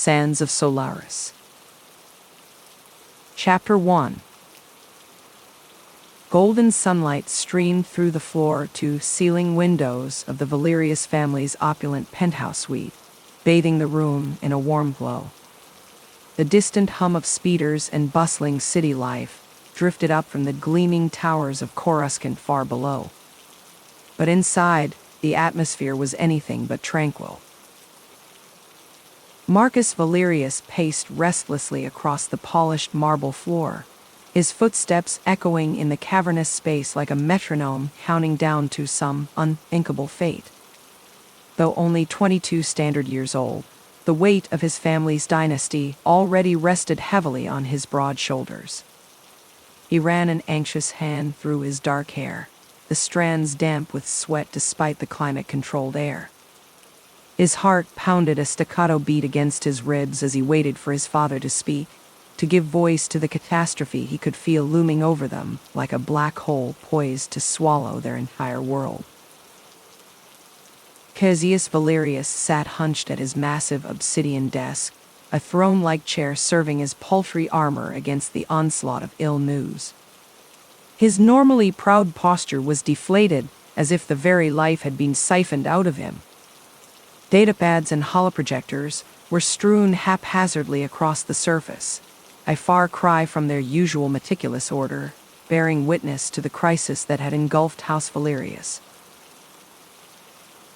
Sands of Solaris. Chapter 1. Golden sunlight streamed through the floor-to-ceiling windows of the Valerius family's opulent penthouse suite, bathing the room in a warm glow. The distant hum of speeders and bustling city life drifted up from the gleaming towers of Coruscant far below. But inside, the atmosphere was anything but tranquil. Marcus Valerius paced restlessly across the polished marble floor, his footsteps echoing in the cavernous space like a metronome counting down to some unthinkable fate. Though only 22 standard years old, the weight of his family's dynasty already rested heavily on his broad shoulders. He ran an anxious hand through his dark hair, the strands damp with sweat despite the climate-controlled air. His heart pounded a staccato beat against his ribs as he waited for his father to speak, to give voice to the catastrophe he could feel looming over them like a black hole poised to swallow their entire world. Cassius Valerius sat hunched at his massive obsidian desk, a throne-like chair serving as paltry armor against the onslaught of ill news. His normally proud posture was deflated, as if the very life had been siphoned out of him. Datapads and holoprojectors were strewn haphazardly across the surface, a far cry from their usual meticulous order, bearing witness to the crisis that had engulfed House Valerius.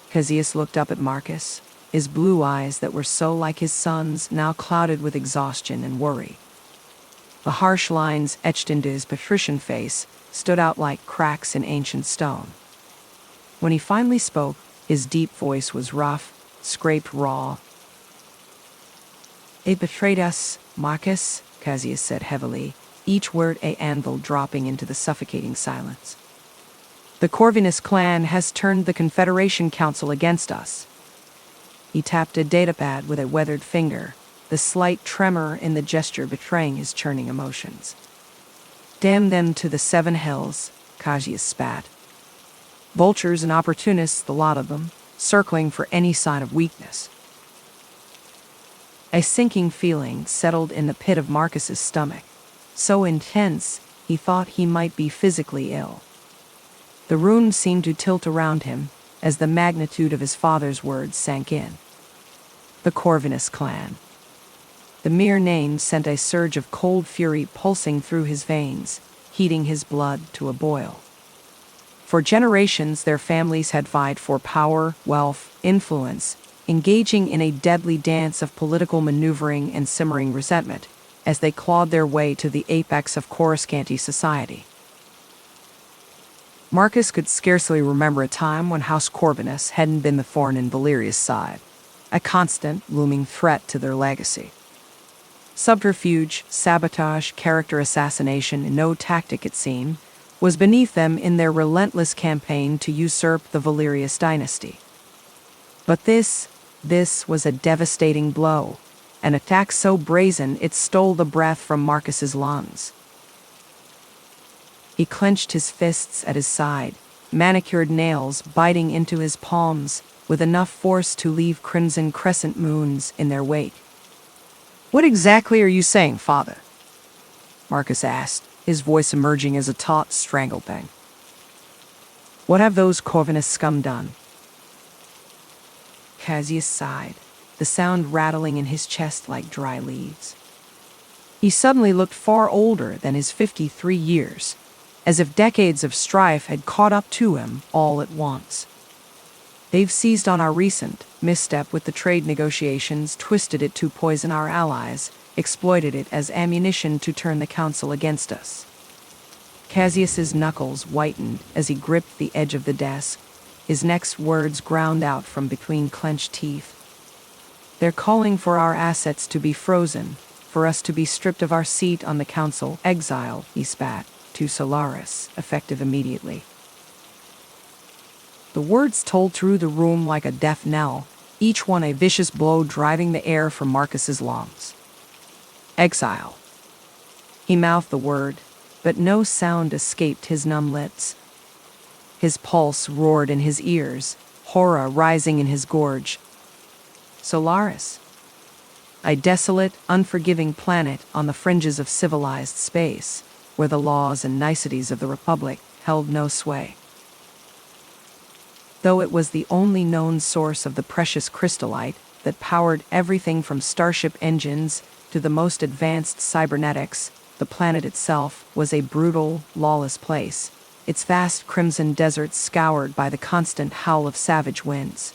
Cassius looked up at Marcus, his blue eyes that were so like his son's now clouded with exhaustion and worry. The harsh lines etched into his patrician face stood out like cracks in ancient stone. When he finally spoke, his deep voice was rough, scraped raw. "It betrayed us, Marcus," Cassius said heavily, each word a anvil dropping into the suffocating silence. "The Corvinus clan has turned the Confederation Council against us." He tapped a datapad with a weathered finger, the slight tremor in the gesture betraying his churning emotions. "Damn them to the seven hells," Cassius spat. "Vultures and opportunists, the lot of them, circling for any sign of weakness." A sinking feeling settled in the pit of Marcus's stomach, so intense he thought he might be physically ill. The room seemed to tilt around him as the magnitude of his father's words sank in. The Corvinus clan. The mere name sent a surge of cold fury pulsing through his veins, heating his blood to a boil. For generations, their families had vied for power, wealth, influence, engaging in a deadly dance of political maneuvering and simmering resentment as they clawed their way to the apex of Coruscanti society. Marcus could scarcely remember a time when House Corvinus hadn't been the thorn in Valerius' side, a constant, looming threat to their legacy. Subterfuge, sabotage, character assassination, and no tactic, it seemed, was beneath them in their relentless campaign to usurp the Valerius dynasty. But this was a devastating blow, an attack so brazen it stole the breath from Marcus's lungs. He clenched his fists at his side, manicured nails biting into his palms with enough force to leave crimson crescent moons in their wake. "What exactly are you saying, Father?" Marcus asked, his voice emerging as a taut strangle bang. "What have those Corvinus scum done?" Cassius sighed, the sound rattling in his chest like dry leaves. He suddenly looked far older than his 53 years, as if decades of strife had caught up to him all at once. "They've seized on our recent misstep with the trade negotiations, twisted it to poison our allies, exploited it as ammunition to turn the council against us." Cassius's knuckles whitened as he gripped the edge of the desk, his next words ground out from between clenched teeth. "They're calling for our assets to be frozen, for us to be stripped of our seat on the council, exiled," he spat, "to Solaris, effective immediately." The words tolled through the room like a death knell, each one a vicious blow driving the air from Marcus's lungs. "Exile." He mouthed the word, but no sound escaped his numb lips. His pulse roared in his ears, horror rising in his gorge. "Solaris." A desolate, unforgiving planet on the fringes of civilized space, where the laws and niceties of the Republic held no sway. Though it was the only known source of the precious crystallite that powered everything from starship engines to the most advanced cybernetics, the planet itself was a brutal, lawless place, its vast crimson deserts scoured by the constant howl of savage winds.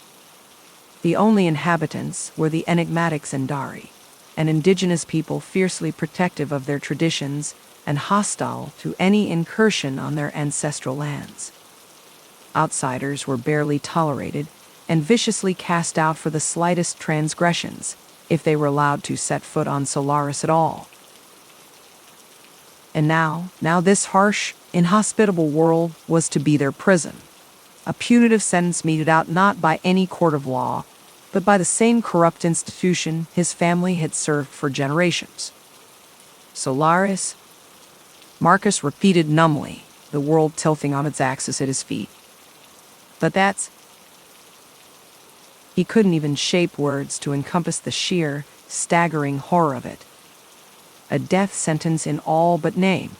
The only inhabitants were the enigmatic Zendari, an indigenous people fiercely protective of their traditions and hostile to any incursion on their ancestral lands. Outsiders were barely tolerated and viciously cast out for the slightest transgressions, if they were allowed to set foot on Solaris at all. And now this harsh, inhospitable world was to be their prison, a punitive sentence meted out not by any court of law, but by the same corrupt institution his family had served for generations. Solaris? Marcus repeated numbly, the world tilting on its axis at his feet. But that's... He couldn't even shape words to encompass the sheer, staggering horror of it. A death sentence in all but name.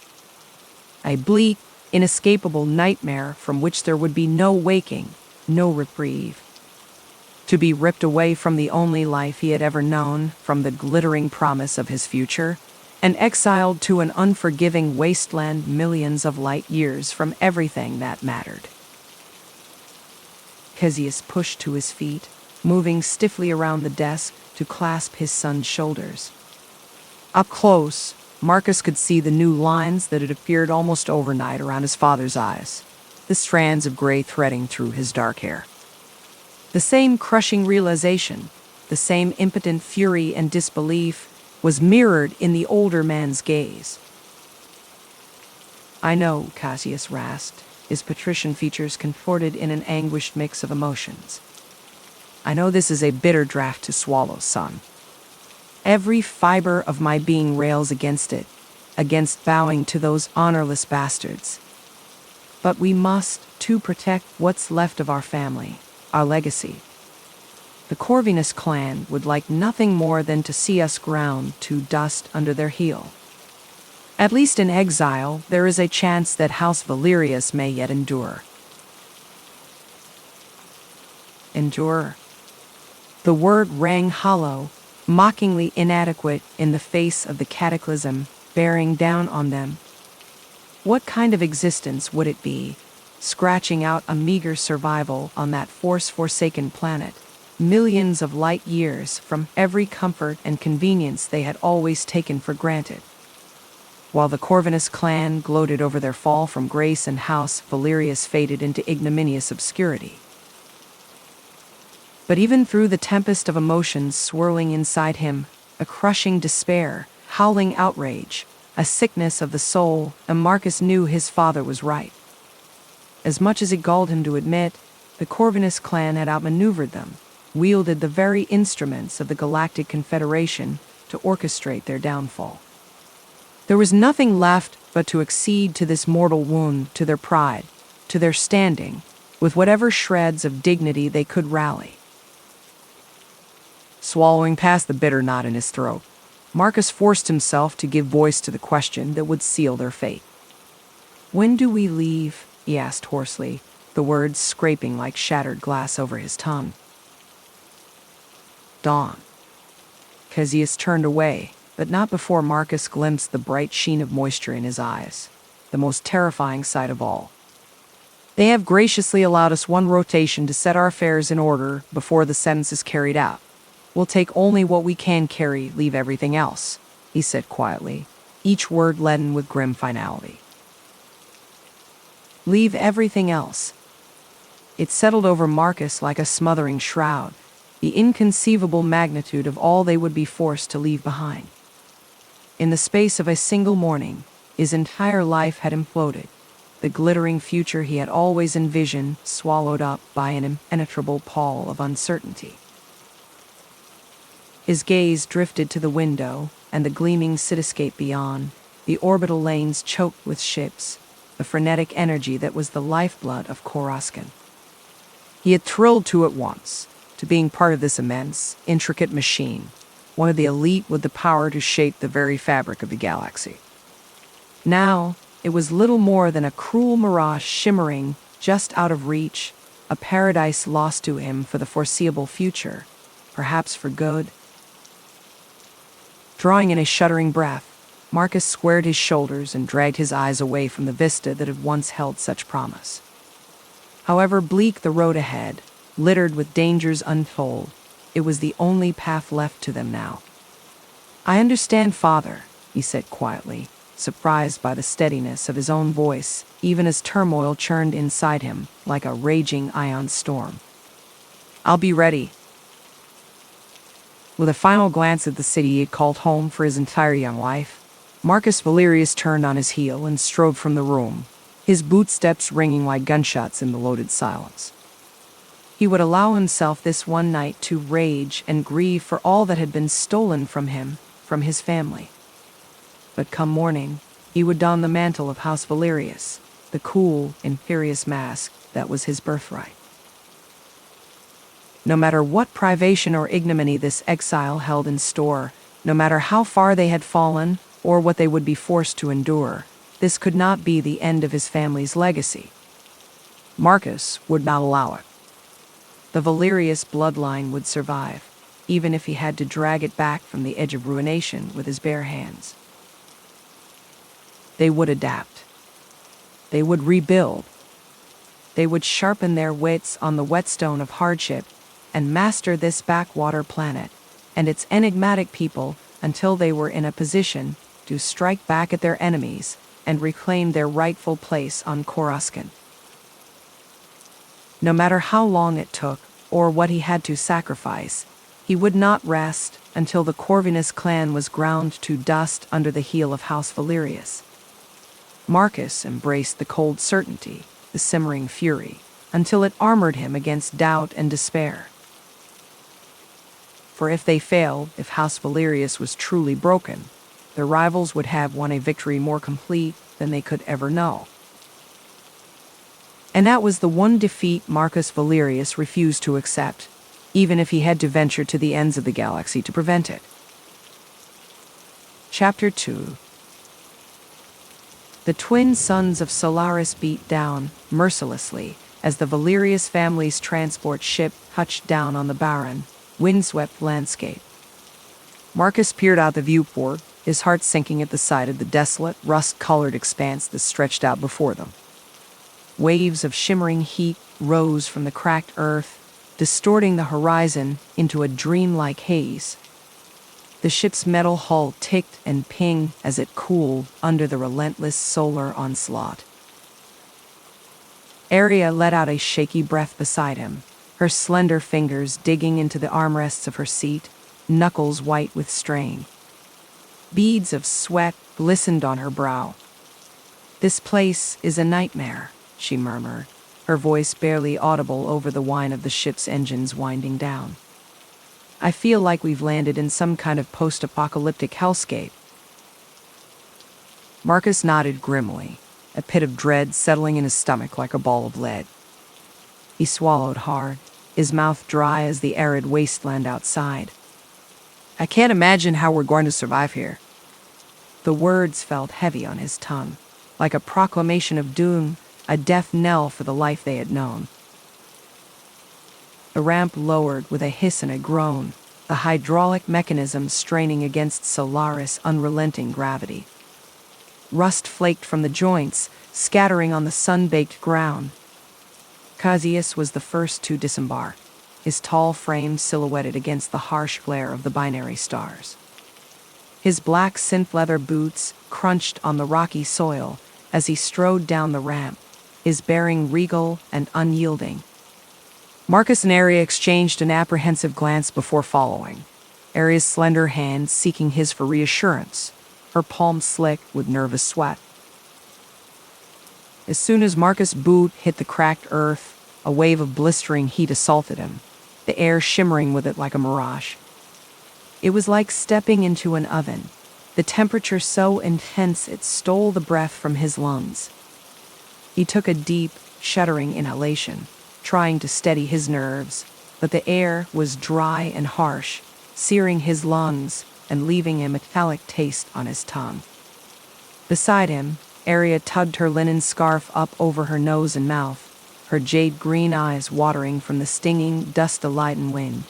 A bleak, inescapable nightmare from which there would be no waking, no reprieve. To be ripped away from the only life he had ever known, from the glittering promise of his future, and exiled to an unforgiving wasteland millions of light years from everything that mattered. Cassius pushed to his feet, moving stiffly around the desk to clasp his son's shoulders. Up close, Marcus could see the new lines that had appeared almost overnight around his father's eyes, the strands of gray threading through his dark hair. The same crushing realization, the same impotent fury and disbelief, was mirrored in the older man's gaze. "I know," Cassius rasped, his patrician features contorted in an anguished mix of emotions. "I know this is a bitter draught to swallow, son. Every fiber of my being rails against it, against bowing to those honorless bastards. But we must, to protect what's left of our family, our legacy. The Corvinus clan would like nothing more than to see us ground to dust under their heel. At least in exile, there is a chance that House Valerius may yet endure." Endure. The word rang hollow, mockingly inadequate in the face of the cataclysm bearing down on them. What kind of existence would it be, scratching out a meager survival on that force-forsaken planet, millions of light years from every comfort and convenience they had always taken for granted? While the Corvinus clan gloated over their fall from grace and House Valerius faded into ignominious obscurity. But even through the tempest of emotions swirling inside him, a crushing despair, howling outrage, a sickness of the soul, and Marcus knew his father was right. As much as it galled him to admit, the Corvinus clan had outmaneuvered them, wielded the very instruments of the Galactic Confederation to orchestrate their downfall. There was nothing left but to accede to this mortal wound, to their pride, to their standing, with whatever shreds of dignity they could rally. Swallowing past the bitter knot in his throat, Marcus forced himself to give voice to the question that would seal their fate. "When do we leave?" he asked hoarsely, the words scraping like shattered glass over his tongue. "Dawn." Cassius turned away, but not before Marcus glimpsed the bright sheen of moisture in his eyes, the most terrifying sight of all. "They have graciously allowed us one rotation to set our affairs in order before the sentence is carried out. We'll take only what we can carry, leave everything else," he said quietly, each word leaden with grim finality. Leave everything else. It settled over Marcus like a smothering shroud, the inconceivable magnitude of all they would be forced to leave behind. In the space of a single morning, his entire life had imploded, the glittering future he had always envisioned swallowed up by an impenetrable pall of uncertainty. His gaze drifted to the window and the gleaming cityscape beyond, the orbital lanes choked with ships, the frenetic energy that was the lifeblood of Coruscant. He had thrilled to it once, to being part of this immense, intricate machine, one of the elite with the power to shape the very fabric of the galaxy. Now, it was little more than a cruel mirage shimmering just out of reach, a paradise lost to him for the foreseeable future, perhaps for good. Drawing in a shuddering breath, Marcus squared his shoulders and dragged his eyes away from the vista that had once held such promise. However bleak the road ahead, littered with dangers untold, it was the only path left to them now. "I understand, Father," he said quietly, surprised by the steadiness of his own voice, even as turmoil churned inside him like a raging ion storm. "I'll be ready." With a final glance at the city he had called home for his entire young life, Marcus Valerius turned on his heel and strode from the room, his bootsteps ringing like gunshots in the loaded silence. He would allow himself this one night to rage and grieve for all that had been stolen from him, from his family. But come morning, he would don the mantle of House Valerius, the cool, imperious mask that was his birthright. No matter what privation or ignominy this exile held in store, no matter how far they had fallen or what they would be forced to endure, this could not be the end of his family's legacy. Marcus would not allow it. The Valerius bloodline would survive, even if he had to drag it back from the edge of ruination with his bare hands. They would adapt. They would rebuild. They would sharpen their wits on the whetstone of hardship and master this backwater planet and its enigmatic people until they were in a position to strike back at their enemies and reclaim their rightful place on Coruscant. No matter how long it took or what he had to sacrifice, he would not rest until the Corvinus clan was ground to dust under the heel of House Valerius. Marcus embraced the cold certainty, the simmering fury, until it armored him against doubt and despair. For if they failed, if House Valerius was truly broken, their rivals would have won a victory more complete than they could ever know. And that was the one defeat Marcus Valerius refused to accept, even if he had to venture to the ends of the galaxy to prevent it. Chapter 2. The twin sons of Solaris beat down, mercilessly, as the Valerius family's transport ship touched down on the barren, windswept landscape. Marcus peered out the viewport, his heart sinking at the sight of the desolate, rust-colored expanse that stretched out before them. Waves of shimmering heat rose from the cracked earth, distorting the horizon into a dreamlike haze. The ship's metal hull ticked and pinged as it cooled under the relentless solar onslaught. Aria let out a shaky breath beside him, her slender fingers digging into the armrests of her seat, knuckles white with strain. Beads of sweat glistened on her brow. "This place is a nightmare," she murmured, her voice barely audible over the whine of the ship's engines winding down. "I feel like we've landed in some kind of post-apocalyptic hellscape." Marcus nodded grimly, a pit of dread settling in his stomach like a ball of lead. He swallowed hard, his mouth dry as the arid wasteland outside. "I can't imagine how we're going to survive here." The words felt heavy on his tongue, like a proclamation of doom, a death knell for the life they had known. The ramp lowered with a hiss and a groan, the hydraulic mechanism straining against Solaris' unrelenting gravity. Rust flaked from the joints, scattering on the sun-baked ground. Cassius was the first to disembark, his tall frame silhouetted against the harsh glare of the binary stars. His black synth-leather boots crunched on the rocky soil as he strode down the ramp, his bearing regal and unyielding. Marcus and Aria exchanged an apprehensive glance before following, Aria's slender hand seeking his for reassurance, her palm slick with nervous sweat. As soon as Marcus' boot hit the cracked earth, a wave of blistering heat assaulted him, the air shimmering with it like a mirage. It was like stepping into an oven, the temperature so intense it stole the breath from his lungs. He took a deep, shuddering inhalation, trying to steady his nerves, but the air was dry and harsh, searing his lungs and leaving a metallic taste on his tongue. Beside him, Arya tugged her linen scarf up over her nose and mouth, her jade-green eyes watering from the stinging, dust-alighten wind.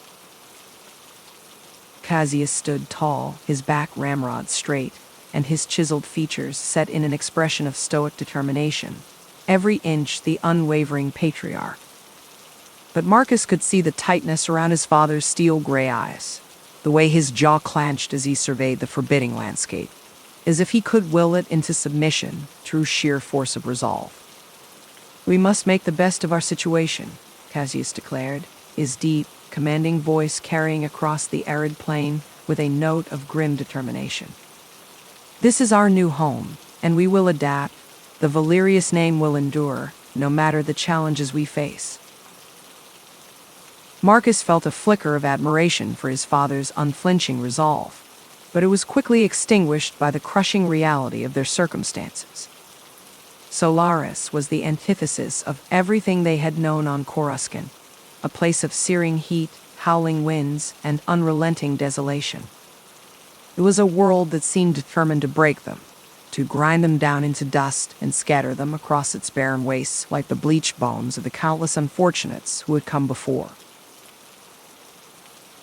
Cassius stood tall, his back ramrod straight, and his chiseled features set in an expression of stoic determination, every inch the unwavering patriarch. But Marcus could see the tightness around his father's steel-gray eyes, the way his jaw clenched as he surveyed the forbidding landscape, as if he could will it into submission through sheer force of resolve. "We must make the best of our situation," Cassius declared, his deep, commanding voice carrying across the arid plain with a note of grim determination. "This is our new home, and we will adapt. The Valerius name will endure, no matter the challenges we face." Marcus felt a flicker of admiration for his father's unflinching resolve, but it was quickly extinguished by the crushing reality of their circumstances. Solaris was the antithesis of everything they had known on Coruscant, a place of searing heat, howling winds, and unrelenting desolation. It was a world that seemed determined to break them, to grind them down into dust and scatter them across its barren wastes like the bleached bones of the countless unfortunates who had come before.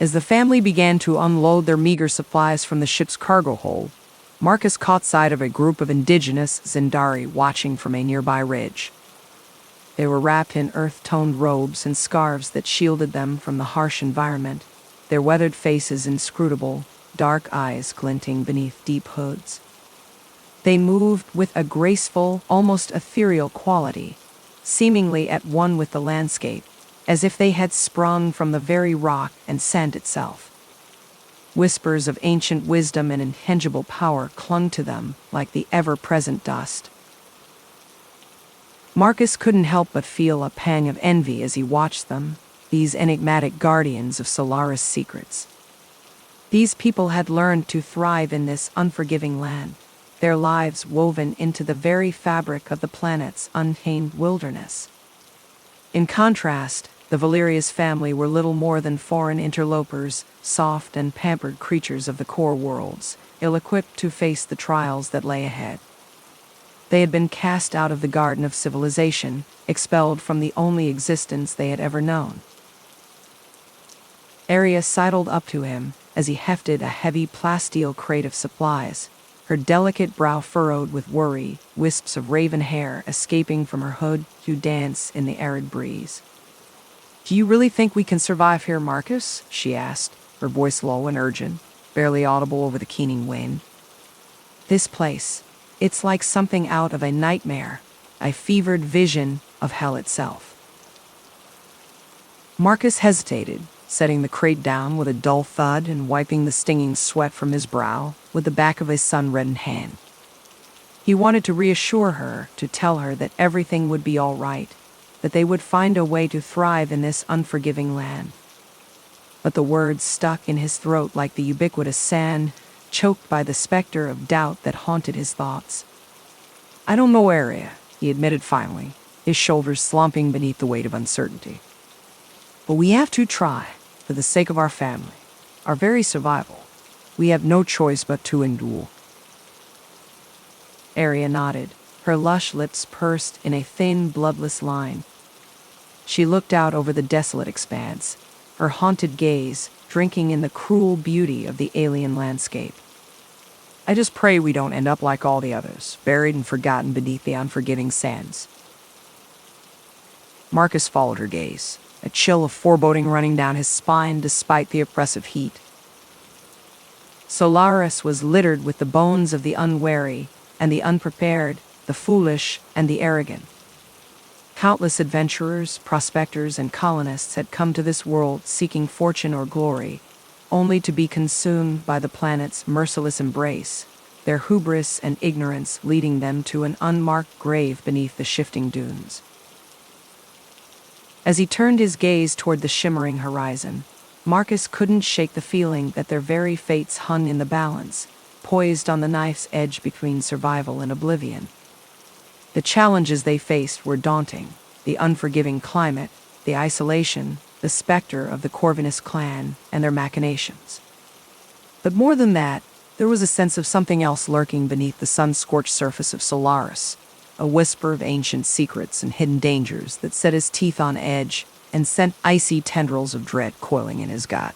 As the family began to unload their meager supplies from the ship's cargo hold, Marcus caught sight of a group of indigenous Zendari watching from a nearby ridge. They were wrapped in earth-toned robes and scarves that shielded them from the harsh environment, their weathered faces inscrutable, dark eyes glinting beneath deep hoods. They moved with a graceful, almost ethereal quality, seemingly at one with the landscape, as if they had sprung from the very rock and sand itself. Whispers of ancient wisdom and intangible power clung to them like the ever-present dust. Marcus couldn't help but feel a pang of envy as he watched them, these enigmatic guardians of Solaris' secrets. These people had learned to thrive in this unforgiving land, their lives woven into the very fabric of the planet's untamed wilderness. In contrast, the Valerius family were little more than foreign interlopers, soft and pampered creatures of the core worlds, ill-equipped to face the trials that lay ahead. They had been cast out of the garden of civilization, expelled from the only existence they had ever known. Arya sidled up to him as he hefted a heavy plasteel crate of supplies, her delicate brow furrowed with worry, wisps of raven hair escaping from her hood to dance in the arid breeze. "Do you really think we can survive here, Marcus?" she asked, her voice low and urgent, barely audible over the keening wind. "This place, it's like something out of a nightmare, a fevered vision of hell itself." Marcus hesitated, setting the crate down with a dull thud and wiping the stinging sweat from his brow with the back of his sun-reddened hand. He wanted to reassure her, to tell her that everything would be all right, that they would find a way to thrive in this unforgiving land. But the words stuck in his throat like the ubiquitous sand, choked by the specter of doubt that haunted his thoughts. "I don't know, Arya," he admitted finally, his shoulders slumping beneath the weight of uncertainty. "But we have to try, for the sake of our family, our very survival. We have no choice but to endure." Arya nodded, her lush lips pursed in a thin, bloodless line. She looked out over the desolate expanse, her haunted gaze drinking in the cruel beauty of the alien landscape. "I just pray we don't end up like all the others, buried and forgotten beneath the unforgiving sands." Marcus followed her gaze, a chill of foreboding running down his spine despite the oppressive heat. Solaris was littered with the bones of the unwary and the unprepared, the foolish and the arrogant. Countless adventurers, prospectors, and colonists had come to this world seeking fortune or glory, only to be consumed by the planet's merciless embrace, their hubris and ignorance leading them to an unmarked grave beneath the shifting dunes. As he turned his gaze toward the shimmering horizon, Marcus couldn't shake the feeling that their very fates hung in the balance, poised on the knife's edge between survival and oblivion. The challenges they faced were daunting: the unforgiving climate, the isolation, the specter of the Corvinus clan, and their machinations. But more than that, there was a sense of something else lurking beneath the sun-scorched surface of Solaris, a whisper of ancient secrets and hidden dangers that set his teeth on edge and sent icy tendrils of dread coiling in his gut.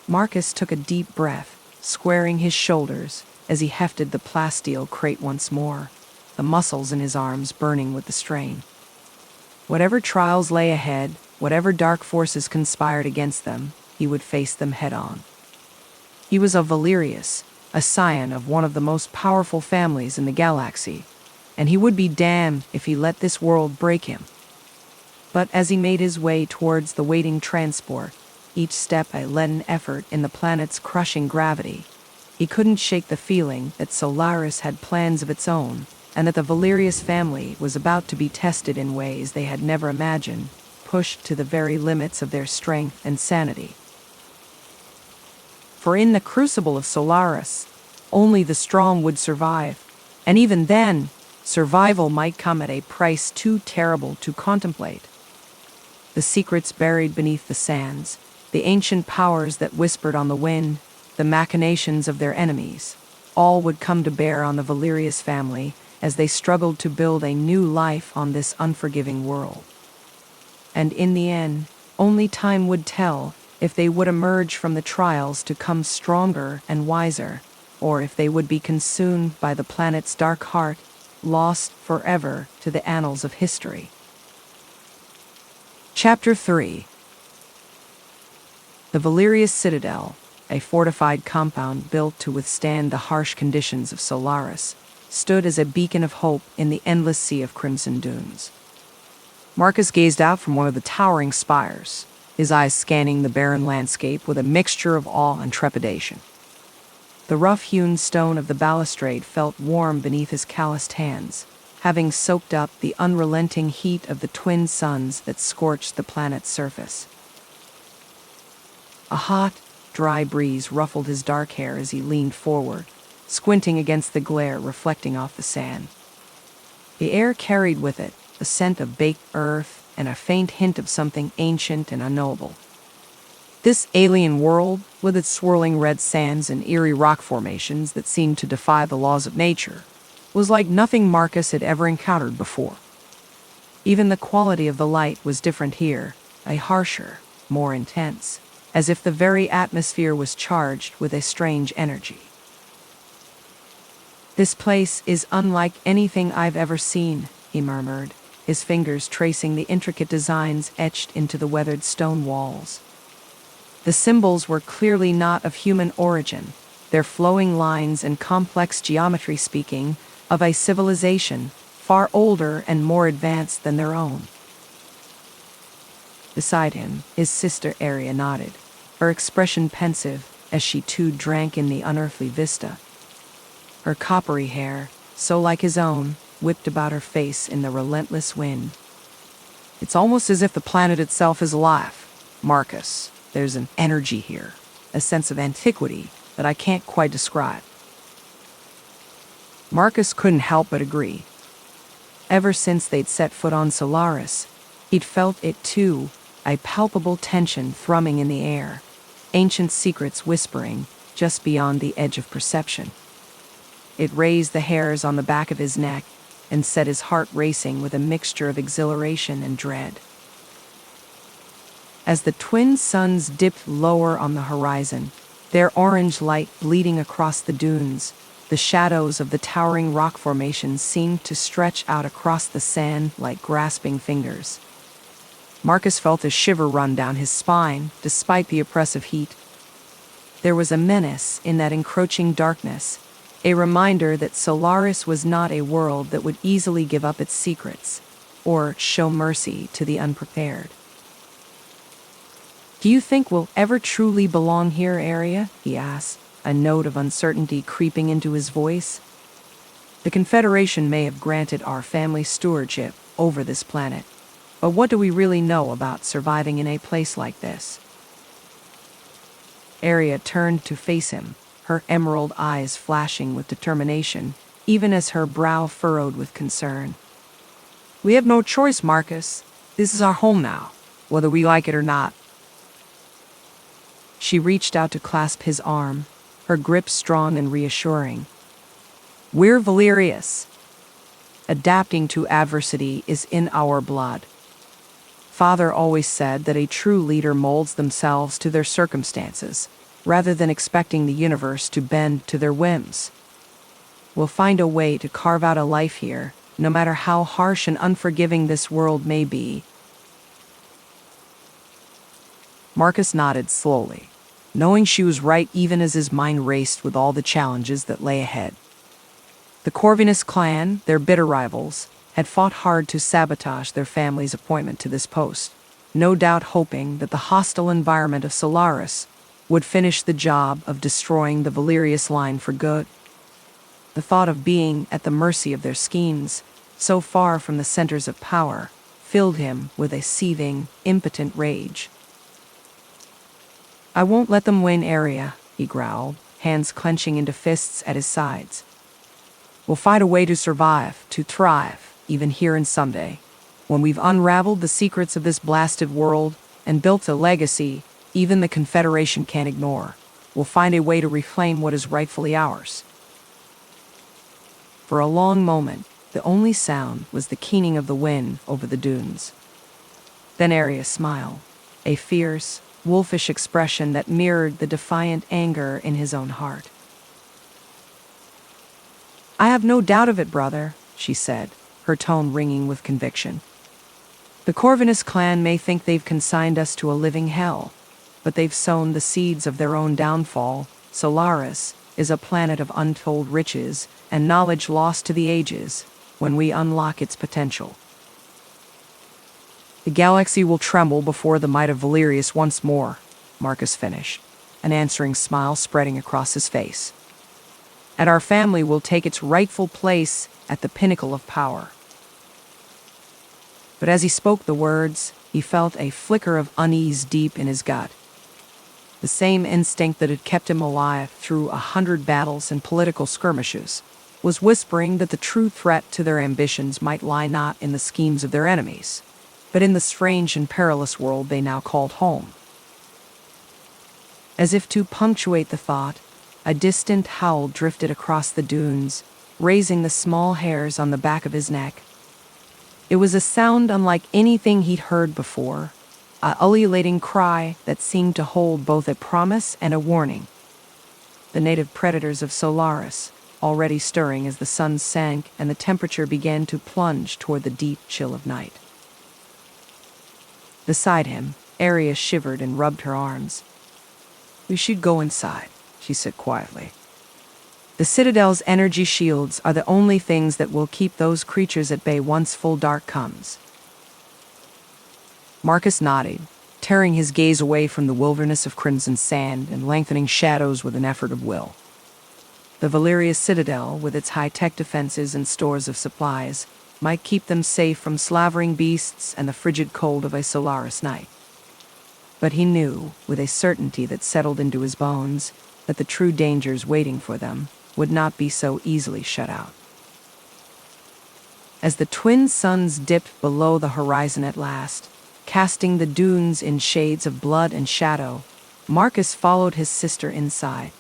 Marcus took a deep breath, squaring his shoulders as he hefted the plasteel crate once more, the muscles in his arms burning with the strain. Whatever trials lay ahead, whatever dark forces conspired against them, he would face them head-on. He was a Valerius, a scion of one of the most powerful families in the galaxy, and he would be damned if he let this world break him. But as he made his way towards the waiting transport, each step a leaden effort in the planet's crushing gravity, he couldn't shake the feeling that Solaris had plans of its own, and that the Valerius family was about to be tested in ways they had never imagined, pushed to the very limits of their strength and sanity. For in the crucible of Solaris, only the strong would survive, and even then, survival might come at a price too terrible to contemplate. The secrets buried beneath the sands, the ancient powers that whispered on the wind, the machinations of their enemies, all would come to bear on the Valerius family as they struggled to build a new life on this unforgiving world. And in the end, only time would tell if they would emerge from the trials to come stronger and wiser, or if they would be consumed by the planet's dark heart, lost forever to the annals of history. Chapter 3. The Valerius Citadel, a fortified compound built to withstand the harsh conditions of Solaris, stood as a beacon of hope in the endless sea of crimson dunes. Marcus gazed out from one of the towering spires, his eyes scanning the barren landscape with a mixture of awe and trepidation. The rough-hewn stone of the balustrade felt warm beneath his calloused hands, having soaked up the unrelenting heat of the twin suns that scorched the planet's surface. A hot, dry breeze ruffled his dark hair as he leaned forward, squinting against the glare reflecting off the sand. The air carried with it a scent of baked earth and a faint hint of something ancient and unknowable. This alien world, with its swirling red sands and eerie rock formations that seemed to defy the laws of nature, was like nothing Marcus had ever encountered before. Even the quality of the light was different here, a harsher, more intense, as if the very atmosphere was charged with a strange energy. "This place is unlike anything I've ever seen," he murmured, his fingers tracing the intricate designs etched into the weathered stone walls. The symbols were clearly not of human origin, their flowing lines and complex geometry speaking of a civilization far older and more advanced than their own. Beside him, his sister Aria nodded, her expression pensive as she too drank in the unearthly vista. Her coppery hair, so like his own, whipped about her face in the relentless wind. "It's almost as if the planet itself is alive, Marcus. There's an energy here, a sense of antiquity that I can't quite describe." Marcus couldn't help but agree. Ever since they'd set foot on Solaris, he'd felt it too, a palpable tension thrumming in the air, ancient secrets whispering just beyond the edge of perception. It raised the hairs on the back of his neck and set his heart racing with a mixture of exhilaration and dread. As the twin suns dipped lower on the horizon, their orange light bleeding across the dunes, the shadows of the towering rock formations seemed to stretch out across the sand like grasping fingers. Marcus felt a shiver run down his spine, despite the oppressive heat. There was a menace in that encroaching darkness, a reminder that Solaris was not a world that would easily give up its secrets, or show mercy to the unprepared. "Do you think we'll ever truly belong here, Aria?" he asked, a note of uncertainty creeping into his voice. "The Confederation may have granted our family stewardship over this planet, but what do we really know about surviving in a place like this?" Aria turned to face him, her emerald eyes flashing with determination, even as her brow furrowed with concern. "We have no choice, Marcus. This is our home now, whether we like it or not." She reached out to clasp his arm, her grip strong and reassuring. "We're Valerius. Adapting to adversity is in our blood. Father always said that a true leader molds themselves to their circumstances, rather than expecting the universe to bend to their whims. We'll find a way to carve out a life here, no matter how harsh and unforgiving this world may be." Marcus nodded slowly, knowing she was right even as his mind raced with all the challenges that lay ahead. The Corvinus clan, their bitter rivals, had fought hard to sabotage their family's appointment to this post, no doubt hoping that the hostile environment of Solaris would finish the job of destroying the Valerius line for good. The thought of being at the mercy of their schemes, so far from the centers of power, filled him with a seething, impotent rage. "I won't let them win area," he growled, hands clenching into fists at his sides. "We'll find a way to survive, to thrive, even here in someday. When we've unraveled the secrets of this blasted world and built a legacy even the Confederation can't ignore, we'll find a way to reclaim what is rightfully ours." For a long moment, the only sound was the keening of the wind over the dunes. Then Arius smiled, a fierce, wolfish expression that mirrored the defiant anger in his own heart. "I have no doubt of it, brother," she said, her tone ringing with conviction. "The Corvinus clan may think they've consigned us to a living hell, but they've sown the seeds of their own downfall. Solaris is a planet of untold riches and knowledge lost to the ages when we unlock its potential. The galaxy will tremble before the might of Valerius once more," Marcus finished, an answering smile spreading across his face. "And our family will take its rightful place at the pinnacle of power." But as he spoke the words, he felt a flicker of unease deep in his gut. The same instinct that had kept him alive through 100 battles and political skirmishes was whispering that the true threat to their ambitions might lie not in the schemes of their enemies, but in the strange and perilous world they now called home. As if to punctuate the thought, a distant howl drifted across the dunes, raising the small hairs on the back of his neck. It was a sound unlike anything he'd heard before, a ululating cry that seemed to hold both a promise and a warning. The native predators of Solaris, already stirring as the sun sank and the temperature began to plunge toward the deep chill of night. Beside him, Arius shivered and rubbed her arms. "We should go inside," she said quietly. "The Citadel's energy shields are the only things that will keep those creatures at bay once full dark comes." Marcus nodded, tearing his gaze away from the wilderness of crimson sand and lengthening shadows with an effort of will. The Valerius Citadel, with its high-tech defenses and stores of supplies, might keep them safe from slavering beasts and the frigid cold of a Solaris night. But he knew, with a certainty that settled into his bones, that the true dangers waiting for them would not be so easily shut out. As the twin suns dipped below the horizon at last, casting the dunes in shades of blood and shadow, Marcus followed his sister inside.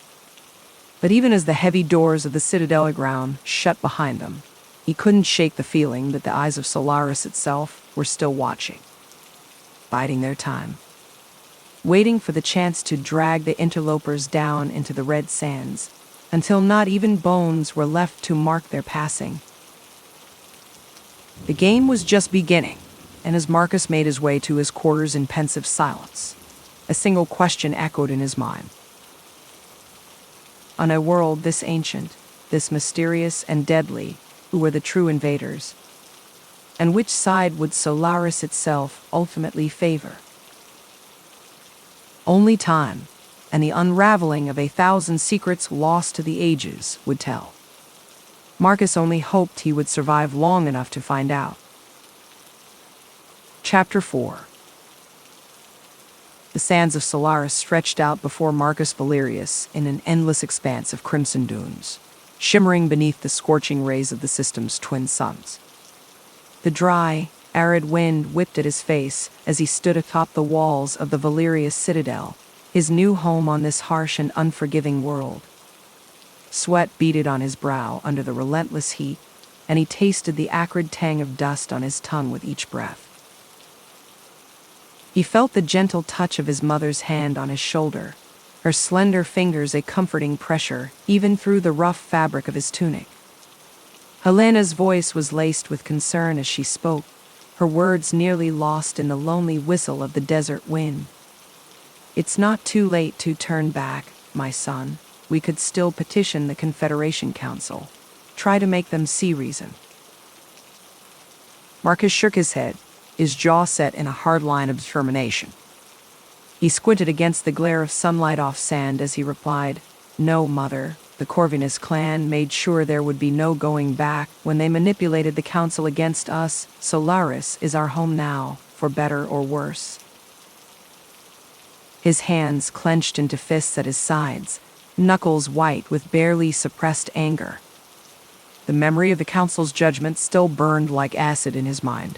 But even as the heavy doors of the Citadel ground shut behind them, he couldn't shake the feeling that the eyes of Solaris itself were still watching, biding their time, waiting for the chance to drag the interlopers down into the red sands, until not even bones were left to mark their passing. The game was just beginning, and as Marcus made his way to his quarters in pensive silence, a single question echoed in his mind. On a world this ancient, this mysterious and deadly, who were the true invaders? And which side would Solaris itself ultimately favor? Only time, and the unraveling of 1,000 secrets lost to the ages, would tell. Marcus only hoped he would survive long enough to find out. Chapter 4. The sands of Solaris stretched out before Marcus Valerius in an endless expanse of crimson dunes, shimmering beneath the scorching rays of the system's twin suns. The dry, arid wind whipped at his face as he stood atop the walls of the Valerius Citadel, his new home on this harsh and unforgiving world. Sweat beaded on his brow under the relentless heat, and he tasted the acrid tang of dust on his tongue with each breath. He felt the gentle touch of his mother's hand on his shoulder, her slender fingers a comforting pressure even through the rough fabric of his tunic. Helena's voice was laced with concern as she spoke, her words nearly lost in the lonely whistle of the desert wind. "It's not too late to turn back, my son. We could still petition the Confederation Council. Try to make them see reason." Marcus shook his head, his jaw set in a hard line of determination. He squinted against the glare of sunlight off sand as he replied, "No, Mother. The Corvinus clan made sure there would be no going back when they manipulated the council against us. Solaris is our home now, for better or worse." His hands clenched into fists at his sides, knuckles white with barely suppressed anger. The memory of the council's judgment still burned like acid in his mind.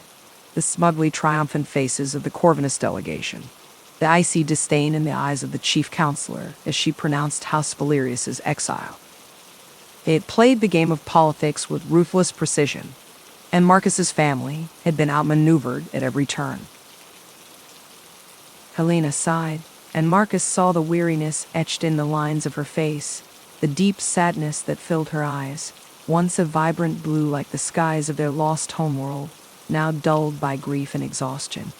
The smugly triumphant faces of the Corvinus delegation, the icy disdain in the eyes of the chief counselor as she pronounced House Valerius's exile. They had played the game of politics with ruthless precision, and Marcus's family had been outmaneuvered at every turn. Helena sighed, and Marcus saw the weariness etched in the lines of her face, the deep sadness that filled her eyes, once a vibrant blue like the skies of their lost homeworld, now dulled by grief and exhaustion.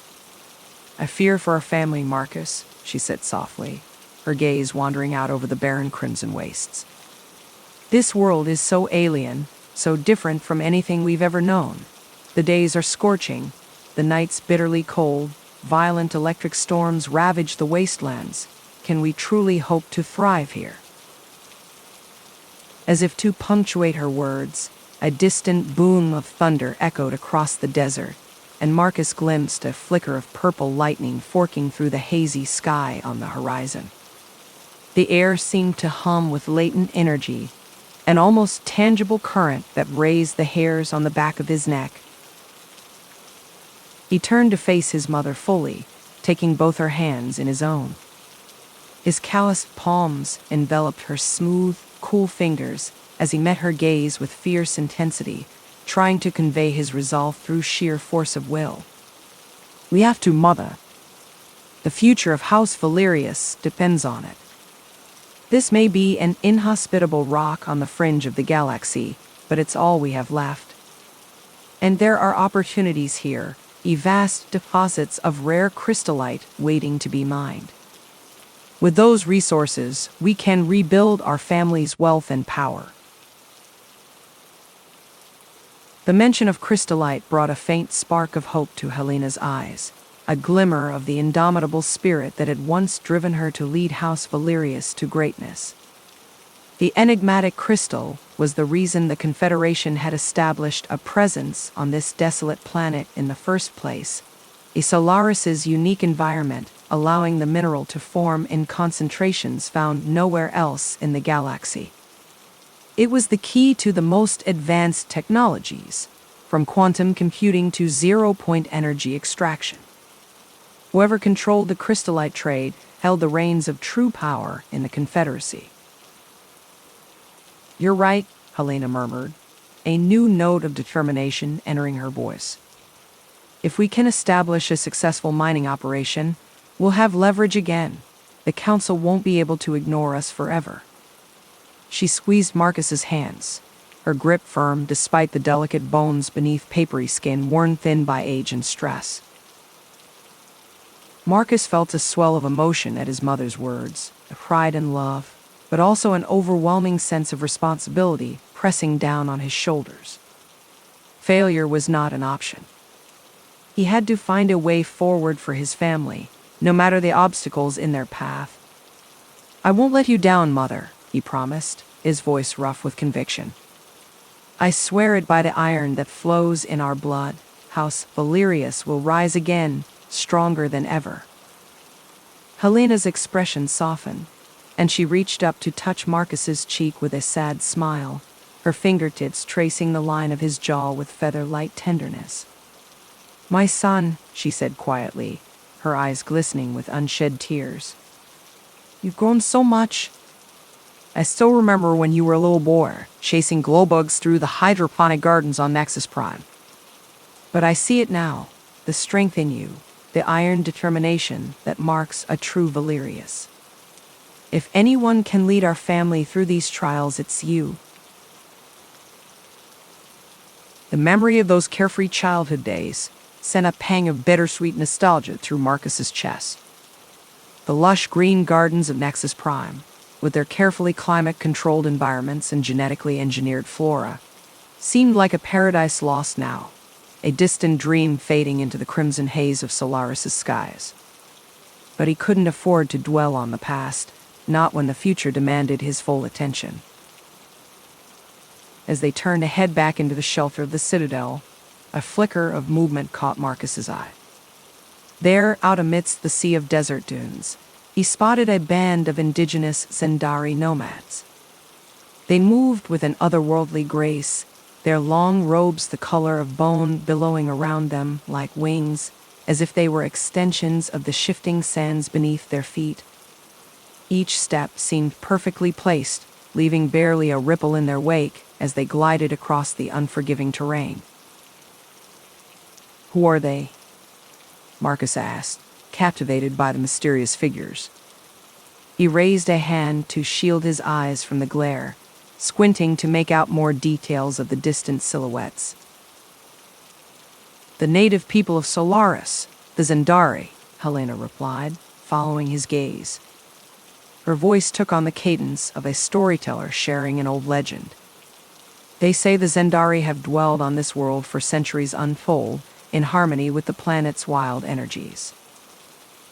"I fear for our family, Marcus," she said softly, her gaze wandering out over the barren crimson wastes. "This world is so alien, so different from anything we've ever known. The days are scorching, the nights bitterly cold, violent electric storms ravage the wastelands. Can we truly hope to thrive here?" As if to punctuate her words, a distant boom of thunder echoed across the desert, and Marcus glimpsed a flicker of purple lightning forking through the hazy sky on the horizon. The air seemed to hum with latent energy, an almost tangible current that raised the hairs on the back of his neck. He turned to face his mother fully, taking both her hands in his own. His calloused palms enveloped her smooth, cool fingers as he met her gaze with fierce intensity, trying to convey his resolve through sheer force of will. "We have to, Mother. The future of House Valerius depends on it. This may be an inhospitable rock on the fringe of the galaxy, but it's all we have left. And there are opportunities here, vast deposits of rare crystallite waiting to be mined. With those resources, we can rebuild our family's wealth and power." The mention of crystallite brought a faint spark of hope to Helena's eyes, a glimmer of the indomitable spirit that had once driven her to lead House Valerius to greatness. The enigmatic crystal was the reason the Confederation had established a presence on this desolate planet in the first place, a Solaris's unique environment allowing the mineral to form in concentrations found nowhere else in the galaxy. It was the key to the most advanced technologies, from quantum computing to zero-point energy extraction. Whoever controlled the crystallite trade held the reins of true power in the Confederacy. "You're right," Helena murmured, a new note of determination entering her voice. "If we can establish a successful mining operation, we'll have leverage again. The Council won't be able to ignore us forever." She squeezed Marcus's hands, her grip firm despite the delicate bones beneath papery skin worn thin by age and stress. Marcus felt a swell of emotion at his mother's words, a pride and love, but also an overwhelming sense of responsibility pressing down on his shoulders. Failure was not an option. He had to find a way forward for his family, no matter the obstacles in their path. "I won't let you down, Mother," he promised, his voice rough with conviction. "I swear it by the iron that flows in our blood. House Valerius will rise again, stronger than ever." Helena's expression softened, and she reached up to touch Marcus's cheek with a sad smile, her fingertips tracing the line of his jaw with feather-light tenderness. "My son," she said quietly, her eyes glistening with unshed tears. You've grown so much. I still remember when you were a little boy, chasing glowbugs through the hydroponic gardens on Nexus Prime. But I see it now, the strength in you, the iron determination that marks a true Valerius. If anyone can lead our family through these trials, it's you. The memory of those carefree childhood days sent a pang of bittersweet nostalgia through Marcus's chest. The lush green gardens of Nexus Prime, with their carefully climate-controlled environments and genetically engineered flora, seemed like a paradise lost now, a distant dream fading into the crimson haze of Solaris's skies. But he couldn't afford to dwell on the past, not when the future demanded his full attention. As they turned to head back into the shelter of the Citadel, a flicker of movement caught Marcus's eye. There, out amidst the sea of desert dunes, he spotted a band of indigenous Zendari nomads. They moved with an otherworldly grace, their long robes the color of bone billowing around them like wings, as if they were extensions of the shifting sands beneath their feet. Each step seemed perfectly placed, leaving barely a ripple in their wake as they glided across the unforgiving terrain. "Who are they?" Marcus asked, captivated by the mysterious figures. He raised a hand to shield his eyes from the glare, squinting to make out more details of the distant silhouettes. "The native people of Solaris, the Zendari," Helena replied, following his gaze. Her voice took on the cadence of a storyteller sharing an old legend. "They say the Zendari have dwelled on this world for centuries untold, in harmony with the planet's wild energies.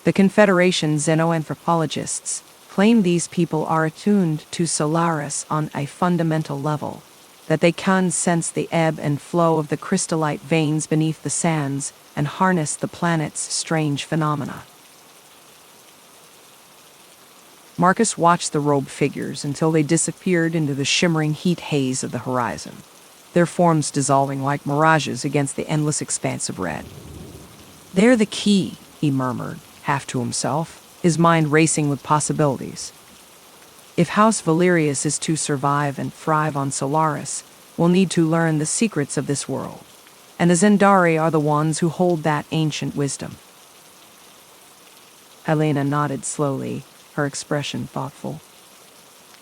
The Confederation xenoanthropologists claim these people are attuned to Solaris on a fundamental level, that they can sense the ebb and flow of the crystallite veins beneath the sands and harness the planet's strange phenomena." Marcus watched the robed figures until they disappeared into the shimmering heat haze of the horizon, their forms dissolving like mirages against the endless expanse of red. "They're the key," he murmured, half to himself, his mind racing with possibilities. "If House Valerius is to survive and thrive on Solaris, we'll need to learn the secrets of this world, and the Zendari are the ones who hold that ancient wisdom." Helena nodded slowly, her expression thoughtful.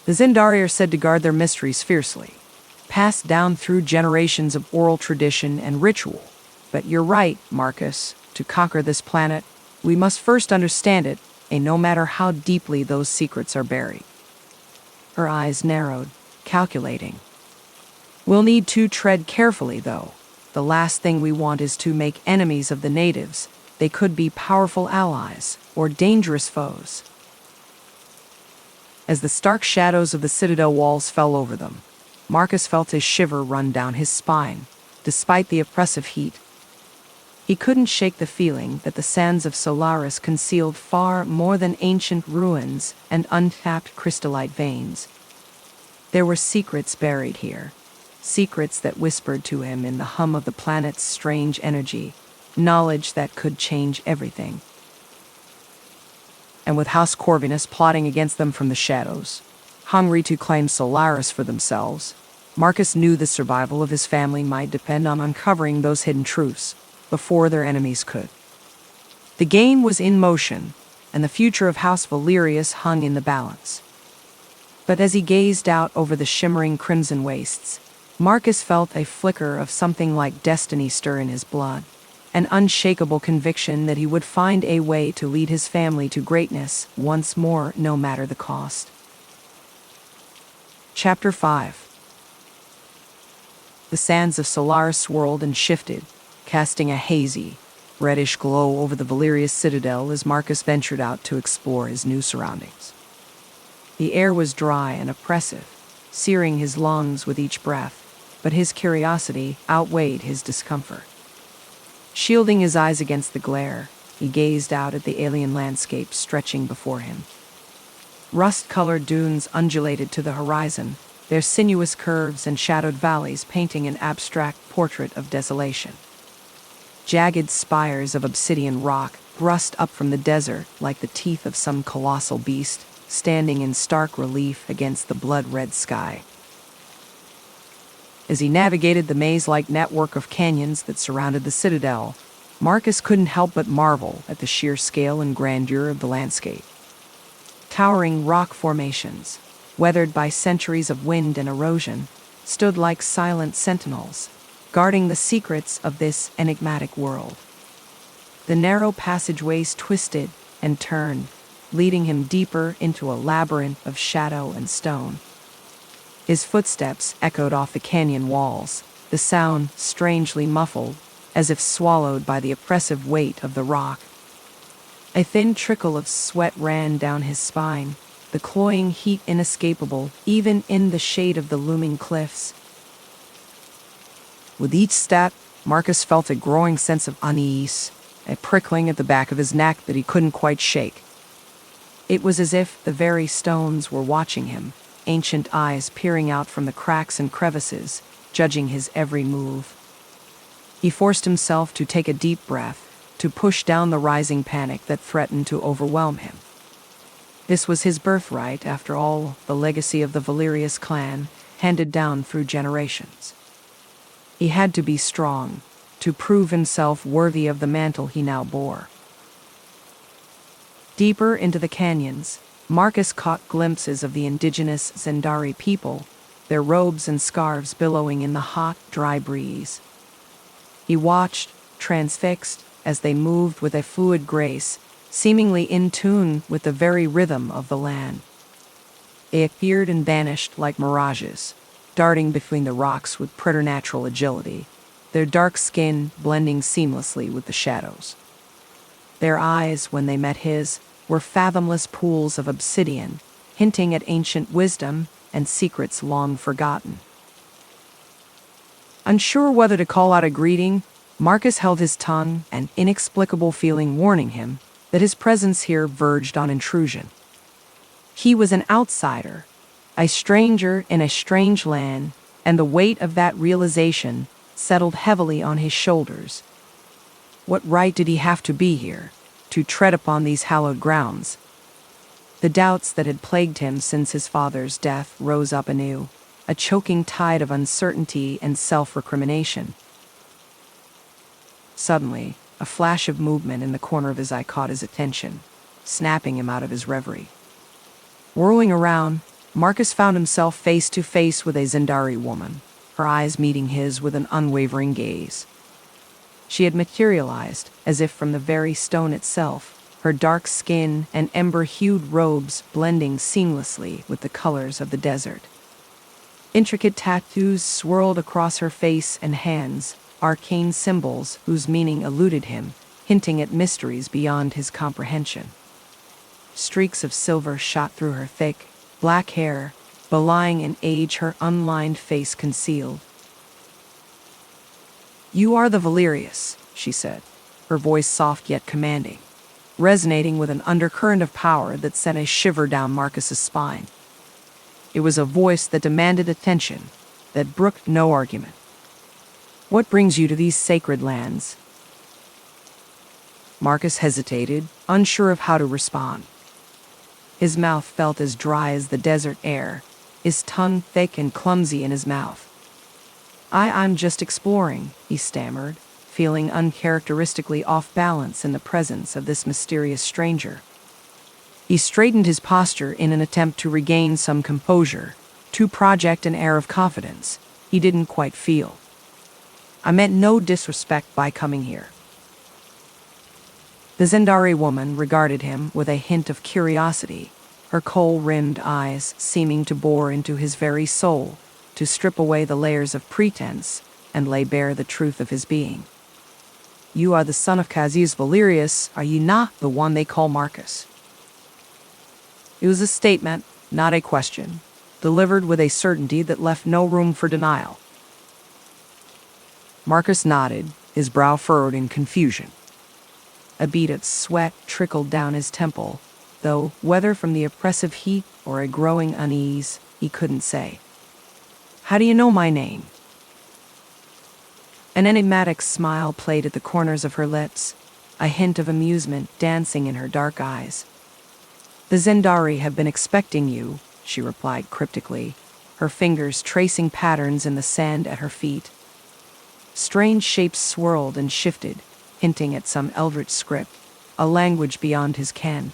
"The Zendari are said to guard their mysteries fiercely, passed down through generations of oral tradition and ritual. But you're right, Marcus, to conquer this planet, we must first understand it, and no matter how deeply those secrets are buried." Her eyes narrowed, calculating. "We'll need to tread carefully, though. The last thing we want is to make enemies of the natives. They could be powerful allies or dangerous foes." As the stark shadows of the Citadel walls fell over them, Marcus felt a shiver run down his spine, despite the oppressive heat. He couldn't shake the feeling that the sands of Solaris concealed far more than ancient ruins and untapped crystallite veins. There were secrets buried here, secrets that whispered to him in the hum of the planet's strange energy, knowledge that could change everything. And with House Corvinus plotting against them from the shadows, hungry to claim Solaris for themselves, Marcus knew the survival of his family might depend on uncovering those hidden truths before their enemies could. The game was in motion, and the future of House Valerius hung in the balance. But as he gazed out over the shimmering crimson wastes, Marcus felt a flicker of something like destiny stir in his blood, an unshakable conviction that he would find a way to lead his family to greatness once more, no matter the cost. Chapter 5. The sands of Solaris swirled and shifted, casting a hazy, reddish glow over the Valerius citadel as Marcus ventured out to explore his new surroundings. The air was dry and oppressive, searing his lungs with each breath, but his curiosity outweighed his discomfort. Shielding his eyes against the glare, he gazed out at the alien landscape stretching before him. Rust-colored dunes undulated to the horizon, their sinuous curves and shadowed valleys painting an abstract portrait of desolation. Jagged spires of obsidian rock thrust up from the desert like the teeth of some colossal beast, standing in stark relief against the blood-red sky. As he navigated the maze-like network of canyons that surrounded the citadel, Marcus couldn't help but marvel at the sheer scale and grandeur of the landscape. Towering rock formations, weathered by centuries of wind and erosion, stood like silent sentinels, guarding the secrets of this enigmatic world. The narrow passageways twisted and turned, leading him deeper into a labyrinth of shadow and stone. His footsteps echoed off the canyon walls, the sound strangely muffled, as if swallowed by the oppressive weight of the rock. A thin trickle of sweat ran down his spine, the cloying heat inescapable even in the shade of the looming cliffs. With each step, Marcus felt a growing sense of unease, a prickling at the back of his neck that he couldn't quite shake. It was as if the very stones were watching him, ancient eyes peering out from the cracks and crevices, judging his every move. He forced himself to take a deep breath, to push down the rising panic that threatened to overwhelm him. This was his birthright, after all, the legacy of the Valerius clan, handed down through generations. He had to be strong, to prove himself worthy of the mantle he now bore. Deeper into the canyons, Marcus caught glimpses of the indigenous Zendari people, their robes and scarves billowing in the hot, dry breeze. He watched, transfixed, as they moved with a fluid grace, seemingly in tune with the very rhythm of the land. They appeared and vanished like mirages, darting between the rocks with preternatural agility, their dark skin blending seamlessly with the shadows. Their eyes, when they met his, were fathomless pools of obsidian, hinting at ancient wisdom and secrets long forgotten. Unsure whether to call out a greeting, Marcus held his tongue, an inexplicable feeling warning him that his presence here verged on intrusion. He was an outsider, a stranger in a strange land, and the weight of that realization settled heavily on his shoulders. What right did he have to be here, to tread upon these hallowed grounds? The doubts that had plagued him since his father's death rose up anew, a choking tide of uncertainty and self-recrimination. Suddenly, a flash of movement in the corner of his eye caught his attention, snapping him out of his reverie. Whirling around, Marcus found himself face to face with a Zendari woman, her eyes meeting his with an unwavering gaze. She had materialized, as if from the very stone itself, her dark skin and ember-hued robes blending seamlessly with the colors of the desert. Intricate tattoos swirled across her face and hands, arcane symbols whose meaning eluded him, hinting at mysteries beyond his comprehension. Streaks of silver shot through her thick, black hair, belying an age her unlined face concealed. "You are the Valerius," she said, her voice soft yet commanding, resonating with an undercurrent of power that sent a shiver down Marcus's spine. It was a voice that demanded attention, that brooked no argument. "What brings you to these sacred lands?" Marcus hesitated, unsure of how to respond. His mouth felt as dry as the desert air, his tongue thick and clumsy in his mouth. I'm just exploring," he stammered, feeling uncharacteristically off balance in the presence of this mysterious stranger. He straightened his posture in an attempt to regain some composure, to project an air of confidence he didn't quite feel. "I meant no disrespect by coming here." The Zendari woman regarded him with a hint of curiosity, her kohl-rimmed eyes seeming to bore into his very soul, to strip away the layers of pretense and lay bare the truth of his being. "You are the son of Cassius Valerius, are you not the one they call Marcus?" It was a statement, not a question, delivered with a certainty that left no room for denial. Marcus nodded, his brow furrowed in confusion. A bead of sweat trickled down his temple, though whether from the oppressive heat or a growing unease, he couldn't say. "How do you know my name?" An enigmatic smile played at the corners of her lips, a hint of amusement dancing in her dark eyes. "The Zendari have been expecting you," she replied cryptically, her fingers tracing patterns in the sand at her feet. Strange shapes swirled and shifted, hinting at some eldritch script, a language beyond his ken.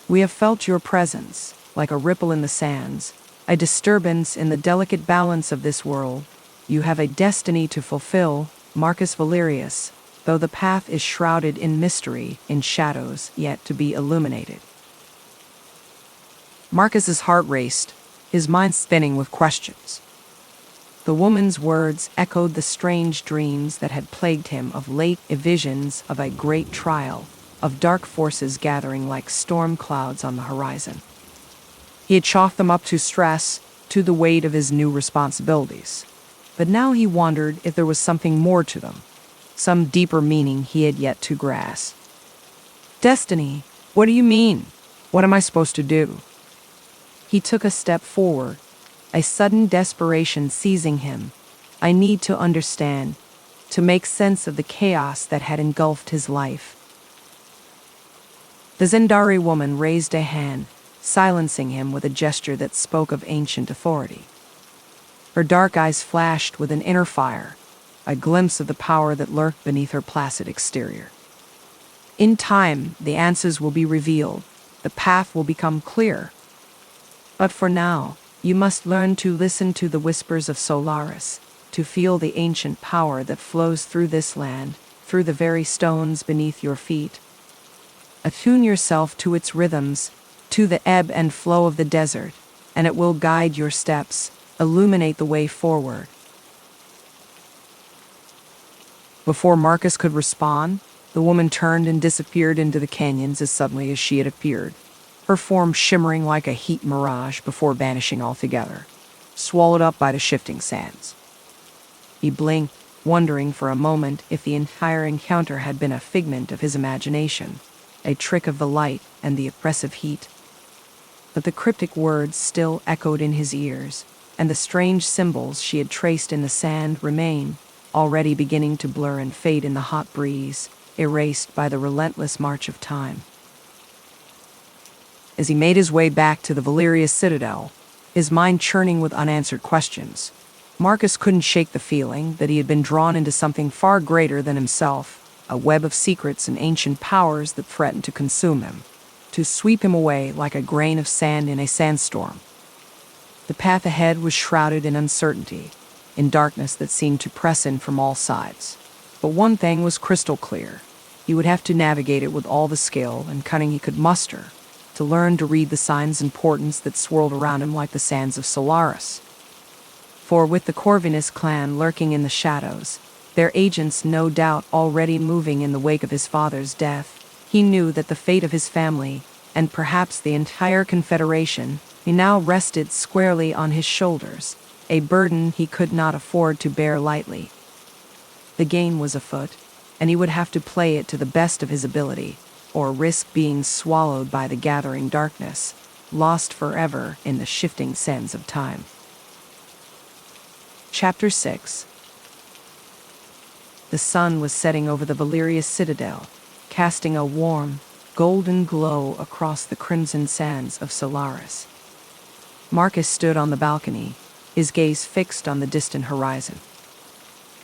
"We have felt your presence, like a ripple in the sands, a disturbance in the delicate balance of this world. You have a destiny to fulfill, Marcus Valerius, though the path is shrouded in mystery, in shadows yet to be illuminated." Marcus's heart raced, his mind spinning with questions. The woman's words echoed the strange dreams that had plagued him of late, visions of a great trial, of dark forces gathering like storm clouds on the horizon. He had chalked them up to stress, to the weight of his new responsibilities. But now he wondered if there was something more to them, some deeper meaning he had yet to grasp. "Destiny? What do you mean? What am I supposed to do?" He took a step forward, a sudden desperation seizing him. "I need to understand, to make sense of the chaos that had engulfed his life." The Zendari woman raised a hand, silencing him with a gesture that spoke of ancient authority. Her dark eyes flashed with an inner fire, a glimpse of the power that lurked beneath her placid exterior. "In time, the answers will be revealed, the path will become clear. But for now, you must learn to listen to the whispers of Solaris, to feel the ancient power that flows through this land, through the very stones beneath your feet. Attune yourself to its rhythms, to the ebb and flow of the desert, and it will guide your steps, illuminate the way forward." Before Marcus could respond, the woman turned and disappeared into the canyons as suddenly as she had appeared, her form shimmering like a heat mirage before vanishing altogether, swallowed up by the shifting sands. He blinked, wondering for a moment if the entire encounter had been a figment of his imagination, a trick of the light and the oppressive heat. But the cryptic words still echoed in his ears, and the strange symbols she had traced in the sand remained, already beginning to blur and fade in the hot breeze, erased by the relentless march of time. As he made his way back to the Valerius citadel, his mind churning with unanswered questions, Marcus couldn't shake the feeling that he had been drawn into something far greater than himself, a web of secrets and ancient powers that threatened to consume him, to sweep him away like a grain of sand in a sandstorm. The path ahead was shrouded in uncertainty, in darkness that seemed to press in from all sides. But one thing was crystal clear. He would have to navigate it with all the skill and cunning he could muster, to learn to read the signs and portents that swirled around him like the sands of Solaris. For with the Corvinus clan lurking in the shadows, their agents no doubt already moving in the wake of his father's death, he knew that the fate of his family, and perhaps the entire Confederation, now rested squarely on his shoulders, a burden he could not afford to bear lightly. The game was afoot, and he would have to play it to the best of his ability, or risk being swallowed by the gathering darkness, lost forever in the shifting sands of time. Chapter 6. The sun was setting over the Valerius citadel, casting a warm, golden glow across the crimson sands of Solaris. Marcus stood on the balcony, his gaze fixed on the distant horizon.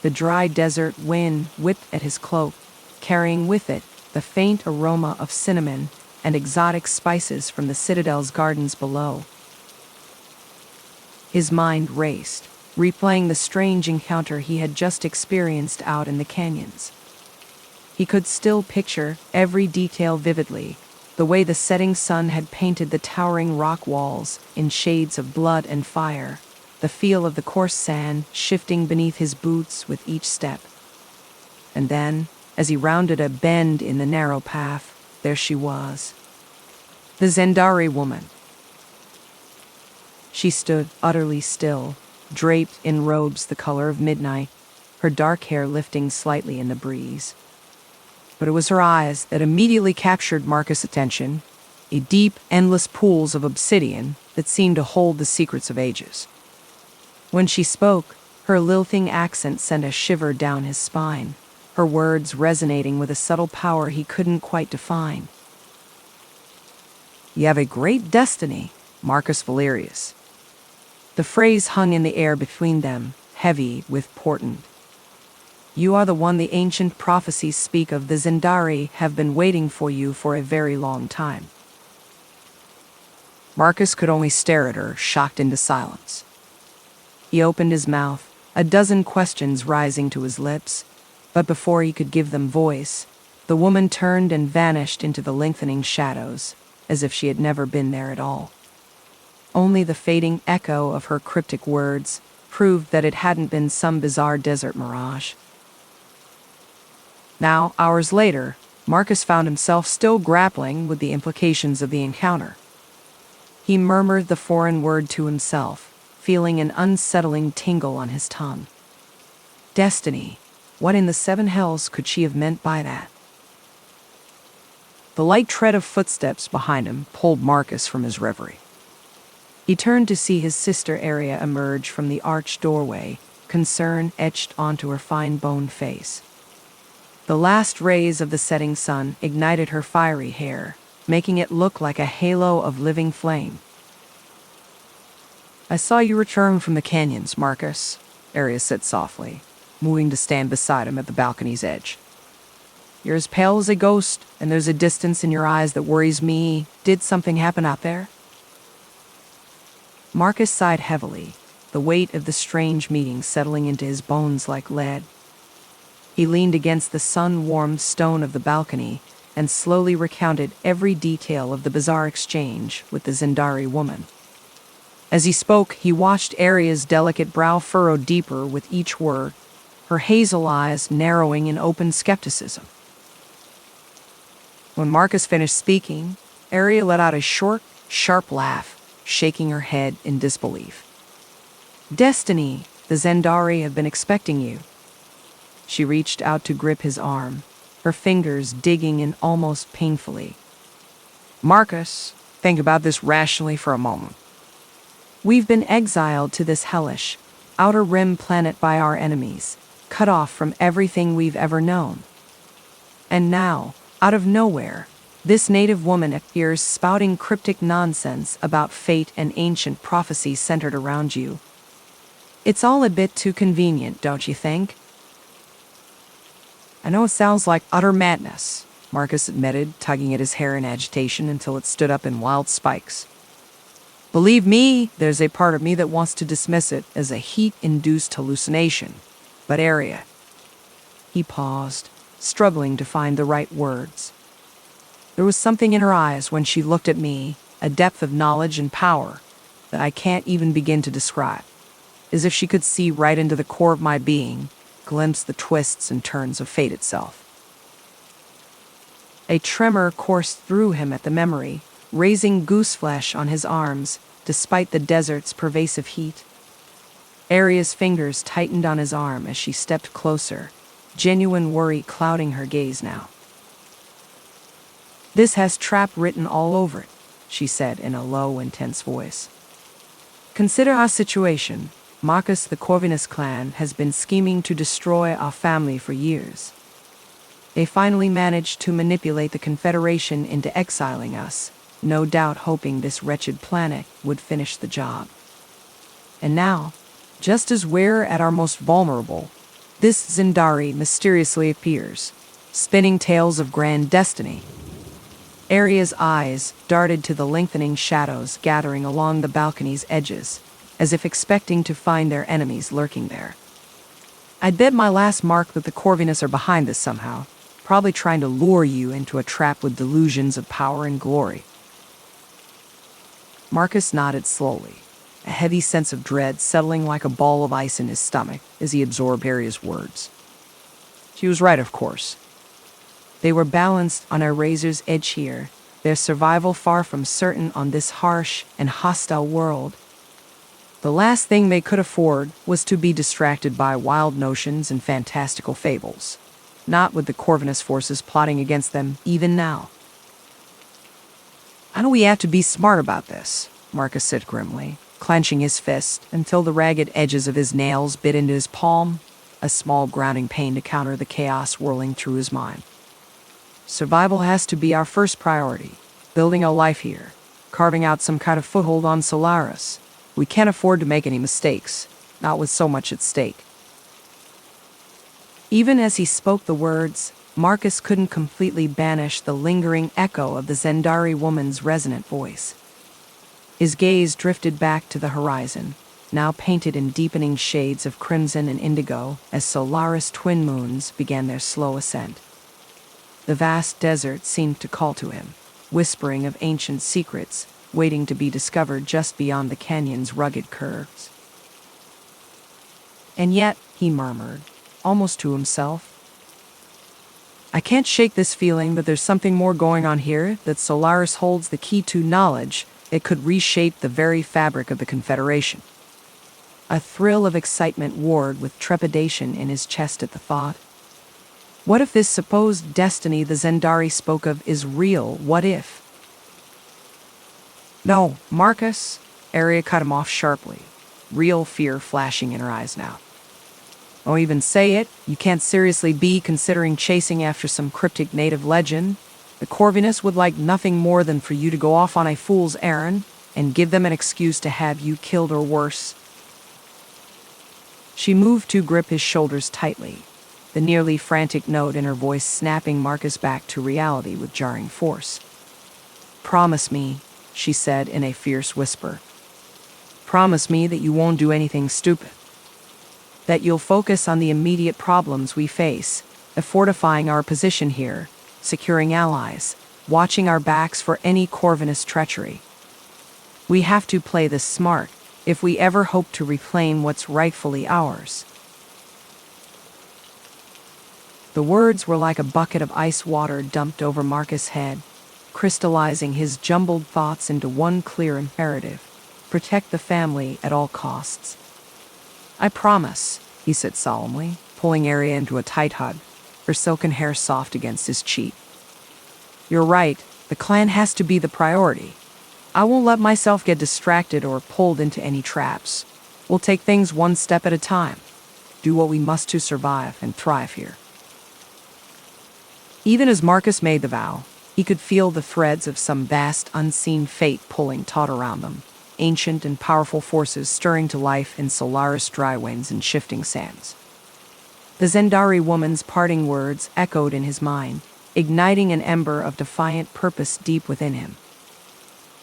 The dry desert wind whipped at his cloak, carrying with it the faint aroma of cinnamon and exotic spices from the citadel's gardens below. His mind raced, replaying the strange encounter he had just experienced out in the canyons. He could still picture every detail vividly, the way the setting sun had painted the towering rock walls in shades of blood and fire, the feel of the coarse sand shifting beneath his boots with each step. And then, as he rounded a bend in the narrow path, there she was. The Zendari woman. She stood utterly still, draped in robes the color of midnight, her dark hair lifting slightly in the breeze. But it was her eyes that immediately captured Marcus' attention, a deep, endless pools of obsidian that seemed to hold the secrets of ages. When she spoke, her lilting accent sent a shiver down his spine, her words resonating with a subtle power he couldn't quite define. You have a great destiny, Marcus Valerius. The phrase hung in the air between them, heavy with portent. You are the one the ancient prophecies speak of. The Zendari have been waiting for you for a very long time. Marcus could only stare at her, shocked into silence. He opened his mouth, a dozen questions rising to his lips, but before he could give them voice, the woman turned and vanished into the lengthening shadows, as if she had never been there at all. Only the fading echo of her cryptic words proved that it hadn't been some bizarre desert mirage. Now, hours later, Marcus found himself still grappling with the implications of the encounter. He murmured the foreign word to himself, feeling an unsettling tingle on his tongue. Destiny. What in the seven hells could she have meant by that? The light tread of footsteps behind him pulled Marcus from his reverie. He turned to see his sister Aria emerge from the arched doorway, concern etched onto her fine-boned face. The last rays of the setting sun ignited her fiery hair, making it look like a halo of living flame. I saw you return from the canyons, Marcus, Aria said softly, moving to stand beside him at the balcony's edge. You're as pale as a ghost, and there's a distance in your eyes that worries me. Did something happen out there? Marcus sighed heavily, the weight of the strange meeting settling into his bones like lead. He leaned against the sun-warmed stone of the balcony and slowly recounted every detail of the bizarre exchange with the Zendari woman. As he spoke, he watched Aria's delicate brow furrow deeper with each word, her hazel eyes narrowing in open skepticism. When Marcus finished speaking, Aria let out a short, sharp laugh, shaking her head in disbelief. Destiny, the Zendari have been expecting you. She reached out to grip his arm, her fingers digging in almost painfully. Marcus, think about this rationally for a moment. We've been exiled to this hellish, outer rim planet by our enemies, cut off from everything we've ever known. And now, out of nowhere, this native woman appears spouting cryptic nonsense about fate and ancient prophecies centered around you. It's all a bit too convenient, don't you think? I know it sounds like utter madness, Marcus admitted, tugging at his hair in agitation until it stood up in wild spikes. Believe me, there's a part of me that wants to dismiss it as a heat-induced hallucination. But Aria. He paused, struggling to find the right words. There was something in her eyes when she looked at me, a depth of knowledge and power that I can't even begin to describe, as if she could see right into the core of my being, glimpse the twists and turns of fate itself. A tremor coursed through him at the memory, raising gooseflesh on his arms, despite the desert's pervasive heat. Aria's fingers tightened on his arm as she stepped closer, genuine worry clouding her gaze now. This has trap written all over it, she said in a low, intense voice. Consider our situation. Marcus, the Corvinus clan, has been scheming to destroy our family for years. They finally managed to manipulate the Confederation into exiling us, no doubt hoping this wretched planet would finish the job. And now, just as we're at our most vulnerable, this Zendari mysteriously appears, spinning tales of grand destiny. Aria's eyes darted to the lengthening shadows gathering along the balcony's edges, as if expecting to find their enemies lurking there. I'd bet my last mark that the Corvinus are behind this somehow, probably trying to lure you into a trap with delusions of power and glory. Marcus nodded slowly, a heavy sense of dread settling like a ball of ice in his stomach as he absorbed Aria's words. She was right, of course. They were balanced on a razor's edge here, their survival far from certain on this harsh and hostile world. The last thing they could afford was to be distracted by wild notions and fantastical fables, not with the Corvinus forces plotting against them even now. I know we have to be smart about this, Marcus said grimly, clenching his fist until the ragged edges of his nails bit into his palm, a small grounding pain to counter the chaos whirling through his mind. Survival has to be our first priority, building a life here, carving out some kind of foothold on Solaris. We can't afford to make any mistakes, not with so much at stake. Even as he spoke the words, Marcus couldn't completely banish the lingering echo of the Zendari woman's resonant voice. His gaze drifted back to the horizon, now painted in deepening shades of crimson and indigo as Solaris twin moons began their slow ascent. The vast desert seemed to call to him, whispering of ancient secrets waiting to be discovered just beyond the canyon's rugged curves. And yet, he murmured, almost to himself, I can't shake this feeling that there's something more going on here, that Solaris holds the key to knowledge that could reshape the very fabric of the Confederation. A thrill of excitement warred with trepidation in his chest at the thought. What if this supposed destiny the Zendari spoke of is real? What if? No, Marcus, Aria cut him off sharply, real fear flashing in her eyes now. Don't even say it. You can't seriously be considering chasing after some cryptic native legend. The Corvinus would like nothing more than for you to go off on a fool's errand and give them an excuse to have you killed or worse. She moved to grip his shoulders tightly, the nearly frantic note in her voice snapping Marcus back to reality with jarring force. Promise me, she said in a fierce whisper. Promise me that you won't do anything stupid. That you'll focus on the immediate problems we face, fortifying our position here, securing allies, watching our backs for any Corvinus treachery. We have to play this smart if we ever hope to reclaim what's rightfully ours. The words were like a bucket of ice water dumped over Marcus' head, crystallizing his jumbled thoughts into one clear imperative: protect the family at all costs. I promise, he said solemnly, pulling Aria into a tight hug, her silken hair soft against his cheek. You're right, the clan has to be the priority. I won't let myself get distracted or pulled into any traps. We'll take things one step at a time, do what we must to survive and thrive here. Even as Marcus made the vow, he could feel the threads of some vast unseen fate pulling taut around them, ancient and powerful forces stirring to life in Solaris dry winds and shifting sands. The Zendari woman's parting words echoed in his mind, igniting an ember of defiant purpose deep within him.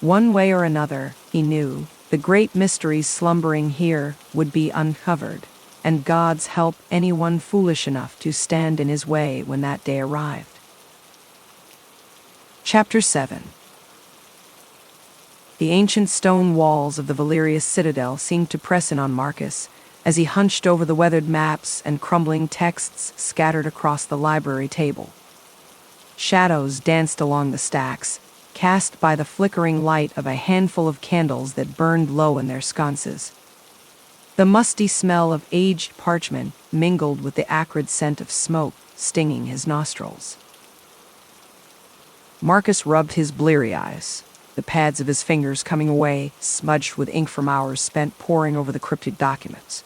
One way or another, he knew, the great mysteries slumbering here would be uncovered, and God's help anyone foolish enough to stand in his way when that day arrived. Chapter 7. The ancient stone walls of the Valerius citadel seemed to press in on Marcus as he hunched over the weathered maps and crumbling texts scattered across the library table. Shadows danced along the stacks, cast by the flickering light of a handful of candles that burned low in their sconces. The musty smell of aged parchment mingled with the acrid scent of smoke, stinging his nostrils. Marcus rubbed his bleary eyes, the pads of his fingers coming away, smudged with ink from hours spent poring over the cryptic documents.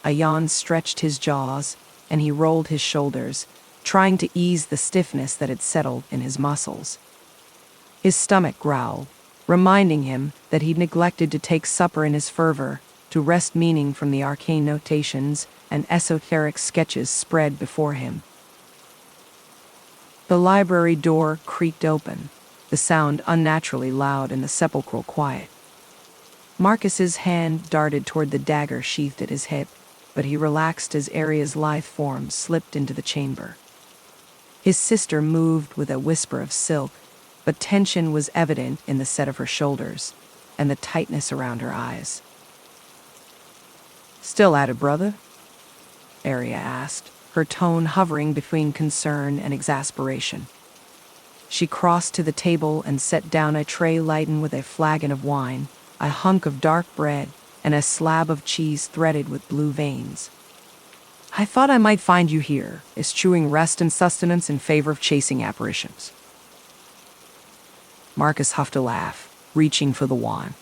A yawn stretched his jaws, and he rolled his shoulders, trying to ease the stiffness that had settled in his muscles. His stomach growled, reminding him that he'd neglected to take supper in his fervor, to wrest meaning from the arcane notations and esoteric sketches spread before him. The library door creaked open, the sound unnaturally loud in the sepulchral quiet. Marcus's hand darted toward the dagger sheathed at his hip, but he relaxed as Aria's lithe form slipped into the chamber. His sister moved with a whisper of silk, but tension was evident in the set of her shoulders and the tightness around her eyes. Still at it, brother? Aria asked, her tone hovering between concern and exasperation. She crossed to the table and set down a tray laden with a flagon of wine, a hunk of dark bread, and a slab of cheese threaded with blue veins. I thought I might find you here, eschewing rest and sustenance in favor of chasing apparitions. Marcus huffed a laugh, reaching for the wine.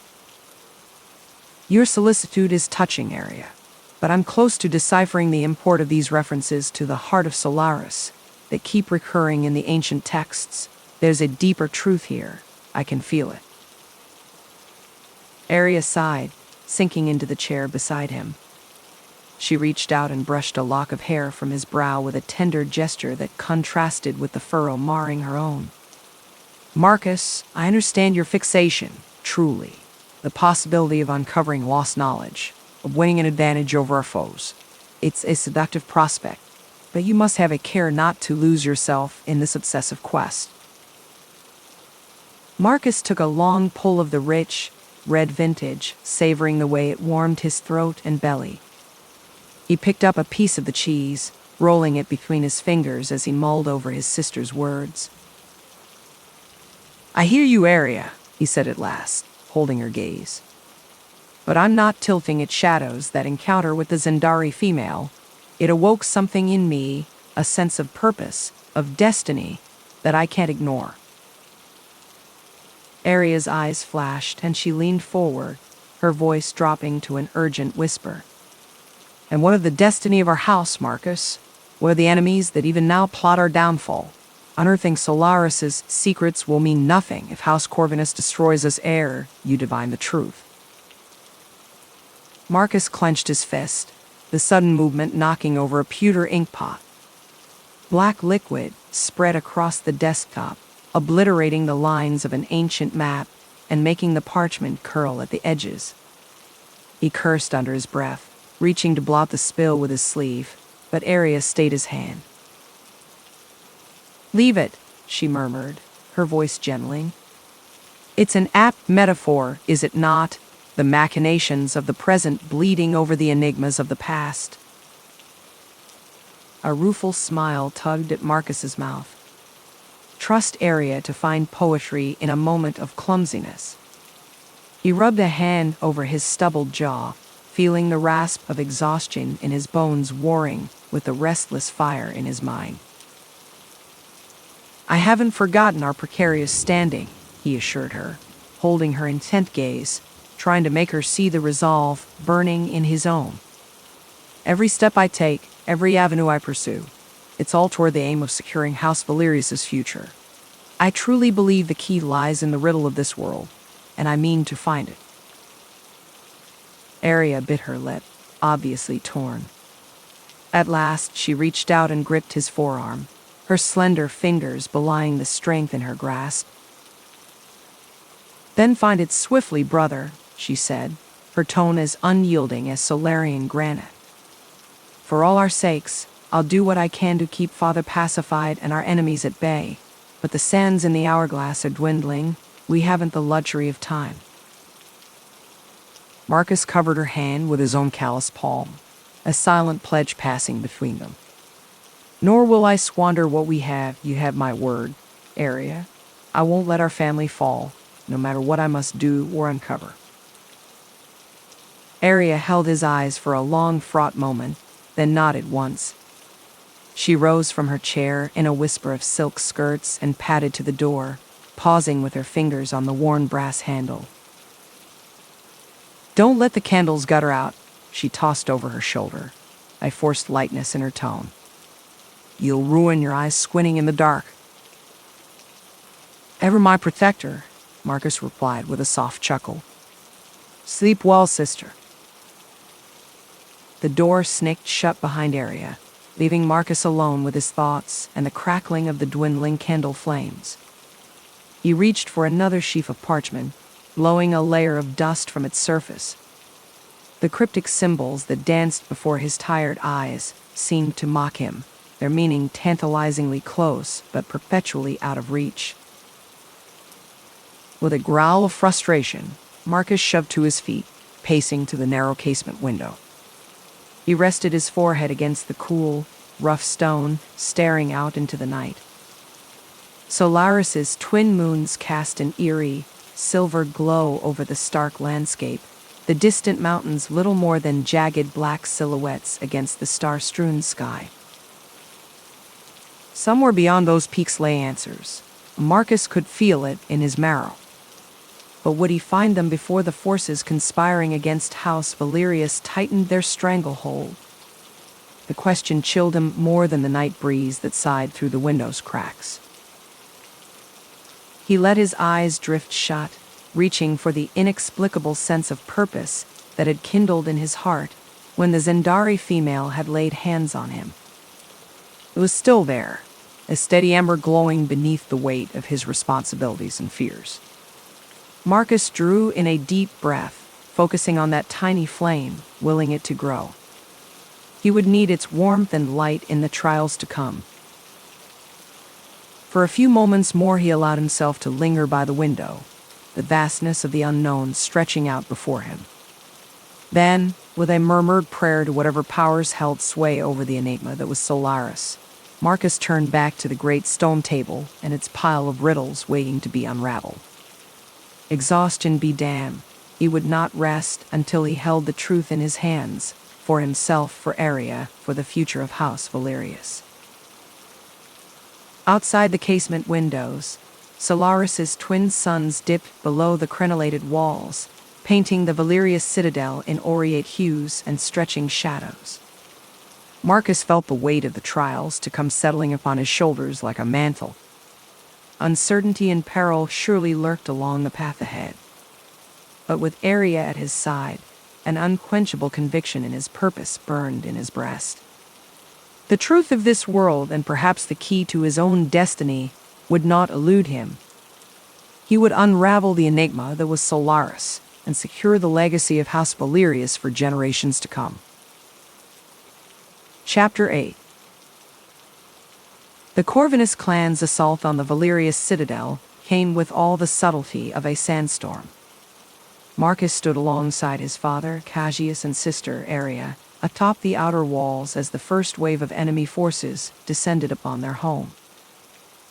Your solicitude is touching, Aria, but I'm close to deciphering the import of these references to the heart of Solaris that keep recurring in the ancient texts. There's a deeper truth here. I can feel it. Arya sighed, sinking into the chair beside him. She reached out and brushed a lock of hair from his brow with a tender gesture that contrasted with the furrow marring her own. Marcus, I understand your fixation, truly. The possibility of uncovering lost knowledge, of winning an advantage over our foes. It's a seductive prospect, but you must have a care not to lose yourself in this obsessive quest. Marcus took a long pull of the rich, red vintage, savoring the way it warmed his throat and belly. He picked up a piece of the cheese, rolling it between his fingers as he mulled over his sister's words. I hear you, Arya, he said at last, holding her gaze. But I'm not tilting at shadows. That encounter with the Zendari female. It awoke something in me, a sense of purpose, of destiny, that I can't ignore. Arya's eyes flashed, and she leaned forward, her voice dropping to an urgent whisper. And what of the destiny of our house, Marcus? What of the enemies that even now plot our downfall? Unearthing Solaris's secrets will mean nothing if House Corvinus destroys us ere you divine the truth. Marcus clenched his fist, the sudden movement knocking over a pewter ink pot. Black liquid spread across the desktop, obliterating the lines of an ancient map and making the parchment curl at the edges. He cursed under his breath, reaching to blot the spill with his sleeve, but Arya stayed his hand. Leave it, she murmured, her voice gentling. It's an apt metaphor, is it not? The machinations of the present bleeding over the enigmas of the past. A rueful smile tugged at Marcus's mouth. Trust Arya to find poetry in a moment of clumsiness. He rubbed a hand over his stubbled jaw, feeling the rasp of exhaustion in his bones warring with the restless fire in his mind. I haven't forgotten our precarious standing, he assured her, holding her intent gaze, trying to make her see the resolve burning in his own. Every step I take, every avenue I pursue, it's all toward the aim of securing House Valerius' future. I truly believe the key lies in the riddle of this world, and I mean to find it. Arya bit her lip, obviously torn. At last, she reached out and gripped his forearm, her slender fingers belying the strength in her grasp. Then find it swiftly, brother, she said, her tone as unyielding as Solarian granite. For all our sakes, I'll do what I can to keep Father pacified and our enemies at bay, but the sands in the hourglass are dwindling. We haven't the luxury of time. Marcus covered her hand with his own calloused palm, a silent pledge passing between them. Nor will I squander what we have, you have my word, Arya. I won't let our family fall, no matter what I must do or uncover. Arya held his eyes for a long, fraught moment, then nodded once. She rose from her chair in a whisper of silk skirts and padded to the door, pausing with her fingers on the worn brass handle. Don't let the candles gutter out, she tossed over her shoulder, a forced lightness in her tone. You'll ruin your eyes squinting in the dark. Ever my protector, Marcus replied with a soft chuckle. Sleep well, sister. The door snicked shut behind Arya, leaving Marcus alone with his thoughts and the crackling of the dwindling candle flames. He reached for another sheaf of parchment, blowing a layer of dust from its surface. The cryptic symbols that danced before his tired eyes seemed to mock him, their meaning tantalizingly close but perpetually out of reach. With a growl of frustration, Marcus shoved to his feet, pacing to the narrow casement window. He rested his forehead against the cool, rough stone, staring out into the night. Solaris's twin moons cast an eerie, silver glow over the stark landscape, the distant mountains little more than jagged black silhouettes against the star-strewn sky. Somewhere beyond those peaks lay answers. Marcus could feel it in his marrow. But would he find them before the forces conspiring against House Valerius tightened their stranglehold? The question chilled him more than the night breeze that sighed through the window's cracks. He let his eyes drift shut, reaching for the inexplicable sense of purpose that had kindled in his heart when the Zendari female had laid hands on him. It was still there, a steady ember glowing beneath the weight of his responsibilities and fears. Marcus drew in a deep breath, focusing on that tiny flame, willing it to grow. He would need its warmth and light in the trials to come. For a few moments more he allowed himself to linger by the window, the vastness of the unknown stretching out before him. Then, with a murmured prayer to whatever powers held sway over the enigma that was Solaris, Marcus turned back to the great stone table and its pile of riddles waiting to be unraveled. Exhaustion be damned, he would not rest until he held the truth in his hands, for himself, for Aria, for the future of House Valerius. Outside the casement windows, Solaris's twin suns dipped below the crenellated walls, painting the Valerius citadel in aureate hues and stretching shadows. Marcus felt the weight of the trials to come settling upon his shoulders like a mantle. Uncertainty and peril surely lurked along the path ahead. But with Aria at his side, an unquenchable conviction in his purpose burned in his breast. The truth of this world, and perhaps the key to his own destiny, would not elude him. He would unravel the enigma that was Solaris and secure the legacy of House Valerius for generations to come. Chapter 8. The Corvinus clan's assault on the Valerius citadel came with all the subtlety of a sandstorm. Marcus stood alongside his father, Cassius, and sister, Aria, atop the outer walls as the first wave of enemy forces descended upon their home.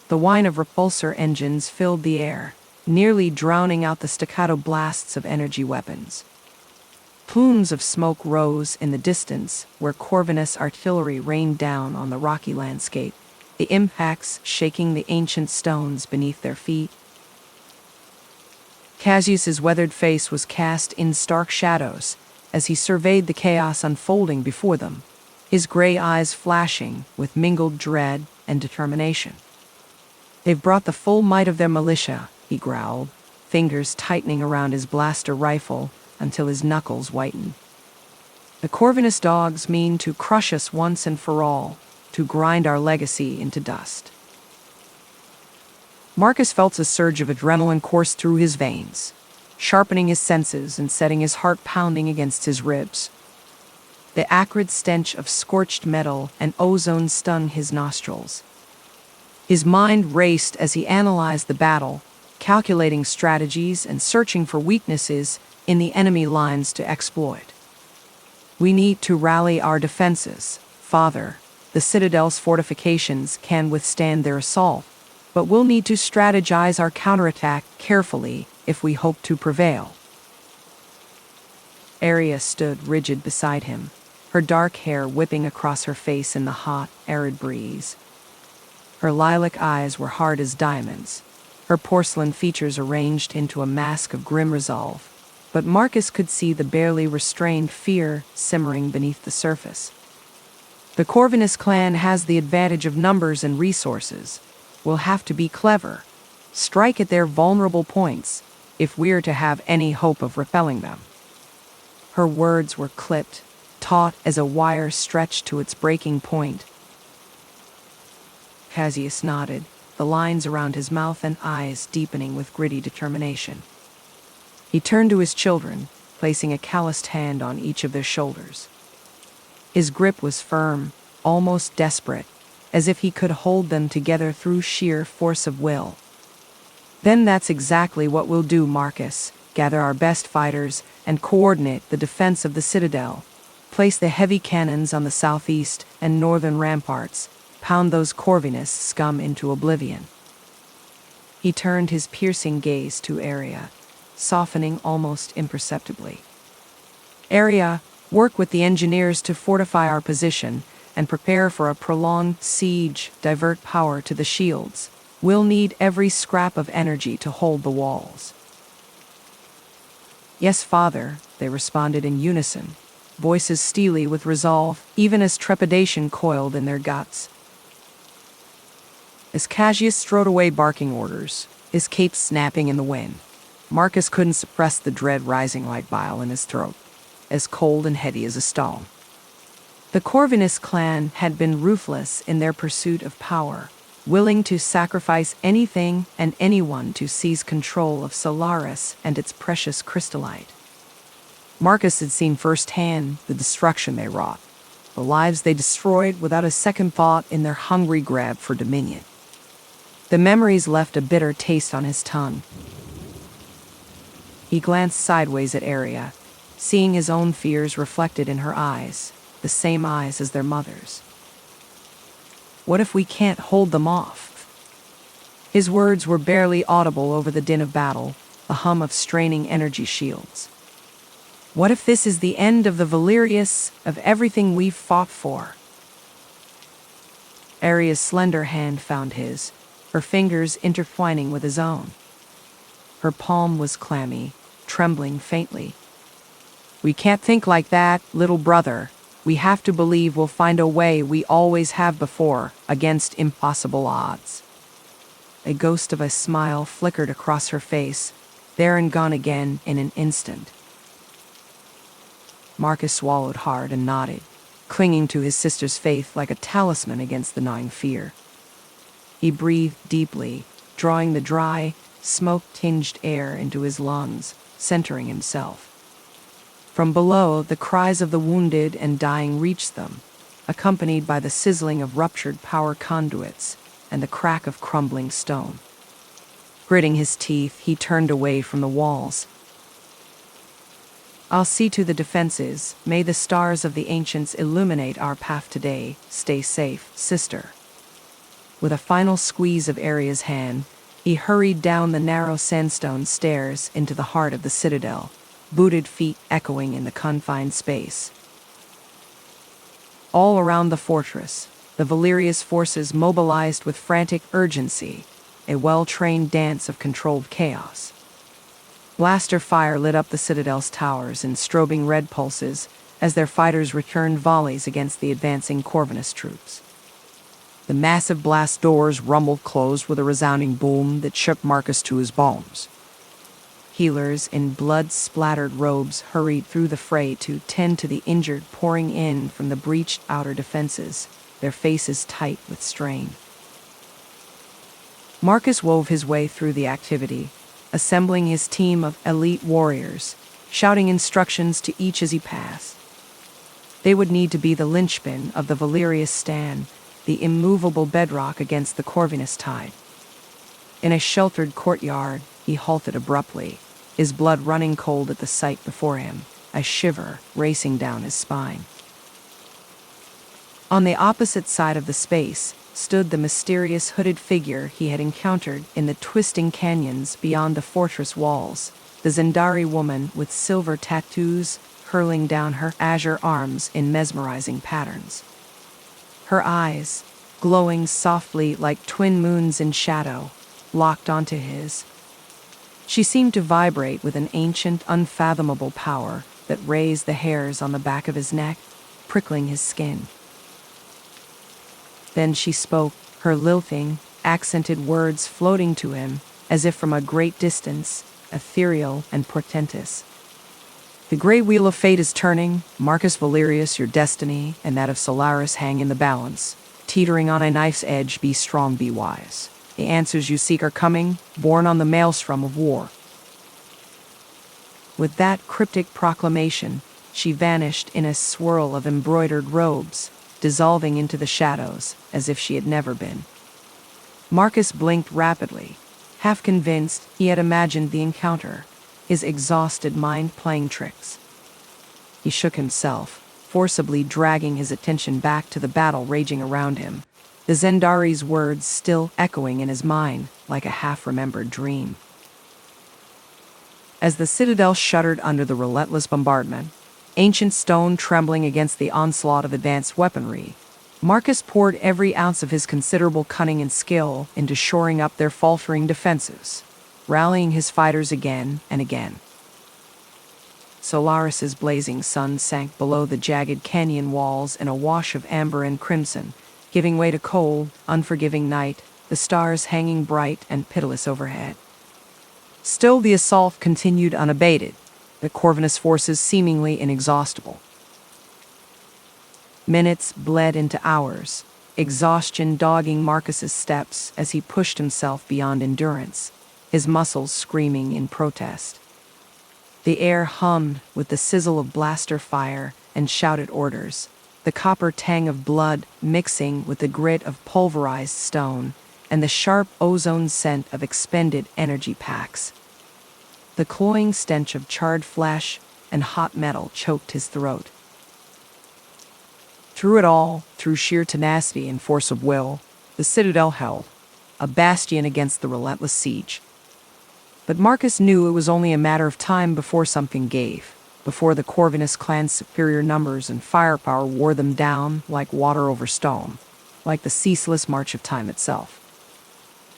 The whine of repulsor engines filled the air, nearly drowning out the staccato blasts of energy weapons. Plumes of smoke rose in the distance where Corvinus artillery rained down on the rocky landscape, the impacts shaking the ancient stones beneath their feet. Cassius's weathered face was cast in stark shadows as he surveyed the chaos unfolding before them, his gray eyes flashing with mingled dread and determination. "They've brought the full might of their militia," he growled, fingers tightening around his blaster rifle until his knuckles whitened. "The Corvinus dogs mean to crush us once and for all, to grind our legacy into dust." Marcus felt a surge of adrenaline course through his veins, sharpening his senses and setting his heart pounding against his ribs. The acrid stench of scorched metal and ozone stung his nostrils. His mind raced as he analyzed the battle, calculating strategies and searching for weaknesses in the enemy lines to exploit. "We need to rally our defenses, Father. The Citadel's fortifications can withstand their assault, but we'll need to strategize our counterattack carefully if we hope to prevail." Aria stood rigid beside him, her dark hair whipping across her face in the hot, arid breeze. Her lilac eyes were hard as diamonds, her porcelain features arranged into a mask of grim resolve, but Marcus could see the barely restrained fear simmering beneath the surface. "The Corvinus clan has the advantage of numbers and resources. We'll have to be clever, strike at their vulnerable points, if we're to have any hope of repelling them." Her words were clipped, taut as a wire stretched to its breaking point. Cassius nodded, the lines around his mouth and eyes deepening with gritty determination. He turned to his children, placing a calloused hand on each of their shoulders. His grip was firm, almost desperate, as if he could hold them together through sheer force of will. "Then that's exactly what we'll do, Marcus. Gather our best fighters and coordinate the defense of the citadel. Place the heavy cannons on the southeast and northern ramparts. Pound those Corvinus scum into oblivion." He turned his piercing gaze to Aria, softening almost imperceptibly. "Aria, work with the engineers to fortify our position and prepare for a prolonged siege. Divert power to the shields. We'll need every scrap of energy to hold the walls." "Yes, Father," they responded in unison, voices steely with resolve, even as trepidation coiled in their guts. As Cassius strode away barking orders, his cape snapping in the wind, Marcus couldn't suppress the dread rising like bile in his throat, as cold and heady as a stone. The Corvinus clan had been ruthless in their pursuit of power, willing to sacrifice anything and anyone to seize control of Solaris and its precious crystallite. Marcus had seen firsthand the destruction they wrought, the lives they destroyed without a second thought in their hungry grab for dominion. The memories left a bitter taste on his tongue. He glanced sideways at Arya, seeing his own fears reflected in her eyes, the same eyes as their mother's. What if we can't hold them off? His words were barely audible over the din of battle, the hum of straining energy shields. What if this is the end of the Valerius, of everything we've fought for? Arya's slender hand found his, her fingers intertwining with his own. Her palm was clammy, trembling faintly. We can't think like that, little brother. We have to believe we'll find a way we always have before, against impossible odds. A ghost of a smile flickered across her face, there and gone again in an instant. Marcus swallowed hard and nodded, clinging to his sister's faith like a talisman against the gnawing fear. He breathed deeply, drawing the dry, smoke-tinged air into his lungs, centering himself. From below, the cries of the wounded and dying reached them, accompanied by the sizzling of ruptured power conduits and the crack of crumbling stone. Gritting his teeth, he turned away from the walls. I'll see to the defenses. May the stars of the ancients illuminate our path today. Stay safe, sister. With a final squeeze of Arya's hand, he hurried down the narrow sandstone stairs into the heart of the citadel, booted feet echoing in the confined space. All around the fortress, the Valerius forces mobilized with frantic urgency, a well-trained dance of controlled chaos. Blaster fire lit up the citadel's towers in strobing red pulses as their fighters returned volleys against the advancing Corvinus troops. The massive blast doors rumbled closed with a resounding boom that shook Marcus to his bones. Healers in blood-splattered robes hurried through the fray to tend to the injured pouring in from the breached outer defenses, their faces tight with strain. Marcus wove his way through the activity, assembling his team of elite warriors, shouting instructions to each as he passed. They would need to be the linchpin of the Valerius stand, the immovable bedrock against the Corvinus tide. In a sheltered courtyard, he halted abruptly, his blood running cold at the sight before him, a shiver racing down his spine. On the opposite side of the space stood the mysterious hooded figure he had encountered in the twisting canyons beyond the fortress walls, the Zendari woman with silver tattoos hurling down her azure arms in mesmerizing patterns. Her eyes, glowing softly like twin moons in shadow, locked onto his. She seemed to vibrate with an ancient, unfathomable power that raised the hairs on the back of his neck, prickling his skin. Then she spoke, her lilting, accented words floating to him as if from a great distance, ethereal and portentous. The great wheel of fate is turning. Marcus Valerius, your destiny and that of Solaris hang in the balance. Teetering on a knife's edge, be strong, be wise. The answers you seek are coming, born on the maelstrom of war. With that cryptic proclamation, she vanished in a swirl of embroidered robes, dissolving into the shadows as if she had never been. Marcus blinked rapidly, half convinced he had imagined the encounter, his exhausted mind playing tricks. He shook himself, forcibly dragging his attention back to the battle raging around him, the Zendari's words still echoing in his mind like a half-remembered dream. As the citadel shuddered under the relentless bombardment, ancient stone trembling against the onslaught of advanced weaponry, Marcus poured every ounce of his considerable cunning and skill into shoring up their faltering defenses, rallying his fighters again and again. Solaris's blazing sun sank below the jagged canyon walls in a wash of amber and crimson, giving way to cold, unforgiving night, the stars hanging bright and pitiless overhead. Still, the assault continued unabated, the Corvinus forces seemingly inexhaustible. Minutes bled into hours, exhaustion dogging Marcus's steps as he pushed himself beyond endurance, his muscles screaming in protest. The air hummed with the sizzle of blaster fire and shouted orders, the copper tang of blood mixing with the grit of pulverized stone and the sharp ozone scent of expended energy packs. The cloying stench of charred flesh and hot metal choked his throat. Through it all, through sheer tenacity and force of will, the citadel held, a bastion against the relentless siege. But Marcus knew it was only a matter of time before something gave, before the Corvinus clan's superior numbers and firepower wore them down like water over stone, like the ceaseless march of time itself.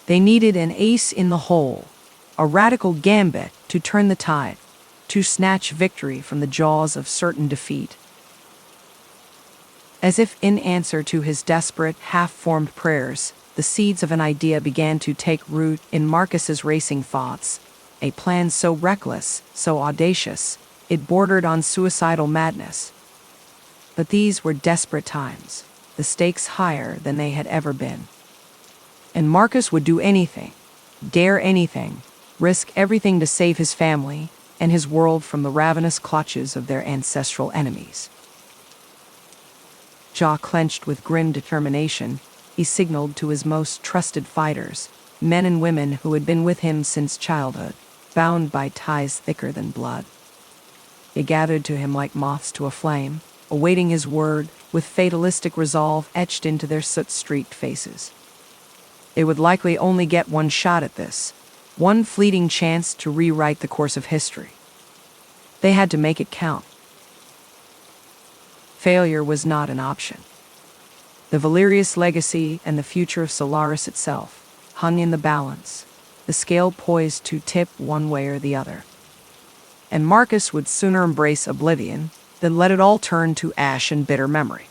They needed an ace in the hole, a radical gambit to turn the tide, to snatch victory from the jaws of certain defeat. As if in answer to his desperate, half-formed prayers, the seeds of an idea began to take root in Marcus's racing thoughts, a plan so reckless, so audacious, it bordered on suicidal madness. But these were desperate times, the stakes higher than they had ever been. And Marcus would do anything, dare anything, risk everything to save his family and his world from the ravenous clutches of their ancestral enemies. Jaw clenched with grim determination, he signaled to his most trusted fighters, men and women who had been with him since childhood, bound by ties thicker than blood. They gathered to him like moths to a flame, awaiting his word with fatalistic resolve etched into their soot-streaked faces. They would likely only get one shot at this, one fleeting chance to rewrite the course of history. They had to make it count. Failure was not an option. The Valerius legacy and the future of Solaris itself hung in the balance, the scale poised to tip one way or the other. And Marcus would sooner embrace oblivion than let it all turn to ash and bitter memory.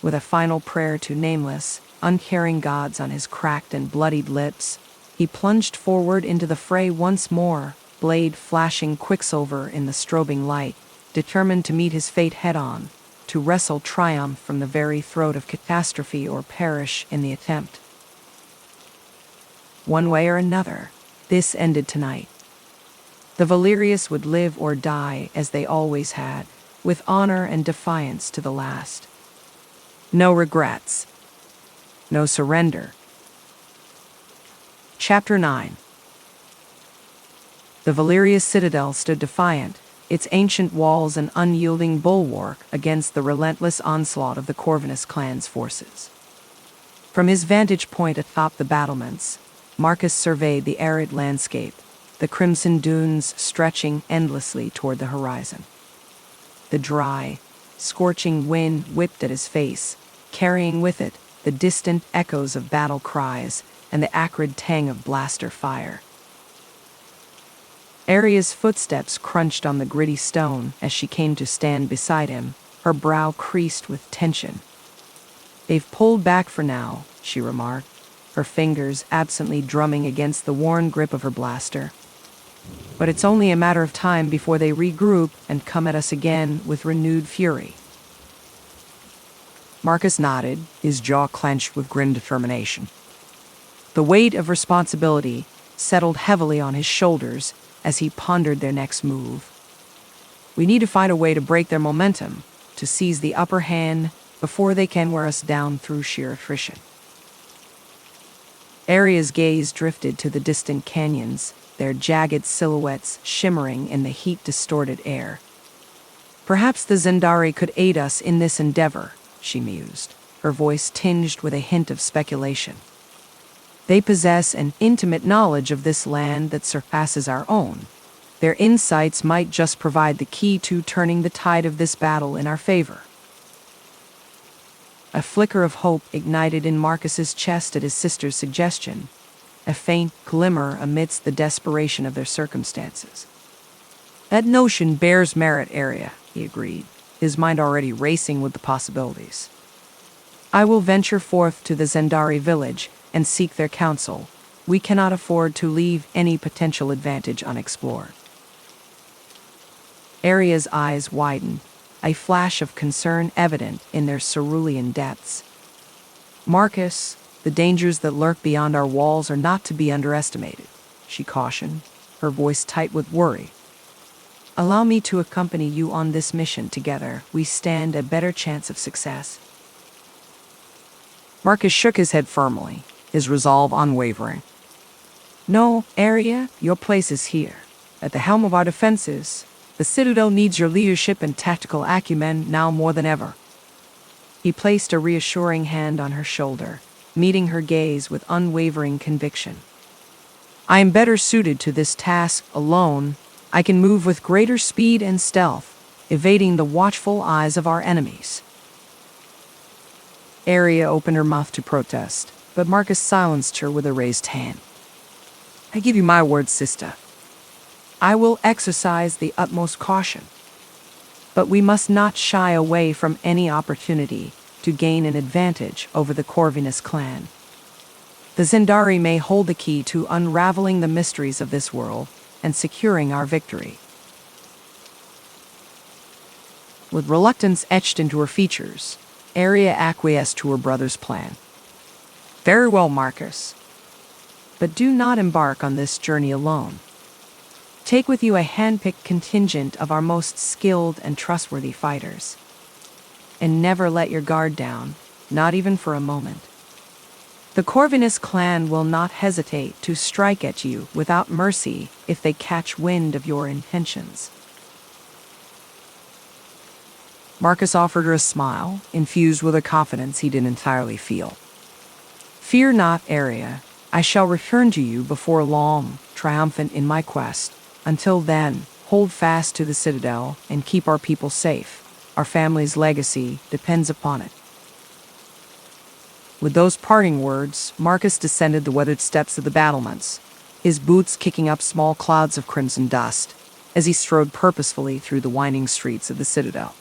With a final prayer to nameless, uncaring gods on his cracked and bloodied lips, he plunged forward into the fray once more, blade flashing quicksilver in the strobing light, determined to meet his fate head-on, to wrestle triumph from the very throat of catastrophe or perish in the attempt. One way or another, this ended tonight. The Valerius would live or die as they always had, with honor and defiance to the last. No regrets. No surrender. Chapter 9. The Valerius citadel stood defiant, its ancient walls an unyielding bulwark against the relentless onslaught of the Corvinus clan's forces. From his vantage point atop the battlements, Marcus surveyed the arid landscape, the crimson dunes stretching endlessly toward the horizon. The dry, scorching wind whipped at his face, carrying with it the distant echoes of battle cries and the acrid tang of blaster fire. Aria's footsteps crunched on the gritty stone as she came to stand beside him, her brow creased with tension. "They've pulled back for now," she remarked, her fingers absently drumming against the worn grip of her blaster. "But it's only a matter of time before they regroup and come at us again with renewed fury." Marcus nodded, his jaw clenched with grim determination. The weight of responsibility settled heavily on his shoulders as he pondered their next move. "We need to find a way to break their momentum, to seize the upper hand before they can wear us down through sheer attrition." Aria's gaze drifted to the distant canyons, their jagged silhouettes shimmering in the heat-distorted air. "Perhaps the Zendari could aid us in this endeavor," she mused, her voice tinged with a hint of speculation. "They possess an intimate knowledge of this land that surpasses our own. Their insights might just provide the key to turning the tide of this battle in our favor." A flicker of hope ignited in Marcus's chest at his sister's suggestion, a faint glimmer amidst the desperation of their circumstances. "That notion bears merit, Aria," he agreed, his mind already racing with the possibilities. "I will venture forth to the Zendari village and seek their counsel, We cannot afford to leave any potential advantage unexplored. Aria's eyes widened, a flash of concern evident in their cerulean depths. Marcus, the dangers that lurk beyond our walls are not to be underestimated, she cautioned, her voice tight with worry. Allow me to accompany you on this mission together. We stand a better chance of success. Marcus shook his head firmly, his resolve unwavering. No, Aria, your place is here. At the helm of our defenses, the Citadel needs your leadership and tactical acumen now more than ever. He placed a reassuring hand on her shoulder, meeting her gaze with unwavering conviction. I am better suited to this task alone. I can move with greater speed and stealth, evading the watchful eyes of our enemies. Aria opened her mouth to protest, but Marcus silenced her with a raised hand. I give you my word, sister. I will exercise the utmost caution. But we must not shy away from any opportunity to gain an advantage over the Corvinus clan. The Zendari may hold the key to unraveling the mysteries of this world and securing our victory. With reluctance etched into her features, Aria acquiesced to her brother's plan. Very well, Marcus. But do not embark on this journey alone. Take with you a hand-picked contingent of our most skilled and trustworthy fighters. And never let your guard down, not even for a moment. The Corvinus clan will not hesitate to strike at you without mercy if they catch wind of your intentions. Marcus offered her a smile, infused with a confidence he didn't entirely feel. Fear not, Aria. I shall return to you before long, triumphant in my quest. Until then, hold fast to the Citadel and keep our people safe. Our family's legacy depends upon it. With those parting words, Marcus descended the weathered steps of the battlements, his boots kicking up small clouds of crimson dust as he strode purposefully through the winding streets of the Citadel.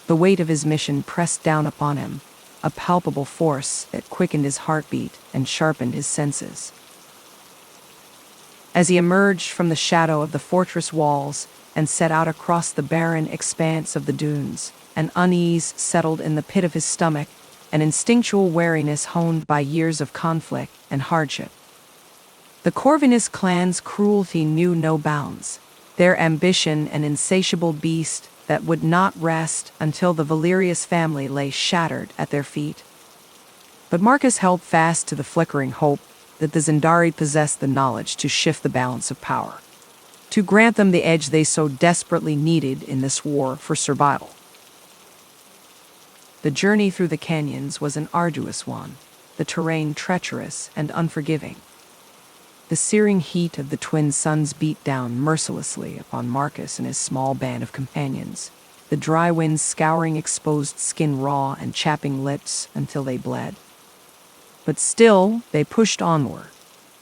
The weight of his mission pressed down upon him, a palpable force that quickened his heartbeat and sharpened his senses. As he emerged from the shadow of the fortress walls and set out across the barren expanse of the dunes, an unease settled in the pit of his stomach, an instinctual wariness honed by years of conflict and hardship. The Corvinus clan's cruelty knew no bounds, their ambition an insatiable beast that would not rest until the Valerius family lay shattered at their feet. But Marcus held fast to the flickering hope that the Zendari possessed the knowledge to shift the balance of power, to grant them the edge they so desperately needed in this war for survival. The journey through the canyons was an arduous one, the terrain treacherous and unforgiving. The searing heat of the twin suns beat down mercilessly upon Marcus and his small band of companions, the dry winds scouring exposed skin raw and chapping lips until they bled. But still, they pushed onward,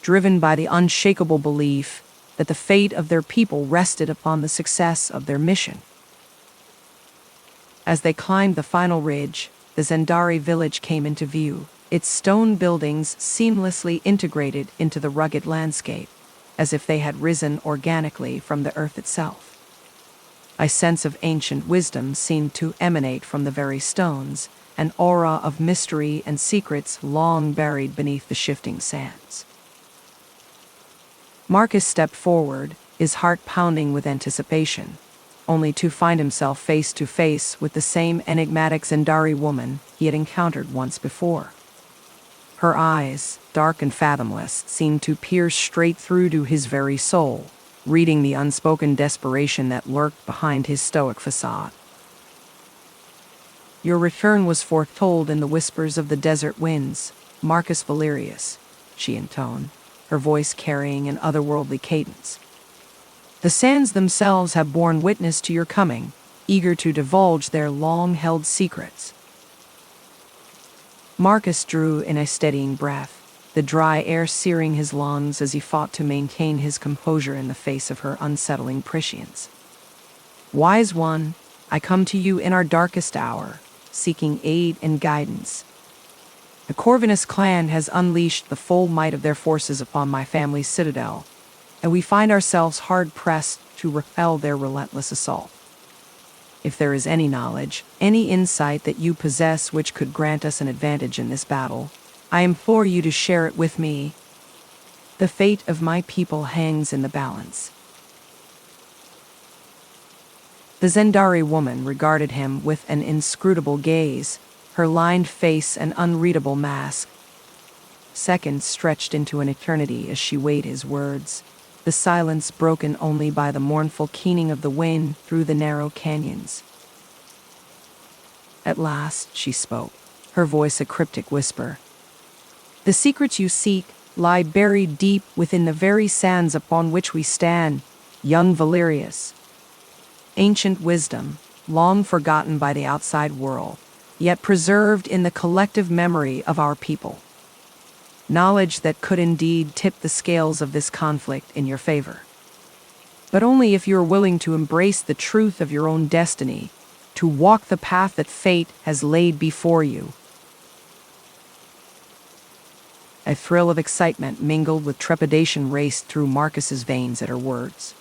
driven by the unshakable belief that the fate of their people rested upon the success of their mission. As they climbed the final ridge, the Zendari village came into view, its stone buildings seamlessly integrated into the rugged landscape, as if they had risen organically from the earth itself. A sense of ancient wisdom seemed to emanate from the very stones, an aura of mystery and secrets long buried beneath the shifting sands. Marcus stepped forward, his heart pounding with anticipation, only to find himself face to face with the same enigmatic Zendari woman he had encountered once before. Her eyes, dark and fathomless, seemed to pierce straight through to his very soul, reading the unspoken desperation that lurked behind his stoic facade. Your return was foretold in the whispers of the desert winds, Marcus Valerius, she intoned, her voice carrying an otherworldly cadence. The sands themselves have borne witness to your coming, eager to divulge their long-held secrets. Marcus drew in a steadying breath, the dry air searing his lungs as he fought to maintain his composure in the face of her unsettling prescience. Wise one, I come to you in our darkest hour, seeking aid and guidance. The Corvinus clan has unleashed the full might of their forces upon my family's citadel, and we find ourselves hard-pressed to repel their relentless assault. If there is any knowledge, any insight that you possess which could grant us an advantage in this battle, I implore you to share it with me. The fate of my people hangs in the balance. The Zendari woman regarded him with an inscrutable gaze, her lined face an unreadable mask. Seconds stretched into an eternity as she weighed his words, the silence broken only by the mournful keening of the wind through the narrow canyons. At last she spoke, her voice a cryptic whisper. The secrets you seek lie buried deep within the very sands upon which we stand, young Valerius. Ancient wisdom, long forgotten by the outside world, yet preserved in the collective memory of our people. Knowledge that could indeed tip the scales of this conflict in your favor. But only if you are willing to embrace the truth of your own destiny, to walk the path that fate has laid before you. A thrill of excitement mingled with trepidation raced through Marcus's veins at her words.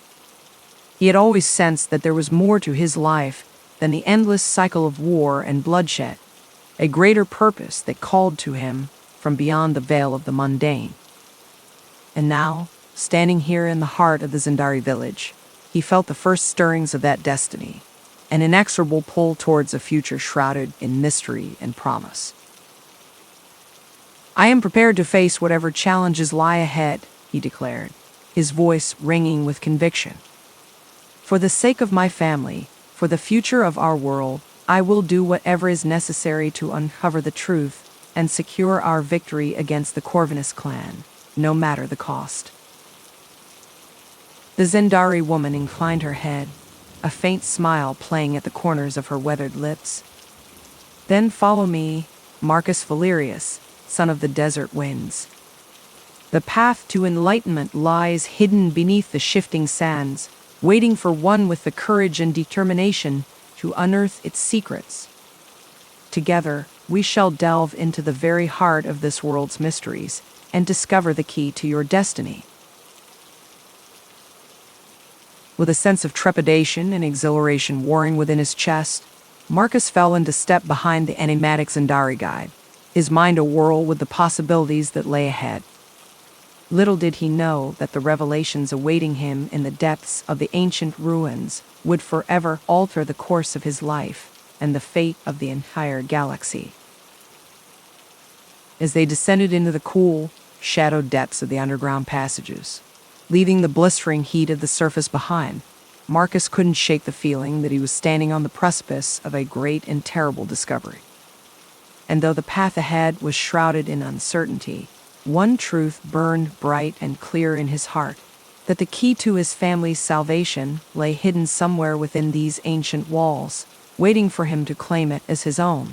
He had always sensed that there was more to his life than the endless cycle of war and bloodshed, a greater purpose that called to him from beyond the veil of the mundane. And now, standing here in the heart of the Zendari village, he felt the first stirrings of that destiny, an inexorable pull towards a future shrouded in mystery and promise. I am prepared to face whatever challenges lie ahead, he declared, his voice ringing with conviction. For the sake of my family, for the future of our world, I will do whatever is necessary to uncover the truth and secure our victory against the Corvinus clan, no matter the cost. The Zendari woman inclined her head, a faint smile playing at the corners of her weathered lips. Then follow me, Marcus Valerius, son of the desert winds. The path to enlightenment lies hidden beneath the shifting sands, waiting for one with the courage and determination to unearth its secrets. Together, we shall delve into the very heart of this world's mysteries and discover the key to your destiny. With a sense of trepidation and exhilaration warring within his chest, Marcus fell into step behind the enigmatic Zendari guide, his mind awhirl with the possibilities that lay ahead. Little did he know that the revelations awaiting him in the depths of the ancient ruins would forever alter the course of his life and the fate of the entire galaxy. As they descended into the cool, shadowed depths of the underground passages, leaving the blistering heat of the surface behind, Marcus couldn't shake the feeling that he was standing on the precipice of a great and terrible discovery. And though the path ahead was shrouded in uncertainty, one truth burned bright and clear in his heart, that the key to his family's salvation lay hidden somewhere within these ancient walls, waiting for him to claim it as his own.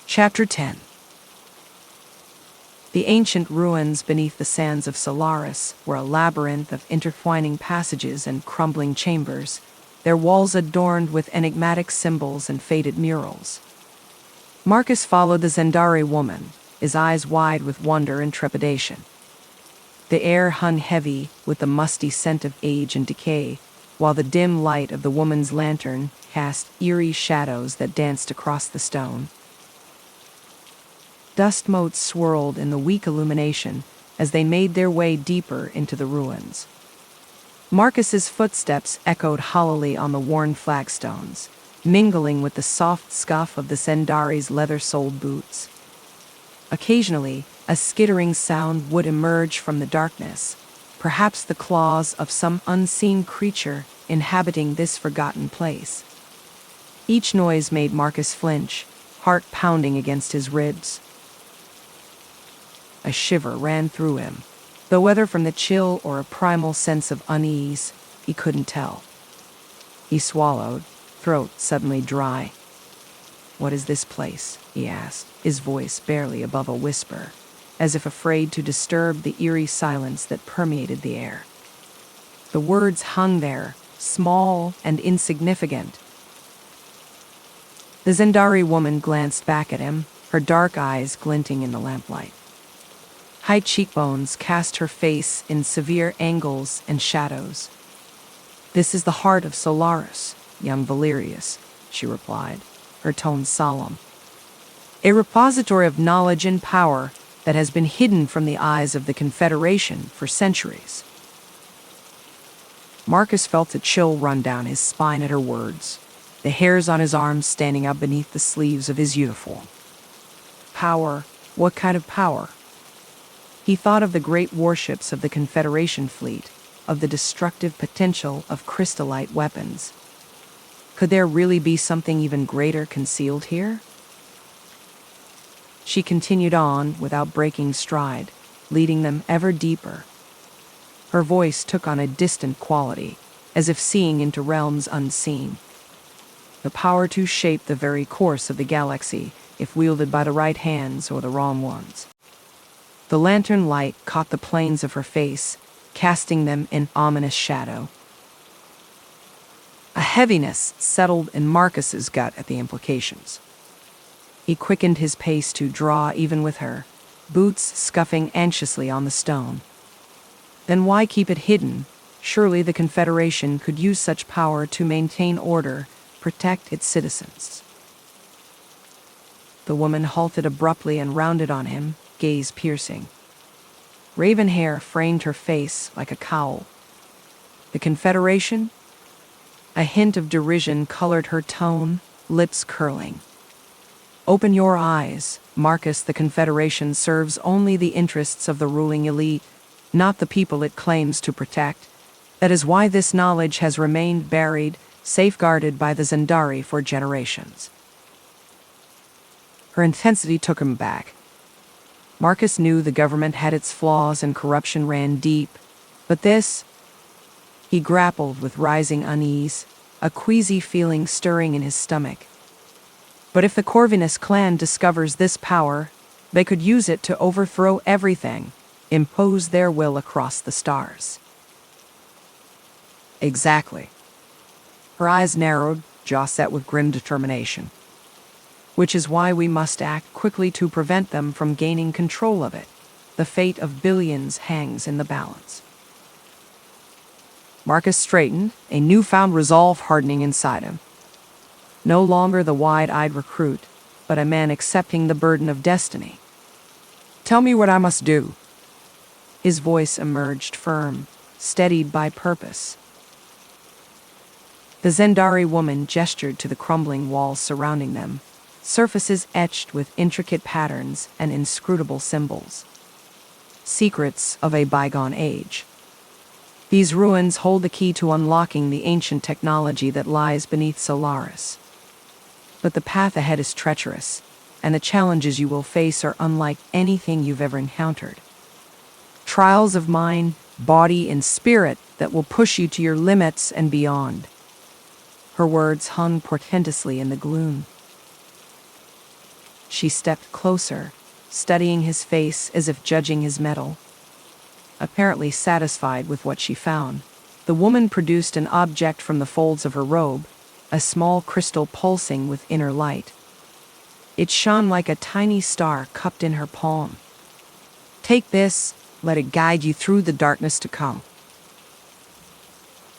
Chapter 10. The ancient ruins beneath the sands of Solaris were a labyrinth of intertwining passages and crumbling chambers, their walls adorned with enigmatic symbols and faded murals. Marcus followed the Zendari woman, his eyes wide with wonder and trepidation. The air hung heavy with the musty scent of age and decay, while the dim light of the woman's lantern cast eerie shadows that danced across the stone. Dust motes swirled in the weak illumination as they made their way deeper into the ruins. Marcus's footsteps echoed hollowly on the worn flagstones, mingling with the soft scuff of the Zendari's leather-soled boots. Occasionally, a skittering sound would emerge from the darkness, perhaps the claws of some unseen creature inhabiting this forgotten place. Each noise made Marcus flinch, heart pounding against his ribs. A shiver ran through him, though whether from the chill or a primal sense of unease, he couldn't tell. He swallowed, throat suddenly dry. "What is this place?" he asked, his voice barely above a whisper, as if afraid to disturb the eerie silence that permeated the air. The words hung there, small and insignificant. The Zendari woman glanced back at him, her dark eyes glinting in the lamplight. High cheekbones cast her face in severe angles and shadows. "This is the heart of Solaris, young Valerius," she replied, her tone solemn. "A repository of knowledge and power that has been hidden from the eyes of the Confederation for centuries." Marcus felt a chill run down his spine at her words, the hairs on his arms standing up beneath the sleeves of his uniform. Power? What kind of power? He thought of the great warships of the Confederation fleet, of the destructive potential of crystallite weapons. Could there really be something even greater concealed here? She continued on without breaking stride, leading them ever deeper. Her voice took on a distant quality, as if seeing into realms unseen. The power to shape the very course of the galaxy, if wielded by the right hands or the wrong ones. The lantern light caught the planes of her face, casting them in ominous shadow. A heaviness settled in Marcus's gut at the implications. He quickened his pace to draw even with her, boots scuffing anxiously on the stone. Then why keep it hidden? Surely the Confederation could use such power to maintain order, protect its citizens. The woman halted abruptly and rounded on him, gaze piercing. Raven hair framed her face like a cowl. The Confederation? A hint of derision colored her tone, lips curling. "Open your eyes, Marcus. The Confederation serves only the interests of the ruling elite, not the people it claims to protect. That is why this knowledge has remained buried, safeguarded by the Zendari for generations." Her intensity took him back. Marcus knew the government had its flaws and corruption ran deep, but this... He grappled with rising unease, a queasy feeling stirring in his stomach. But if the Corvinus clan discovers this power, they could use it to overthrow everything, impose their will across the stars. Exactly. Her eyes narrowed, jaw set with grim determination. Which is why we must act quickly to prevent them from gaining control of it. The fate of billions hangs in the balance. Marcus straightened, a newfound resolve hardening inside him. No longer the wide-eyed recruit, but a man accepting the burden of destiny. "Tell me what I must do." His voice emerged firm, steadied by purpose. The Zendari woman gestured to the crumbling walls surrounding them, surfaces etched with intricate patterns and inscrutable symbols. Secrets of a bygone age. These ruins hold the key to unlocking the ancient technology that lies beneath Solaris. But the path ahead is treacherous, and the challenges you will face are unlike anything you've ever encountered. Trials of mind, body, and spirit that will push you to your limits and beyond. Her words hung portentously in the gloom. She stepped closer, studying his face as if judging his mettle. Apparently satisfied with what she found, the woman produced an object from the folds of her robe, a small crystal pulsing with inner light. It shone like a tiny star cupped in her palm. "Take this, let it guide you through the darkness to come."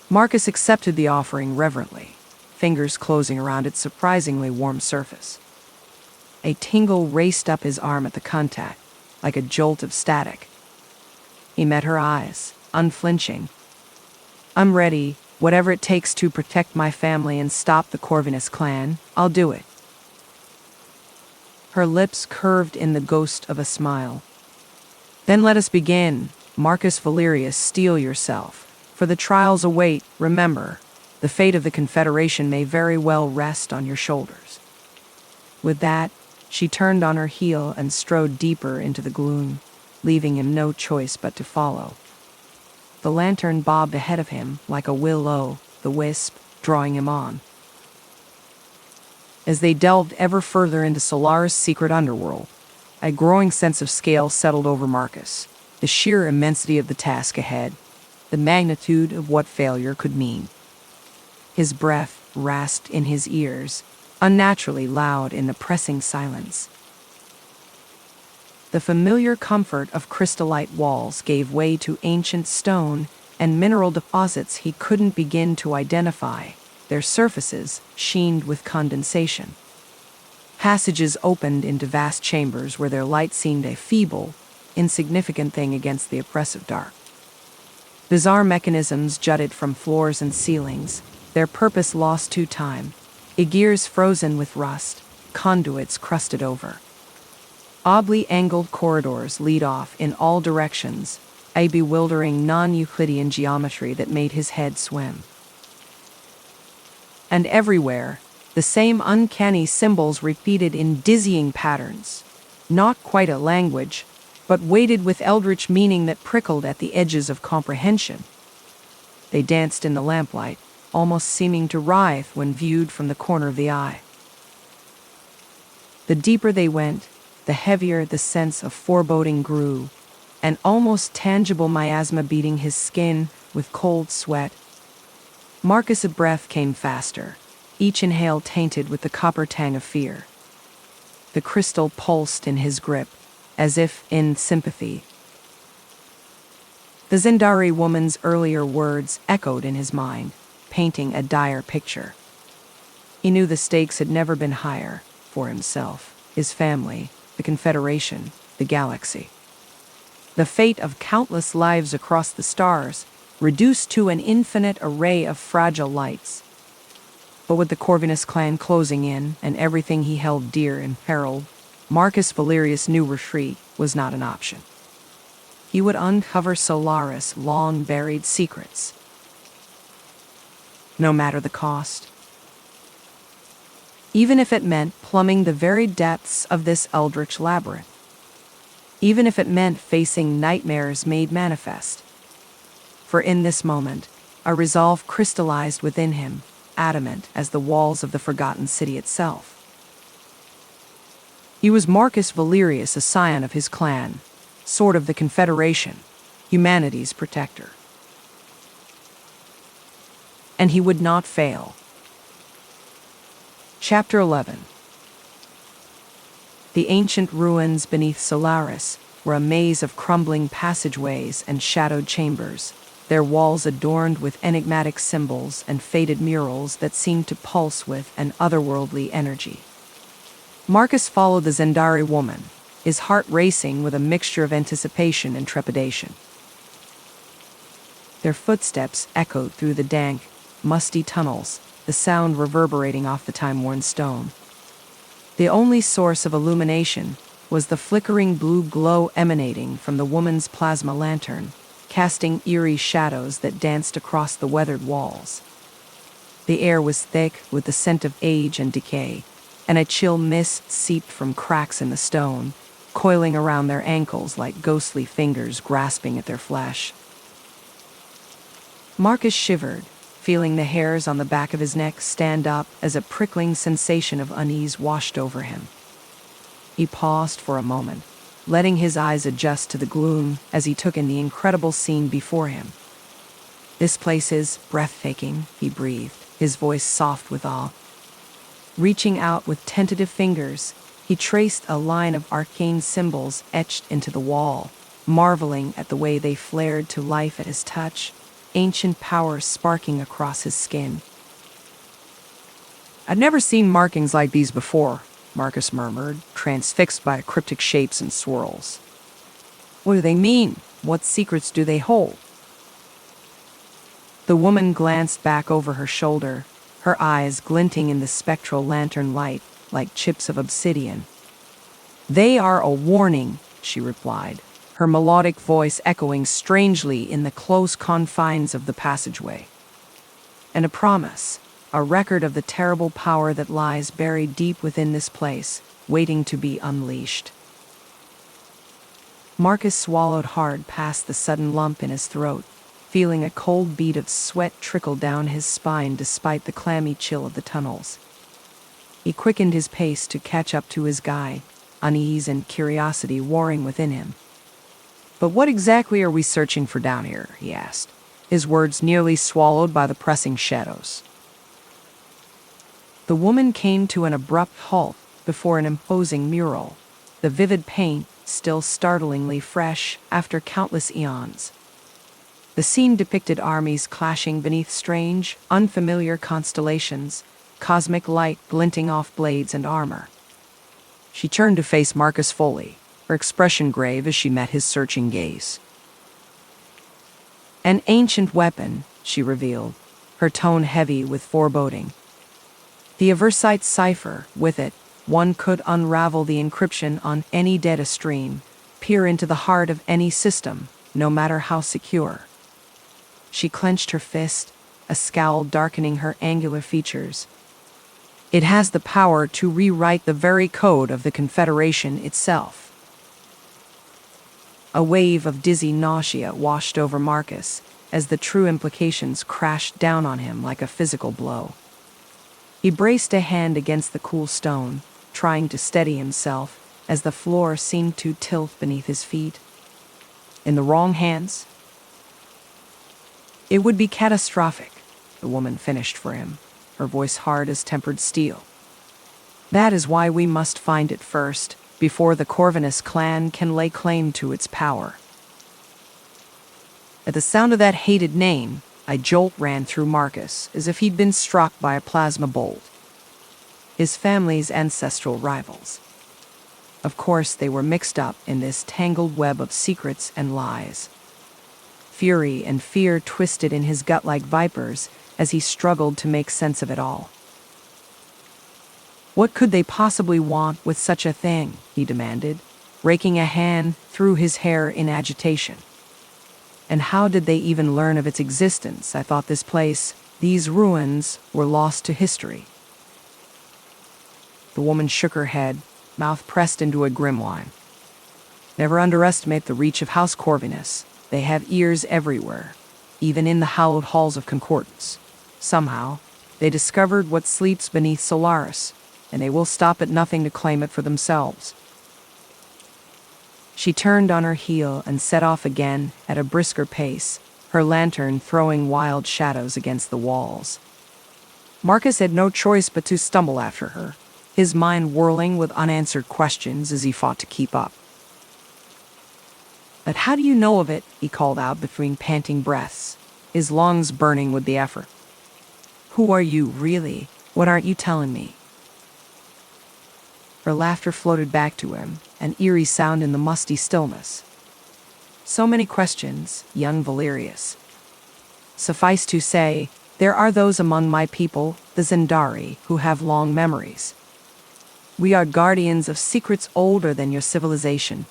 Marcus accepted the offering reverently, fingers closing around its surprisingly warm surface. A tingle raced up his arm at the contact, like a jolt of static. He met her eyes, unflinching. "I'm ready. Whatever it takes to protect my family and stop the Corvinus clan, I'll do it." Her lips curved in the ghost of a smile. "Then let us begin. Marcus Valerius, steel yourself. For the trials await, remember, the fate of the Confederation may very well rest on your shoulders." With that, she turned on her heel and strode deeper into the gloom, leaving him no choice but to follow. The lantern bobbed ahead of him like a will-o'-the-wisp, drawing him on. As they delved ever further into Solaris' secret underworld, a growing sense of scale settled over Marcus, the sheer immensity of the task ahead, the magnitude of what failure could mean. His breath rasped in his ears, unnaturally loud in the pressing silence. The familiar comfort of crystallite walls gave way to ancient stone and mineral deposits he couldn't begin to identify, their surfaces sheened with condensation. Passages opened into vast chambers where their light seemed a feeble, insignificant thing against the oppressive dark. Bizarre mechanisms jutted from floors and ceilings, their purpose lost to time, gears frozen with rust, conduits crusted over. Oddly angled corridors lead off in all directions, a bewildering non-Euclidean geometry that made his head swim. And everywhere, the same uncanny symbols repeated in dizzying patterns. Not quite a language, but weighted with eldritch meaning that prickled at the edges of comprehension. They danced in the lamplight, almost seeming to writhe when viewed from the corner of the eye. The deeper they went, the heavier the sense of foreboding grew, an almost tangible miasma beating his skin with cold sweat. Marcus' breath came faster, each inhale tainted with the copper tang of fear. The crystal pulsed in his grip, as if in sympathy. The Zendari woman's earlier words echoed in his mind, painting a dire picture. He knew the stakes had never been higher for himself, his family, the Confederation, the galaxy. The fate of countless lives across the stars, reduced to an infinite array of fragile lights. But with the Corvinus clan closing in and everything he held dear imperiled, Marcus Valerius knew retreat was not an option. He would uncover Solaris' long-buried secrets, no matter the cost. Even if it meant plumbing the very depths of this eldritch labyrinth. Even if it meant facing nightmares made manifest. For in this moment, a resolve crystallized within him, adamant as the walls of the forgotten city itself. He was Marcus Valerius, a scion of his clan, sword of the Confederation, humanity's protector. And he would not fail. Chapter 11. The ancient ruins beneath Solaris were a maze of crumbling passageways and shadowed chambers, their walls adorned with enigmatic symbols and faded murals that seemed to pulse with an otherworldly energy. Marcus followed the Zendari woman, his heart racing with a mixture of anticipation and trepidation. Their footsteps echoed through the dank, musty tunnels, the sound reverberating off the time-worn stone. The only source of illumination was the flickering blue glow emanating from the woman's plasma lantern, casting eerie shadows that danced across the weathered walls. The air was thick with the scent of age and decay, and a chill mist seeped from cracks in the stone, coiling around their ankles like ghostly fingers grasping at their flesh. Marcus shivered, feeling the hairs on the back of his neck stand up as a prickling sensation of unease washed over him. He paused for a moment, letting his eyes adjust to the gloom as he took in the incredible scene before him. "This place is breathtaking," he breathed, his voice soft with awe. Reaching out with tentative fingers, he traced a line of arcane symbols etched into the wall, marveling at the way they flared to life at his touch, ancient power sparking across his skin. "I'd never seen markings like these before," Marcus murmured, transfixed by cryptic shapes and swirls. "What do they mean? What secrets do they hold?" The woman glanced back over her shoulder, her eyes glinting in the spectral lantern light like chips of obsidian. "They are a warning," she replied, her melodic voice echoing strangely in the close confines of the passageway. "And a promise, a record of the terrible power that lies buried deep within this place, waiting to be unleashed." Marcus swallowed hard past the sudden lump in his throat, feeling a cold bead of sweat trickle down his spine despite the clammy chill of the tunnels. He quickened his pace to catch up to his guide, unease and curiosity warring within him. "But what exactly are we searching for down here?" he asked, his words nearly swallowed by the pressing shadows. The woman came to an abrupt halt before an imposing mural, the vivid paint still startlingly fresh after countless eons. The scene depicted armies clashing beneath strange, unfamiliar constellations, cosmic light glinting off blades and armor. She turned to face Marcus fully, her expression grave as she met his searching gaze. "An ancient weapon," she revealed, her tone heavy with foreboding. "The Aversite cipher. With it, one could unravel the encryption on any data stream, peer into the heart of any system, no matter how secure." She clenched her fist, a scowl darkening her angular features. "It has the power to rewrite the very code of the Confederation itself." A wave of dizzy nausea washed over Marcus as the true implications crashed down on him like a physical blow. He braced a hand against the cool stone, trying to steady himself as the floor seemed to tilt beneath his feet. In the wrong hands? "It would be catastrophic," the woman finished for him, her voice hard as tempered steel. "That is why we must find it first, before the Corvinus clan can lay claim to its power." At the sound of that hated name, a jolt ran through Marcus, as if he'd been struck by a plasma bolt. His family's ancestral rivals. Of course, they were mixed up in this tangled web of secrets and lies. Fury and fear twisted in his gut like vipers as he struggled to make sense of it all. What could they possibly want with such a thing, he demanded, raking a hand through his hair in agitation. And how did they even learn of its existence? I thought this place, these ruins, were lost to history. The woman shook her head, mouth pressed into a grim line. "Never underestimate the reach of House Corvinus. They have ears everywhere, even in the hallowed halls of Concordance. Somehow, they discovered what sleeps beneath Solaris, and they will stop at nothing to claim it for themselves." She turned on her heel and set off again at a brisker pace, her lantern throwing wild shadows against the walls. Marcus had no choice but to stumble after her, his mind whirling with unanswered questions as he fought to keep up. "But how do you know of it?" he called out between panting breaths, his lungs burning with the effort. "Who are you, really? What aren't you telling me?" Her laughter floated back to him, an eerie sound in the musty stillness. "So many questions, young Valerius. Suffice to say, there are those among my people, the Zendari, who have long memories. We are guardians of secrets older than your civilization.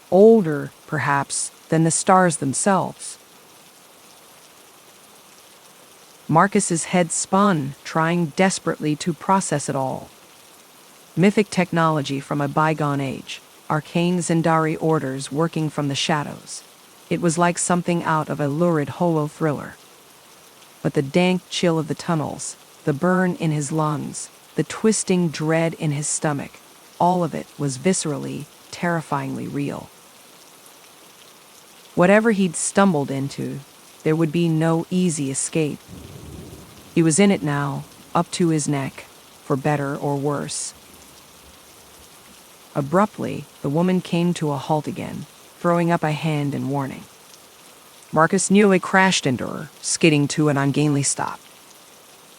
Older, perhaps, than the stars themselves." Marcus's head spun, trying desperately to process it all. Mythic technology from a bygone age, arcane Zendari orders working from the shadows. It was like something out of a lurid holo thriller. But the dank chill of the tunnels, the burn in his lungs, the twisting dread in his stomach, all of it was viscerally, terrifyingly real. Whatever he'd stumbled into, there would be no easy escape. He was in it now, up to his neck, for better or worse. Abruptly, the woman came to a halt again, throwing up a hand in warning. Marcus nearly crashed into her, skidding to an ungainly stop.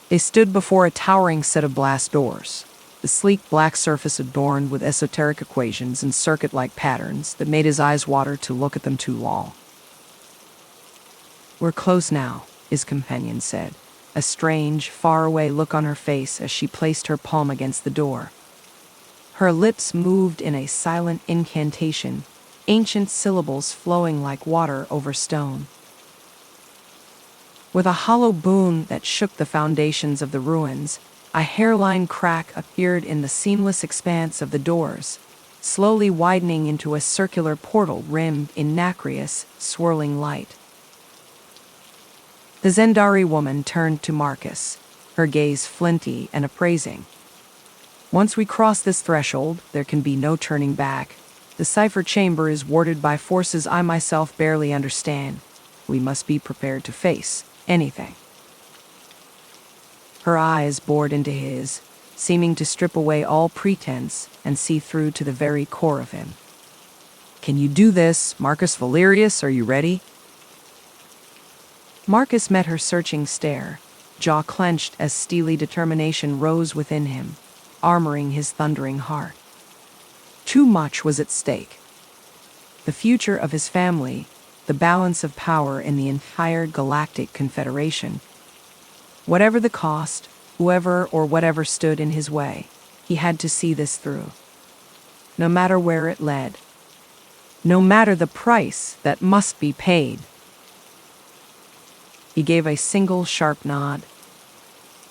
They stood before a towering set of blast doors, the sleek black surface adorned with esoteric equations and circuit-like patterns that made his eyes water to look at them too long. "We're close now," his companion said, a strange, faraway look on her face as she placed her palm against the door. Her lips moved in a silent incantation, ancient syllables flowing like water over stone. With a hollow boom that shook the foundations of the ruins, a hairline crack appeared in the seamless expanse of the doors, slowly widening into a circular portal rimmed in nacreous, swirling light. The Zendari woman turned to Marcus, her gaze flinty and appraising. "Once we cross this threshold, there can be no turning back. The cipher chamber is warded by forces I myself barely understand. We must be prepared to face anything." Her eyes bored into his, seeming to strip away all pretense and see through to the very core of him. "Can you do this, Marcus Valerius? Are you ready?" Marcus met her searching stare, jaw clenched as steely determination rose within him, armoring his thundering heart. Too much was at stake. The future of his family, the balance of power in the entire Galactic Confederation. Whatever the cost, whoever or whatever stood in his way, he had to see this through. No matter where it led. No matter the price that must be paid. He gave a single sharp nod.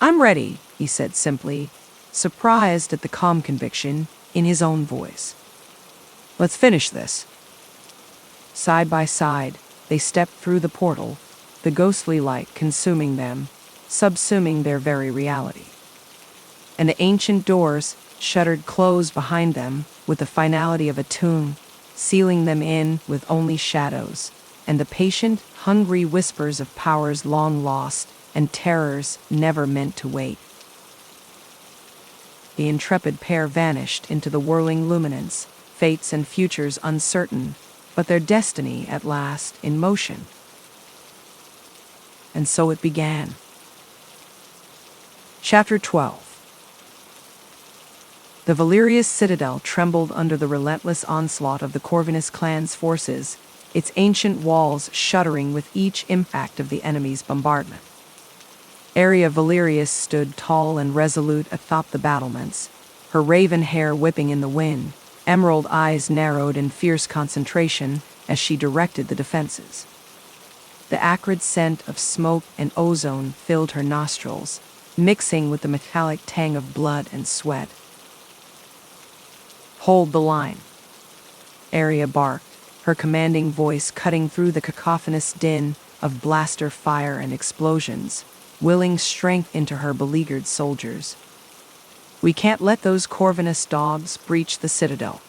"I'm ready," he said simply, surprised at the calm conviction in his own voice. "Let's finish this." Side by side, they stepped through the portal, the ghostly light consuming them, subsuming their very reality. And the ancient doors shuttered closed behind them with the finality of a tomb, sealing them in with only shadows, and the patient, hungry whispers of powers long lost and terrors never meant to wait. The intrepid pair vanished into the whirling luminance, fates and futures uncertain, but their destiny at last in motion. And so it began. Chapter 12. The Valerius citadel trembled under the relentless onslaught of the Corvinus clan's forces, its ancient walls shuddering with each impact of the enemy's bombardment. Area Valerius stood tall and resolute atop the battlements, her raven hair whipping in the wind, emerald eyes narrowed in fierce concentration as she directed the defenses. The acrid scent of smoke and ozone filled her nostrils, mixing with the metallic tang of blood and sweat. "Hold the line," Area barked, her commanding voice cutting through the cacophonous din of blaster fire and explosions, willing strength into her beleaguered soldiers. "We can't let those Corvinus dogs breach the citadel."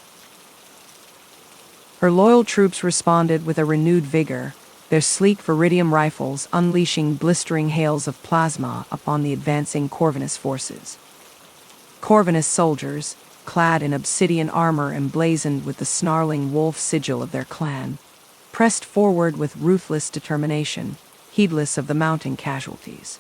Her loyal troops responded with a renewed vigor, their sleek Viridium rifles unleashing blistering hails of plasma upon the advancing Corvinus forces. Corvinus soldiers, clad in obsidian armor emblazoned with the snarling wolf sigil of their clan, pressed forward with ruthless determination, heedless of the mounting casualties.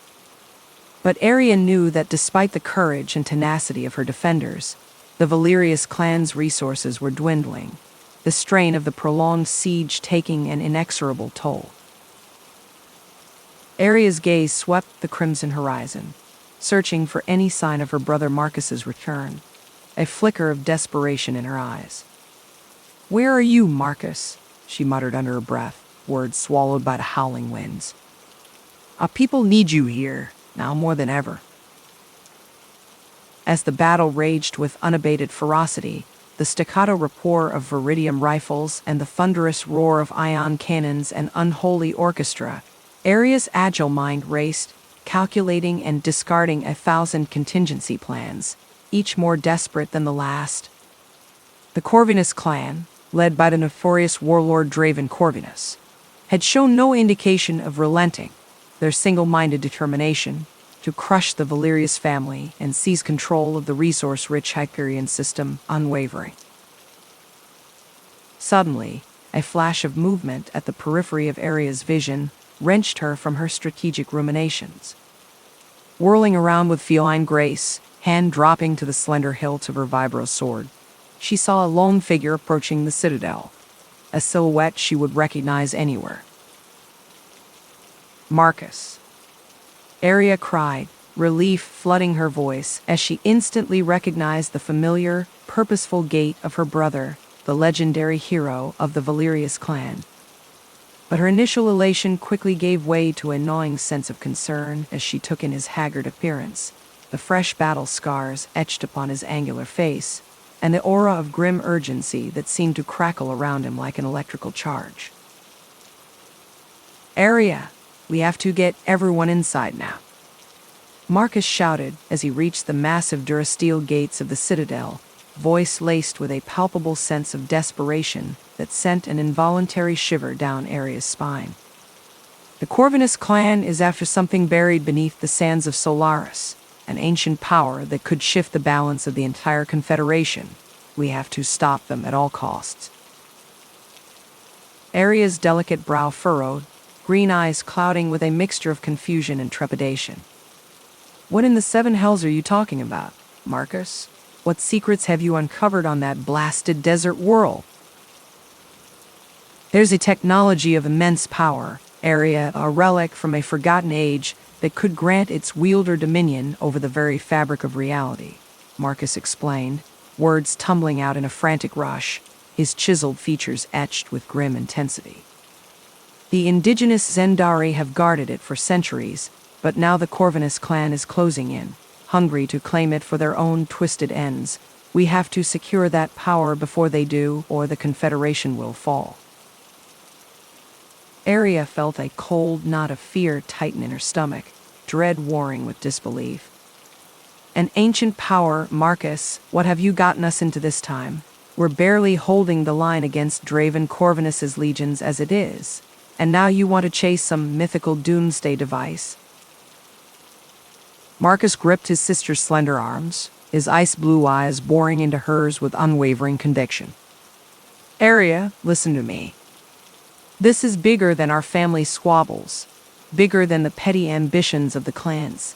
But Area knew that despite the courage and tenacity of her defenders, the Valerius clan's resources were dwindling, the strain of the prolonged siege taking an inexorable toll. Area's gaze swept the crimson horizon, searching for any sign of her brother Marcus's return, a flicker of desperation in her eyes. "Where are you, Marcus?" she muttered under her breath, words swallowed by the howling winds. "Our people need you here, now more than ever." As the battle raged with unabated ferocity, the staccato rapport of Viridium rifles and the thunderous roar of ion cannons and unholy orchestra, Area's agile mind raced, calculating and discarding 1,000 contingency plans, each more desperate than the last. The Corvinus clan, led by the notorious warlord Draven Corvinus, had shown no indication of relenting, their single-minded determination to crush the Valerius family and seize control of the resource-rich Hyperion system unwavering. Suddenly, a flash of movement at the periphery of Area's vision wrenched her from her strategic ruminations. Whirling around with feline grace, hand dropping to the slender hilt of her vibro sword, she saw a lone figure approaching the citadel, a silhouette she would recognize anywhere. "Marcus," Area cried, relief flooding her voice as she instantly recognized the familiar, purposeful gait of her brother, the legendary hero of the Valerius clan. But her initial elation quickly gave way to a gnawing sense of concern as she took in his haggard appearance, the fresh battle scars etched upon his angular face, and the aura of grim urgency that seemed to crackle around him like an electrical charge. "Area, we have to get everyone inside now," Marcus shouted as he reached the massive durasteel gates of the citadel, voice laced with a palpable sense of desperation that sent an involuntary shiver down Area's spine. "The Corvinus clan is after something buried beneath the sands of Solaris, an ancient power that could shift the balance of the entire Confederation. We have to stop them at all costs. Aria's delicate brow furrowed, green eyes clouding with a mixture of confusion and trepidation. What in the seven hells are you talking about, Marcus? What secrets have you uncovered on that blasted desert world? There's a technology of immense power, Aria, a relic from a forgotten age that could grant its wielder dominion over the very fabric of reality, Marcus explained, words tumbling out in a frantic rush, his chiseled features etched with grim intensity. The indigenous Zendari have guarded it for centuries, but now the Corvinus clan is closing in, hungry to claim it for their own twisted ends. We have to secure that power before they do, or the Confederation will fall. Aria felt a cold knot of fear tighten in her stomach, dread warring with disbelief. An ancient power, Marcus, what have you gotten us into this time? We're barely holding the line against Draven Corvinus's legions as it is, and now you want to chase some mythical doomsday device? Marcus gripped his sister's slender arms, his ice-blue eyes boring into hers with unwavering conviction. Aria, listen to me. This is bigger than our family squabbles, bigger than the petty ambitions of the clans.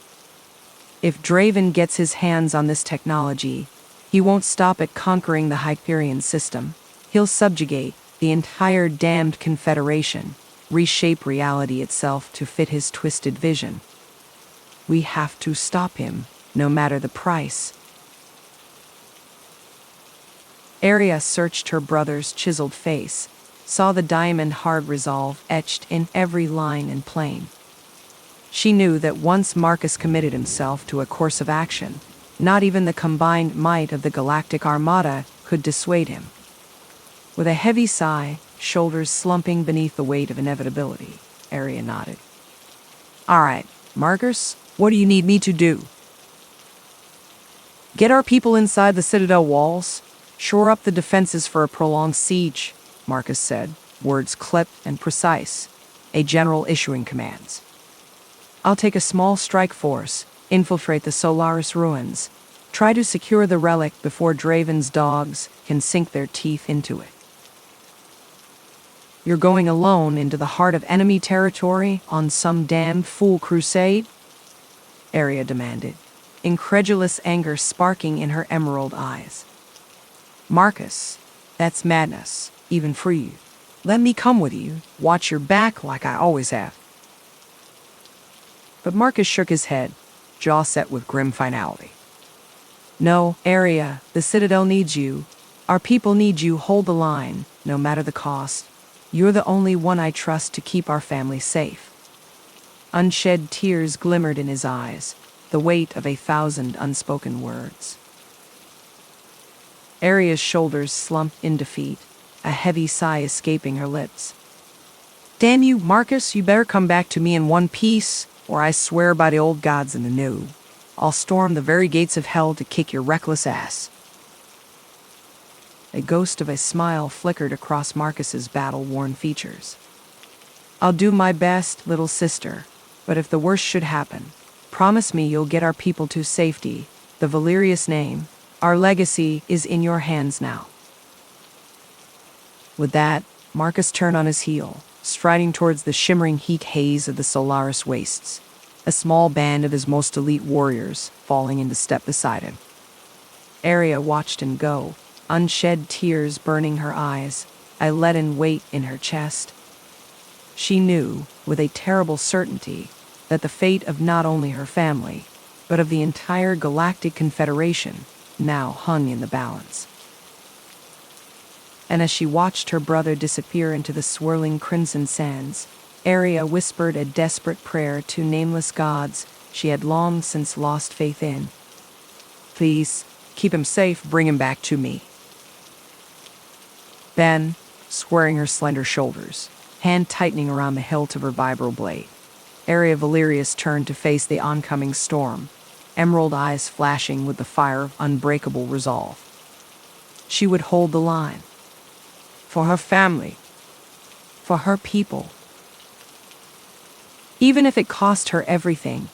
If Draven gets his hands on this technology, he won't stop at conquering the Hyperion system. He'll subjugate the entire damned Confederation, reshape reality itself to fit his twisted vision. We have to stop him, no matter the price. Aria searched her brother's chiseled face, saw the diamond-hard resolve etched in every line and plane. She knew that once Marcus committed himself to a course of action, not even the combined might of the Galactic Armada could dissuade him. With a heavy sigh, shoulders slumping beneath the weight of inevitability, Aria nodded. All right, Marcus, what do you need me to do? Get our people inside the Citadel walls, shore up the defenses for a prolonged siege, Marcus said, words clipped and precise, a general issuing commands. I'll take a small strike force, infiltrate the Solaris ruins, try to secure the relic before Draven's dogs can sink their teeth into it. You're going alone into the heart of enemy territory on some damned fool crusade? Aria demanded, incredulous anger sparking in her emerald eyes. Marcus, that's madness, even for you. Let me come with you, watch your back like I always have. But Marcus shook his head, jaw set with grim finality. No, Aria, the Citadel needs you. Our people need you. Hold the line, no matter the cost. You're the only one I trust to keep our family safe. Unshed tears glimmered in his eyes, the weight of 1,000 unspoken words. Aria's shoulders slumped in defeat, a heavy sigh escaping her lips. Damn you, Marcus, you better come back to me in one piece, or I swear by the old gods and the new, I'll storm the very gates of hell to kick your reckless ass. A ghost of a smile flickered across Marcus's battle-worn features. I'll do my best, little sister, but if the worst should happen, promise me you'll get our people to safety. The Valerius name, our legacy, is in your hands now. With that, Marcus turned on his heel, striding towards the shimmering heat haze of the Solaris wastes, a small band of his most elite warriors falling into step beside him. Aria watched him go, unshed tears burning her eyes, a leaden weight in her chest. She knew, with a terrible certainty, that the fate of not only her family, but of the entire Galactic Confederation, now hung in the balance. And as she watched her brother disappear into the swirling crimson sands, Aria whispered a desperate prayer to nameless gods she had long since lost faith in. Please, keep him safe, bring him back to me. Then, squaring her slender shoulders, hand tightening around the hilt of her vibral blade, Aria Valerius turned to face the oncoming storm, emerald eyes flashing with the fire of unbreakable resolve. She would hold the line. For her family. For her people. Even if it cost her everything.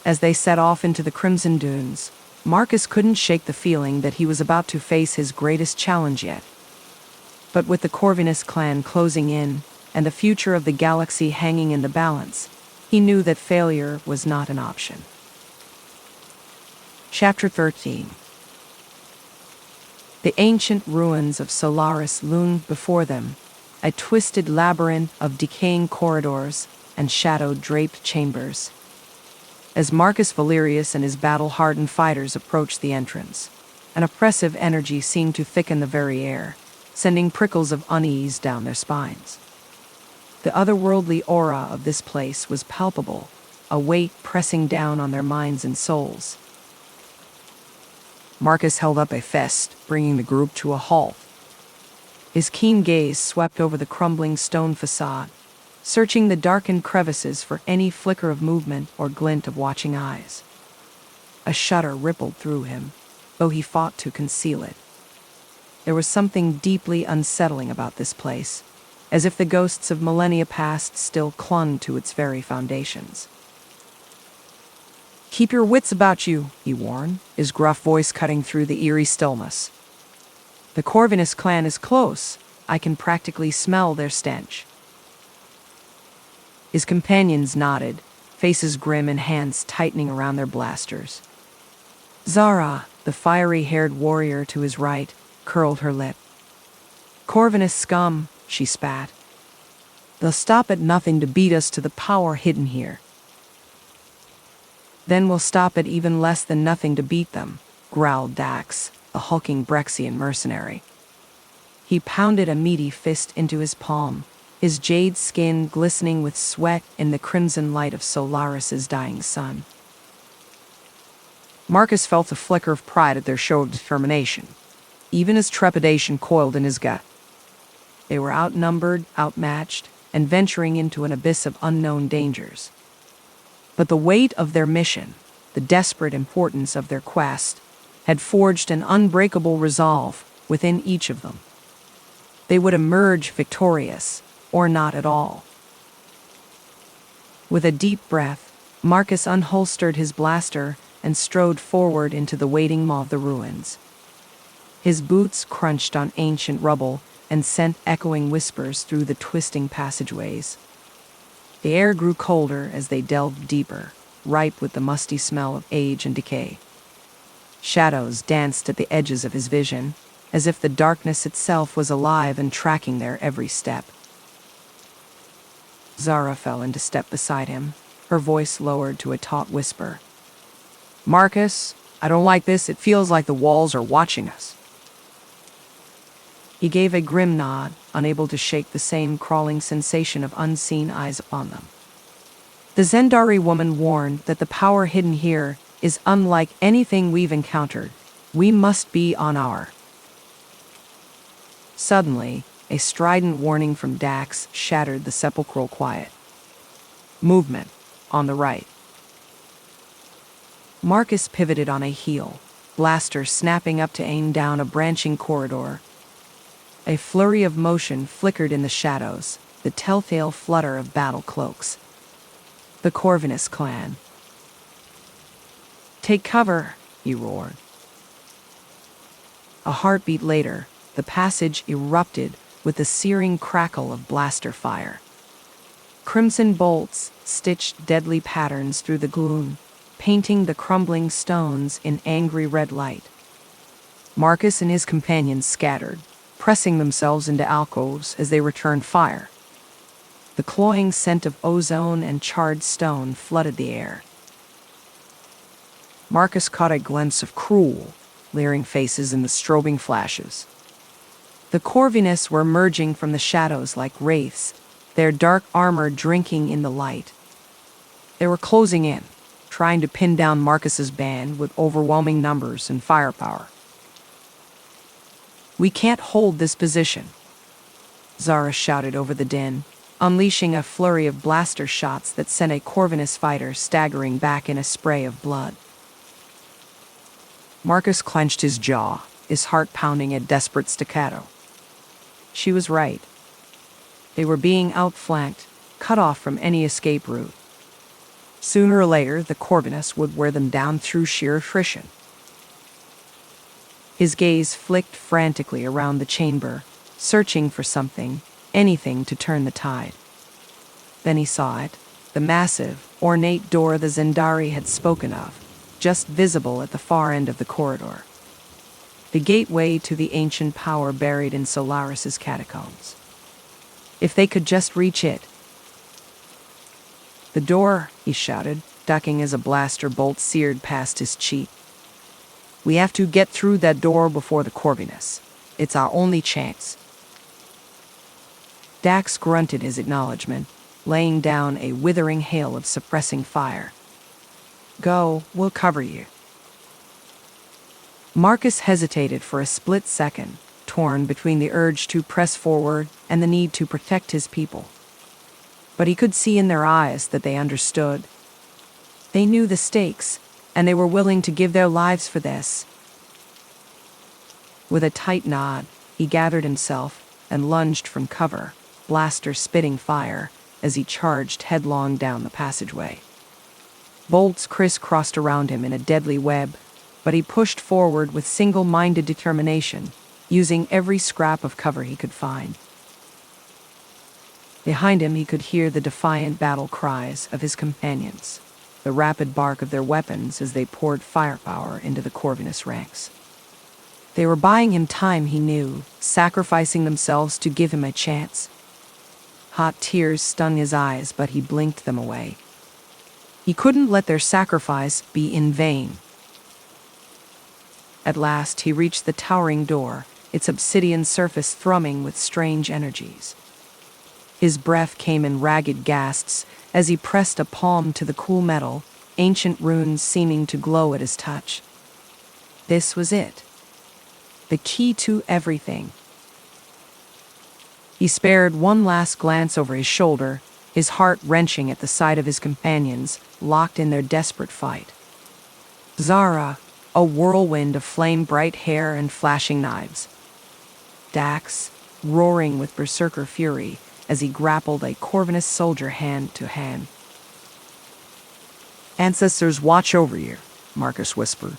As they set off into the crimson dunes, Marcus couldn't shake the feeling that he was about to face his greatest challenge yet. But with the Corvinus clan closing in, and the future of the galaxy hanging in the balance, he knew that failure was not an option. Chapter 13. The ancient ruins of Solaris loomed before them, a twisted labyrinth of decaying corridors and shadow-draped chambers. As Marcus Valerius and his battle-hardened fighters approached the entrance, an oppressive energy seemed to thicken the very air, sending prickles of unease down their spines. The otherworldly aura of this place was palpable, a weight pressing down on their minds and souls. Marcus held up a fist, bringing the group to a halt. His keen gaze swept over the crumbling stone facade, searching the darkened crevices for any flicker of movement or glint of watching eyes. A shudder rippled through him, though he fought to conceal it. There was something deeply unsettling about this place, as if the ghosts of millennia past still clung to its very foundations. "Keep your wits about you," he warned, his gruff voice cutting through the eerie stillness. "The Corvinus clan is close. I can practically smell their stench." His companions nodded, faces grim and hands tightening around their blasters. Zara, the fiery-haired warrior to his right, curled her lip. "Corvinus scum," she spat. "They'll stop at nothing to beat us to the power hidden here." "Then we'll stop at even less than nothing to beat them," growled Dax, a hulking Brexian mercenary. He pounded a meaty fist into his palm, his jade skin glistening with sweat in the crimson light of Solaris's dying sun. Marcus felt a flicker of pride at their show of determination, even as trepidation coiled in his gut. They were outnumbered, outmatched, and venturing into an abyss of unknown dangers. But the weight of their mission, the desperate importance of their quest, had forged an unbreakable resolve within each of them. They would emerge victorious, or not at all. With a deep breath, Marcus unholstered his blaster and strode forward into the waiting maw of the ruins. His boots crunched on ancient rubble and sent echoing whispers through the twisting passageways. The air grew colder as they delved deeper, ripe with the musty smell of age and decay. Shadows danced at the edges of his vision, as if the darkness itself was alive and tracking their every step. Zara fell into step beside him, her voice lowered to a taut whisper. "Marcus, I don't like this. It feels like the walls are watching us." He gave a grim nod, unable to shake the same crawling sensation of unseen eyes upon them. The Zendari woman warned that the power hidden here is unlike anything we've encountered. We must be on our. Suddenly, a strident warning from Dax shattered the sepulchral quiet. "Movement, on the right." Marcus pivoted on a heel, blaster snapping up to aim down a branching corridor. A flurry of motion flickered in the shadows, the telltale flutter of battle cloaks. The Corvinus clan. "Take cover," he roared. A heartbeat later, the passage erupted with the searing crackle of blaster fire. Crimson bolts stitched deadly patterns through the gloom, painting the crumbling stones in angry red light. Marcus and his companions scattered, pressing themselves into alcoves as they returned fire. The cloying scent of ozone and charred stone flooded the air. Marcus caught a glimpse of cruel, leering faces in the strobing flashes. The Corvinus were emerging from the shadows like wraiths, their dark armor drinking in the light. They were closing in, trying to pin down Marcus's band with overwhelming numbers and firepower. "We can't hold this position," Zara shouted over the din, unleashing a flurry of blaster shots that sent a Corvinus fighter staggering back in a spray of blood. Marcus clenched his jaw, his heart pounding at desperate staccato. She was right. They were being outflanked, cut off from any escape route. Sooner or later, the Corvinus would wear them down through sheer attrition. His gaze flicked frantically around the chamber, searching for something, anything to turn the tide. Then he saw it, the massive, ornate door the Zendari had spoken of, just visible at the far end of the corridor. The gateway to the ancient power buried in Solaris's catacombs. If they could just reach it. "The door," he shouted, ducking as a blaster bolt seared past his cheek. "We have to get through that door before the Corvinus. It's our only chance." Dax grunted his acknowledgement, laying down a withering hail of suppressing fire. "Go, we'll cover you." Marcus hesitated for a split second, torn between the urge to press forward and the need to protect his people. But he could see in their eyes that they understood. They knew the stakes, and they were willing to give their lives for this. With a tight nod, he gathered himself and lunged from cover, blaster spitting fire, as he charged headlong down the passageway. Bolts crisscrossed around him in a deadly web, but he pushed forward with single-minded determination, using every scrap of cover he could find. Behind him he could hear the defiant battle cries of his companions, the rapid bark of their weapons as they poured firepower into the Corvinus ranks. They were buying him time, he knew, sacrificing themselves to give him a chance. Hot tears stung his eyes, but he blinked them away. He couldn't let their sacrifice be in vain. At last he reached the towering door, its obsidian surface thrumming with strange energies. His breath came in ragged gasps as he pressed a palm to the cool metal, ancient runes seeming to glow at his touch. This was it. The key to everything. He spared one last glance over his shoulder, his heart wrenching at the sight of his companions, locked in their desperate fight. Zara, a whirlwind of flame-bright hair and flashing knives. Dax, roaring with berserker fury as he grappled a Corvinus soldier hand to hand. "Ancestors watch over you," Marcus whispered.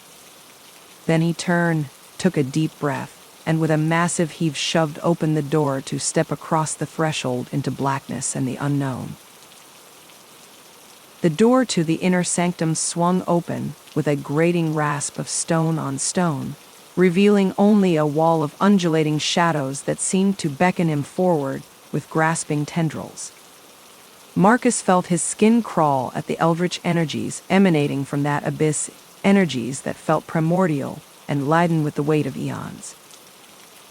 Then he turned, took a deep breath, and with a massive heave shoved open the door to step across the threshold into blackness and the unknown. The door to the inner sanctum swung open with a grating rasp of stone on stone, revealing only a wall of undulating shadows that seemed to beckon him forward with grasping tendrils. Marcus felt his skin crawl at the eldritch energies emanating from that abyss, energies that felt primordial and laden with the weight of eons.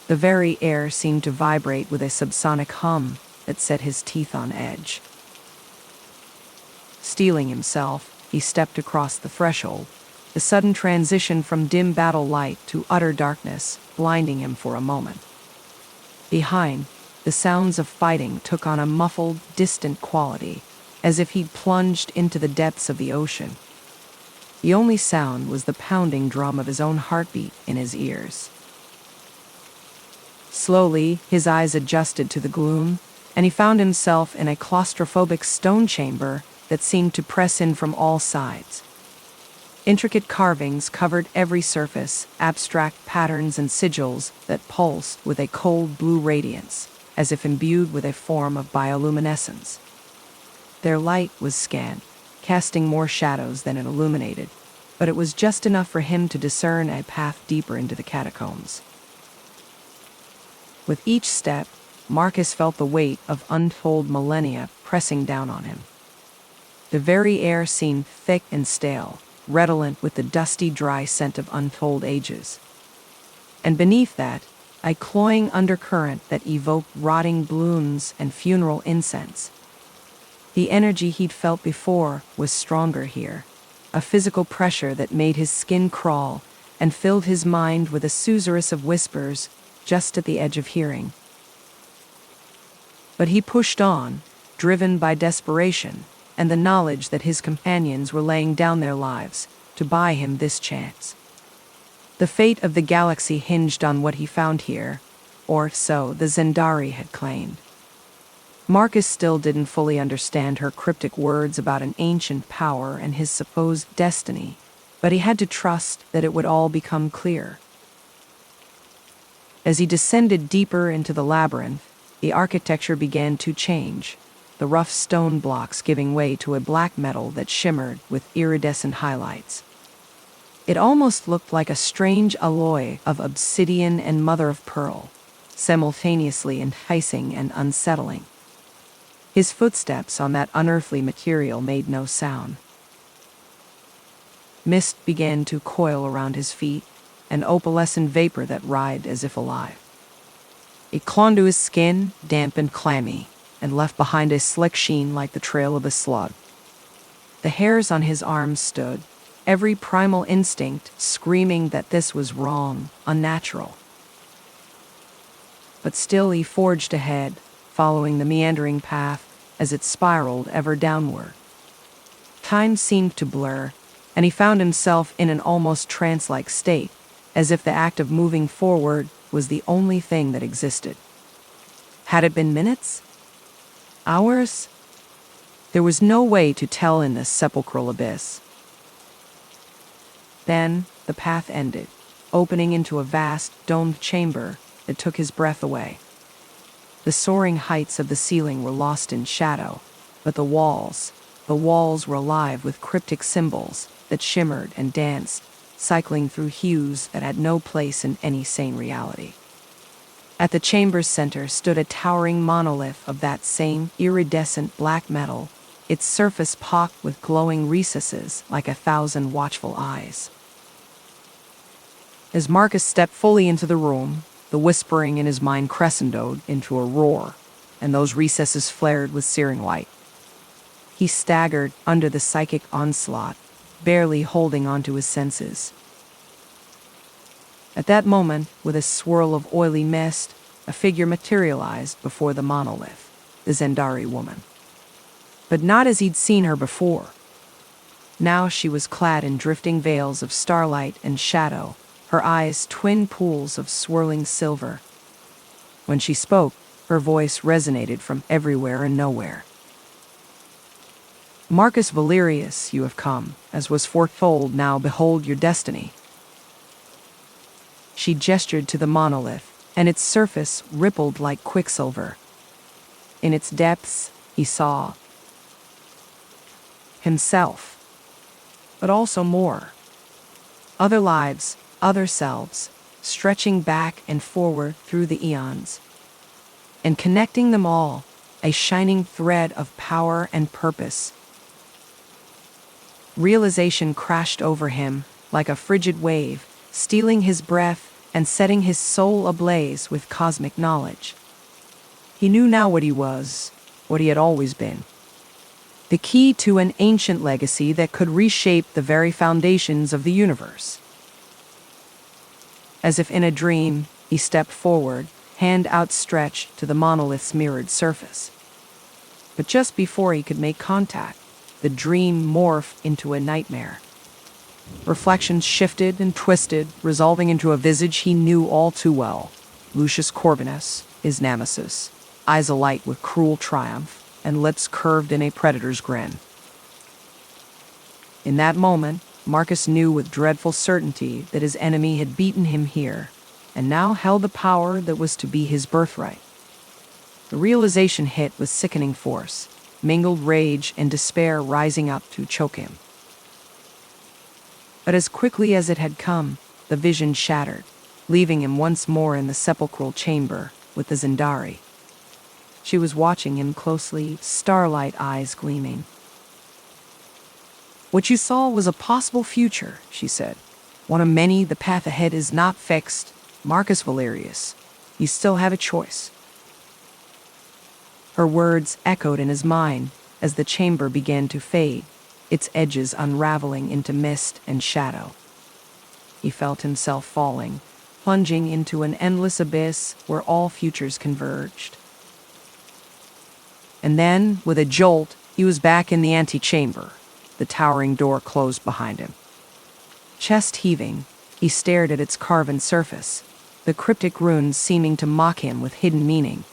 The very air seemed to vibrate with a subsonic hum that set his teeth on edge. Steeling himself, he stepped across the threshold, the sudden transition from dim battle light to utter darkness blinding him for a moment. Behind, the sounds of fighting took on a muffled, distant quality, as if he'd plunged into the depths of the ocean. The only sound was the pounding drum of his own heartbeat in his ears. Slowly, his eyes adjusted to the gloom, and he found himself in a claustrophobic stone chamber that seemed to press in from all sides. Intricate carvings covered every surface, abstract patterns and sigils that pulsed with a cold blue radiance, as if imbued with a form of bioluminescence. Their light was scant, casting more shadows than it illuminated, but it was just enough for him to discern a path deeper into the catacombs. With each step, Marcus felt the weight of untold millennia pressing down on him. The very air seemed thick and stale, redolent with the dusty, dry scent of untold ages. And beneath that, a cloying undercurrent that evoked rotting blooms and funeral incense. The energy he'd felt before was stronger here, a physical pressure that made his skin crawl and filled his mind with a susurrus of whispers just at the edge of hearing. But he pushed on, driven by desperation and the knowledge that his companions were laying down their lives to buy him this chance. The fate of the galaxy hinged on what he found here, or so the Zendari had claimed. Marcus still didn't fully understand her cryptic words about an ancient power and his supposed destiny, but he had to trust that it would all become clear. As he descended deeper into the labyrinth, the architecture began to change, the rough stone blocks giving way to a black metal that shimmered with iridescent highlights. It almost looked like a strange alloy of obsidian and mother of pearl, simultaneously enticing and unsettling. His footsteps on that unearthly material made no sound. Mist began to coil around his feet, an opalescent vapor that writhed as if alive. It clung to his skin, damp and clammy, and left behind a slick sheen like the trail of a slug. The hairs on his arms stood, every primal instinct screaming that this was wrong, unnatural. But still he forged ahead, following the meandering path as it spiraled ever downward. Time seemed to blur, and he found himself in an almost trance-like state, as if the act of moving forward was the only thing that existed. Had it been minutes? Hours? There was no way to tell in this sepulchral abyss. Then the path ended, opening into a vast, domed chamber that took his breath away. The soaring heights of the ceiling were lost in shadow, but the walls were alive with cryptic symbols that shimmered and danced, cycling through hues that had no place in any sane reality. At the chamber's center stood a towering monolith of that same iridescent black metal, its surface pocked with glowing recesses like 1,000 watchful eyes. As Marcus stepped fully into the room, the whispering in his mind crescendoed into a roar, and those recesses flared with searing light. He staggered under the psychic onslaught, barely holding onto his senses. At that moment, with a swirl of oily mist, a figure materialized before the monolith, the Zendari woman. But not as he'd seen her before. Now she was clad in drifting veils of starlight and shadow, her eyes twin pools of swirling silver. When she spoke, her voice resonated from everywhere and nowhere. "Marcus Valerius, you have come, as was foretold, now behold your destiny." She gestured to the monolith, and its surface rippled like quicksilver. In its depths, he saw himself, but also more. Other lives, other selves, stretching back and forward through the eons. And connecting them all, a shining thread of power and purpose. Realization crashed over him like a frigid wave, stealing his breath and setting his soul ablaze with cosmic knowledge. He knew now what he was, what he had always been. The key to an ancient legacy that could reshape the very foundations of the universe. As if in a dream, he stepped forward, hand outstretched to the monolith's mirrored surface. But just before he could make contact, the dream morphed into a nightmare. Reflections shifted and twisted, resolving into a visage he knew all too well. Lucius Corvinus, his nemesis, eyes alight with cruel triumph, and lips curved in a predator's grin. In that moment, Marcus knew with dreadful certainty that his enemy had beaten him here, and now held the power that was to be his birthright. The realization hit with sickening force, mingled rage and despair rising up to choke him. But as quickly as it had come, the vision shattered, leaving him once more in the sepulchral chamber with the Zendari. She was watching him closely, starlight eyes gleaming. "What you saw was a possible future," she said. "One of many. The path ahead is not fixed. Marcus Valerius, you still have a choice." Her words echoed in his mind as the chamber began to fade, its edges unraveling into mist and shadow. He felt himself falling, plunging into an endless abyss where all futures converged. And then, with a jolt, he was back in the antechamber. The towering door closed behind him. Chest heaving, he stared at its carven surface, the cryptic runes seeming to mock him with hidden meaning.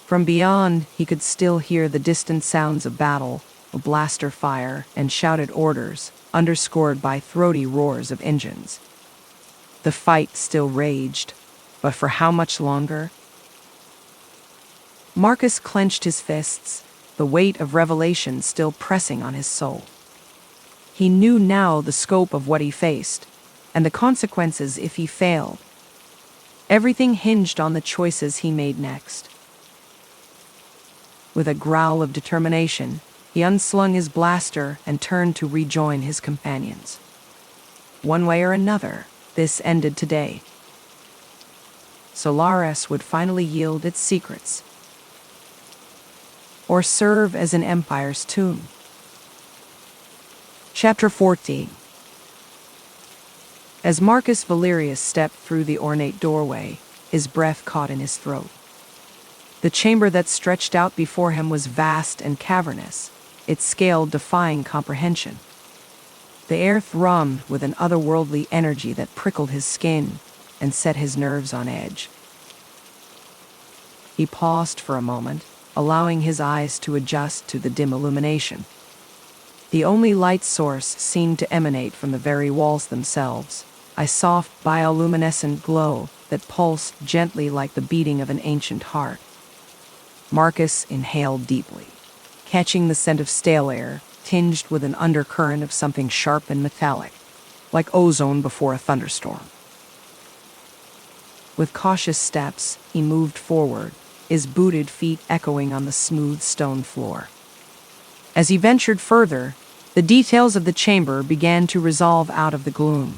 From beyond, he could still hear the distant sounds of battle, of blaster fire, and shouted orders, underscored by throaty roars of engines. The fight still raged, but for how much longer? Marcus clenched his fists, the weight of revelation still pressing on his soul. He knew now the scope of what he faced, and the consequences if he failed. Everything hinged on the choices he made next. With a growl of determination, he unslung his blaster and turned to rejoin his companions. One way or another, this ended today. Solaris would finally yield its secrets, or serve as an empire's tomb. Chapter 14. As Marcus Valerius stepped through the ornate doorway, his breath caught in his throat. The chamber that stretched out before him was vast and cavernous, its scale defying comprehension. The air thrummed with an otherworldly energy that prickled his skin and set his nerves on edge. He paused for a moment, allowing his eyes to adjust to the dim illumination. The only light source seemed to emanate from the very walls themselves, a soft bioluminescent glow that pulsed gently like the beating of an ancient heart. Marcus inhaled deeply, catching the scent of stale air, tinged with an undercurrent of something sharp and metallic, like ozone before a thunderstorm. With cautious steps, he moved forward, his booted feet echoing on the smooth stone floor. As he ventured further, the details of the chamber began to resolve out of the gloom.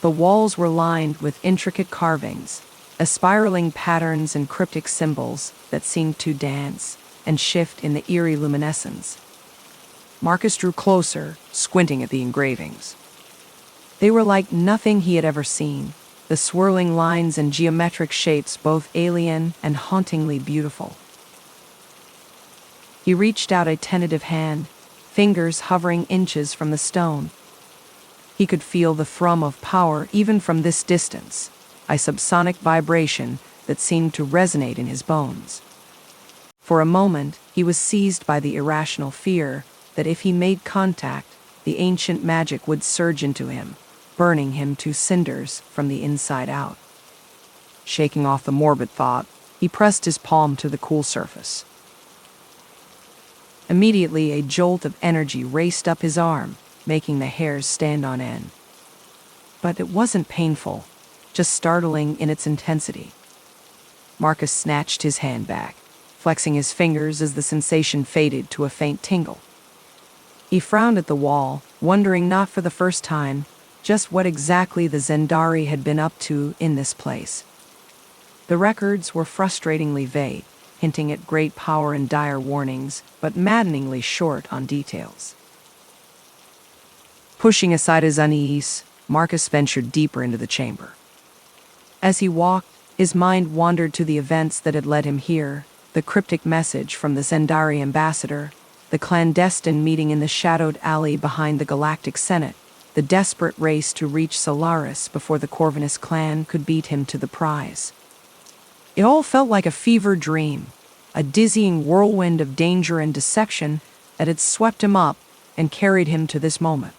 The walls were lined with intricate carvings, spiraling patterns and cryptic symbols that seemed to dance and shift in the eerie luminescence. Marcus drew closer, squinting at the engravings. They were like nothing he had ever seen, the swirling lines and geometric shapes both alien and hauntingly beautiful. He reached out a tentative hand, fingers hovering inches from the stone. He could feel the thrum of power even from this distance, a subsonic vibration that seemed to resonate in his bones. For a moment, he was seized by the irrational fear that if he made contact, the ancient magic would surge into him, burning him to cinders from the inside out. Shaking off the morbid thought, he pressed his palm to the cool surface. Immediately, a jolt of energy raced up his arm, making the hairs stand on end. But it wasn't painful, just startling in its intensity. Marcus snatched his hand back, flexing his fingers as the sensation faded to a faint tingle. He frowned at the wall, wondering not for the first time just what exactly the Zendari had been up to in this place. The records were frustratingly vague, hinting at great power and dire warnings, but maddeningly short on details. Pushing aside his unease, Marcus ventured deeper into the chamber. As he walked, his mind wandered to the events that had led him here, the cryptic message from the Zendari ambassador, the clandestine meeting in the shadowed alley behind the Galactic Senate, the desperate race to reach Solaris before the Corvinus clan could beat him to the prize. It all felt like a fever dream, a dizzying whirlwind of danger and deception that had swept him up and carried him to this moment.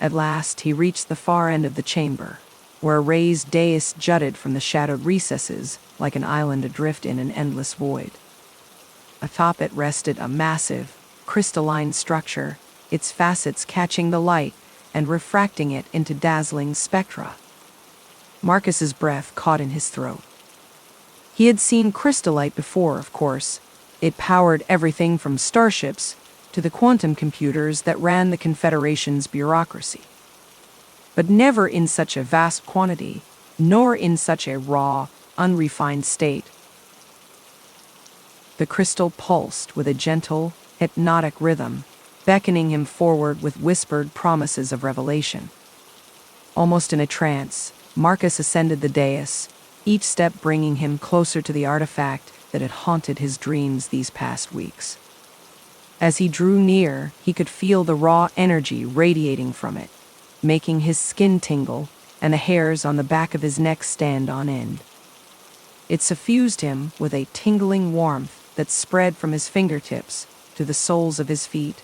At last, he reached the far end of the chamber, where a raised dais jutted from the shadowed recesses like an island adrift in an endless void. Atop it rested a massive, crystalline structure, its facets catching the light and refracting it into dazzling spectra. Marcus's breath caught in his throat. He had seen crystallite before, of course. It powered everything from starships to the quantum computers that ran the Confederation's bureaucracy. But never in such a vast quantity, nor in such a raw, unrefined state. The crystal pulsed with a gentle, hypnotic rhythm, beckoning him forward with whispered promises of revelation. Almost in a trance, Marcus ascended the dais, each step bringing him closer to the artifact that had haunted his dreams these past weeks. As he drew near, he could feel the raw energy radiating from it, making his skin tingle and the hairs on the back of his neck stand on end. It suffused him with a tingling warmth that spread from his fingertips to the soles of his feet.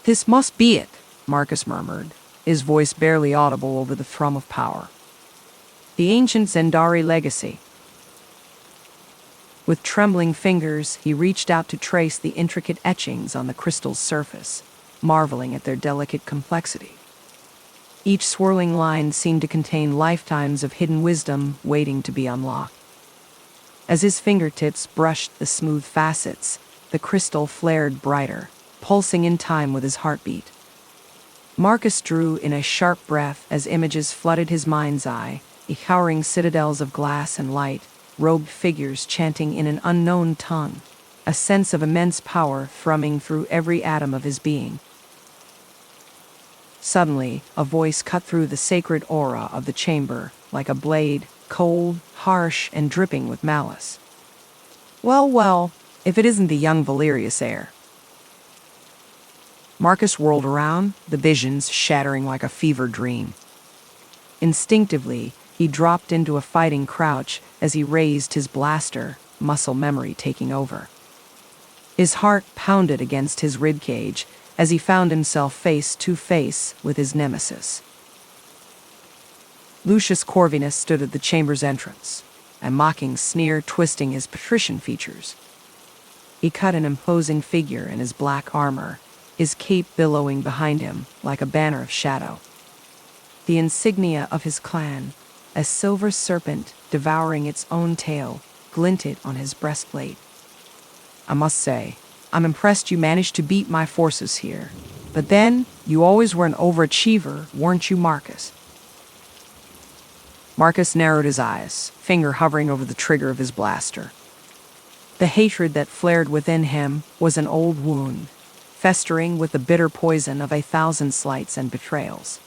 "This must be it," Marcus murmured, his voice barely audible over the thrum of power. "The ancient Zendari legacy." With trembling fingers, he reached out to trace the intricate etchings on the crystal's surface, marveling at their delicate complexity. Each swirling line seemed to contain lifetimes of hidden wisdom waiting to be unlocked. As his fingertips brushed the smooth facets, the crystal flared brighter, pulsing in time with his heartbeat. Marcus drew in a sharp breath as images flooded his mind's eye, towering citadels of glass and light, robed figures chanting in an unknown tongue, a sense of immense power thrumming through every atom of his being. Suddenly, a voice cut through the sacred aura of the chamber, like a blade, cold, harsh, and dripping with malice. "Well, well, if it isn't the young Valerius heir." Marcus whirled around, the visions shattering like a fever dream. Instinctively, he dropped into a fighting crouch as he raised his blaster, muscle memory taking over. His heart pounded against his ribcage as he found himself face to face with his nemesis. Lucius Corvinus stood at the chamber's entrance, a mocking sneer twisting his patrician features. He cut an imposing figure in his black armor, his cape billowing behind him like a banner of shadow. The insignia of his clan, a silver serpent devouring its own tail, glinted on his breastplate. "I must say, I'm impressed you managed to beat my forces here. But then, you always were an overachiever, weren't you, Marcus?" Marcus narrowed his eyes, finger hovering over the trigger of his blaster. The hatred that flared within him was an old wound, festering with the bitter poison of 1,000 slights and betrayals.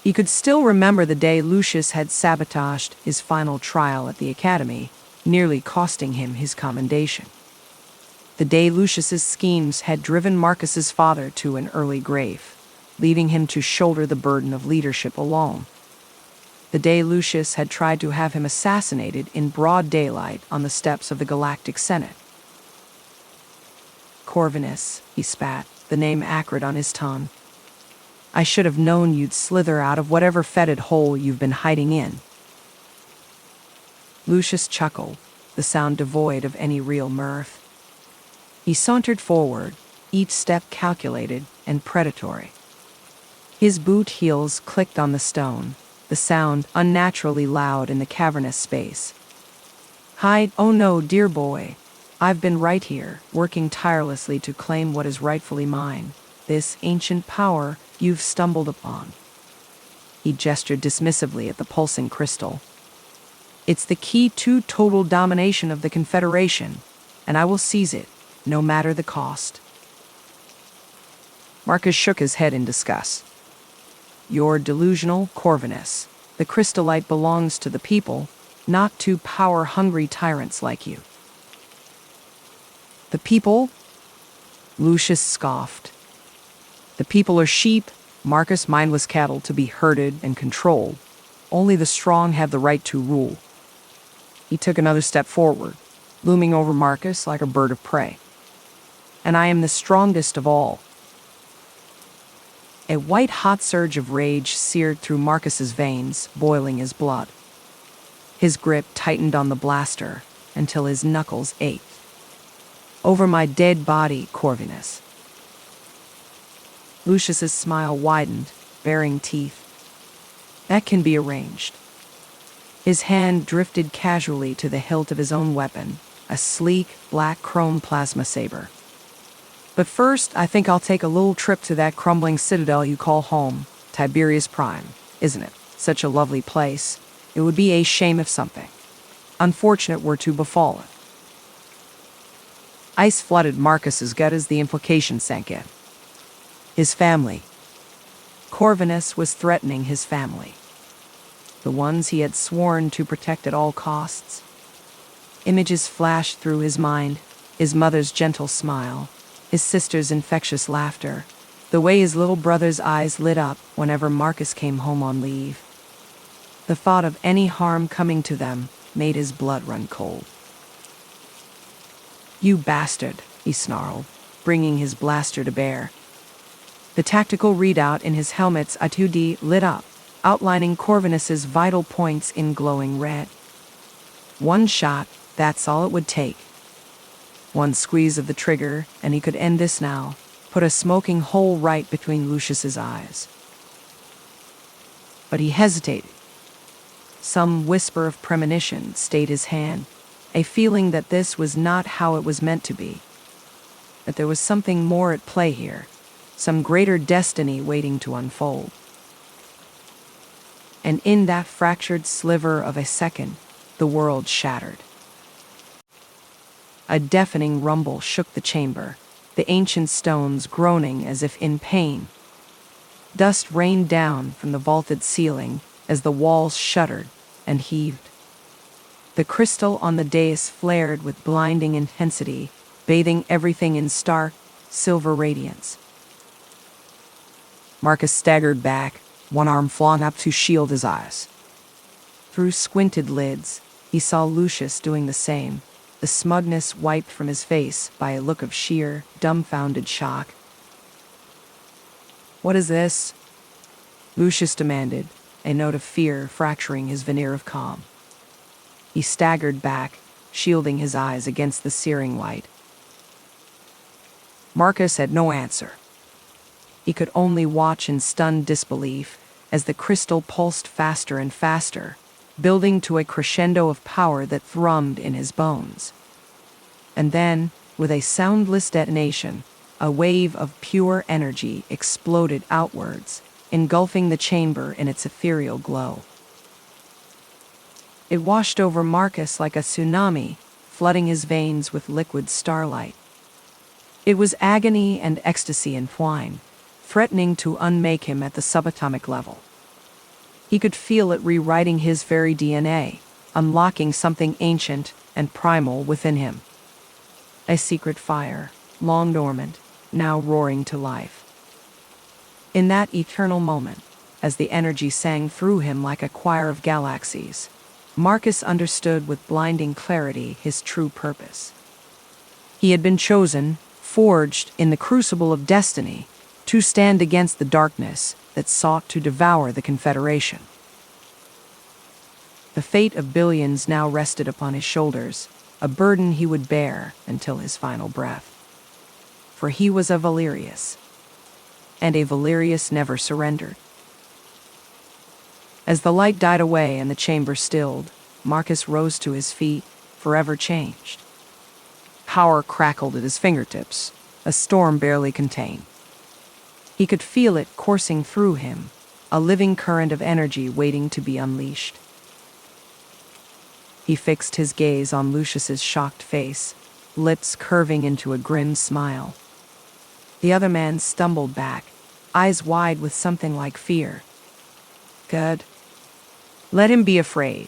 He could still remember the day Lucius had sabotaged his final trial at the academy, nearly costing him his commendation. The day Lucius's schemes had driven Marcus's father to an early grave, leaving him to shoulder the burden of leadership alone. The day Lucius had tried to have him assassinated in broad daylight on the steps of the Galactic Senate. "Corvinus," he spat, the name acrid on his tongue. "I should have known you'd slither out of whatever fetid hole you've been hiding in." Lucius chuckled, the sound devoid of any real mirth. He sauntered forward, each step calculated and predatory. His boot heels clicked on the stone, the sound unnaturally loud in the cavernous space. "Hide? Oh no, dear boy. I've been right here, working tirelessly to claim what is rightfully mine, this ancient power you've stumbled upon." He gestured dismissively at the pulsing crystal. "It's the key to total domination of the Confederation, and I will seize it, no matter the cost." Marcus shook his head in disgust. "You're delusional, Corvinus. The crystallite belongs to the people, not to power-hungry tyrants like you." "The people?" Lucius scoffed. "The people are sheep, Marcus, mindless cattle to be herded and controlled. Only the strong have the right to rule." He took another step forward, looming over Marcus like a bird of prey. "And I am the strongest of all." A white-hot surge of rage seared through Marcus's veins, boiling his blood. His grip tightened on the blaster until his knuckles ached. "Over my dead body, Corvinus." Lucius's smile widened, baring teeth. "That can be arranged." His hand drifted casually to the hilt of his own weapon, a sleek, black chrome plasma saber. "But first, I think I'll take a little trip to that crumbling citadel you call home, Tiberius Prime, isn't it? Such a lovely place. It would be a shame if something unfortunate were to befall it." Ice flooded Marcus's gut as the implication sank in. His family. Corvinus was threatening his family. The ones he had sworn to protect at all costs. Images flashed through his mind, his mother's gentle smile, his sister's infectious laughter, the way his little brother's eyes lit up whenever Marcus came home on leave. The thought of any harm coming to them made his blood run cold. "You bastard," he snarled, bringing his blaster to bear. The tactical readout in his helmet's A2D lit up, outlining Corvinus's vital points in glowing red. One shot, that's all it would take. One squeeze of the trigger, and he could end this now, put a smoking hole right between Lucius's eyes. But he hesitated. Some whisper of premonition stayed his hand, a feeling that this was not how it was meant to be. That there was something more at play here, some greater destiny waiting to unfold. And in that fractured sliver of a second, the world shattered. A deafening rumble shook the chamber, the ancient stones groaning as if in pain. Dust rained down from the vaulted ceiling as the walls shuddered and heaved. The crystal on the dais flared with blinding intensity, bathing everything in stark, silver radiance. Marcus staggered back, one arm flung up to shield his eyes. Through squinted lids, he saw Lucius doing the same, the smugness wiped from his face by a look of sheer, dumbfounded shock. "What is this?" Lucius demanded, a note of fear fracturing his veneer of calm. He staggered back, shielding his eyes against the searing light. Marcus had no answer. He could only watch in stunned disbelief as the crystal pulsed faster and faster, building to a crescendo of power that thrummed in his bones. And then, with a soundless detonation, a wave of pure energy exploded outwards, engulfing the chamber in its ethereal glow. It washed over Marcus like a tsunami, flooding his veins with liquid starlight. It was agony and ecstasy entwined, threatening to unmake him at the subatomic level. He could feel it rewriting his very DNA, unlocking something ancient and primal within him. A secret fire, long dormant, now roaring to life. In that eternal moment, as the energy sang through him like a choir of galaxies, Marcus understood with blinding clarity his true purpose. He had been chosen, forged in the crucible of destiny, to stand against the darkness that sought to devour the Confederation. The fate of billions now rested upon his shoulders, a burden he would bear until his final breath. For he was a Valerius, and a Valerius never surrendered. As the light died away and the chamber stilled, Marcus rose to his feet, forever changed. Power crackled at his fingertips, a storm barely contained. He could feel it coursing through him, a living current of energy waiting to be unleashed. He fixed his gaze on Lucius's shocked face, lips curving into a grim smile. The other man stumbled back, eyes wide with something like fear. Good. Let him be afraid.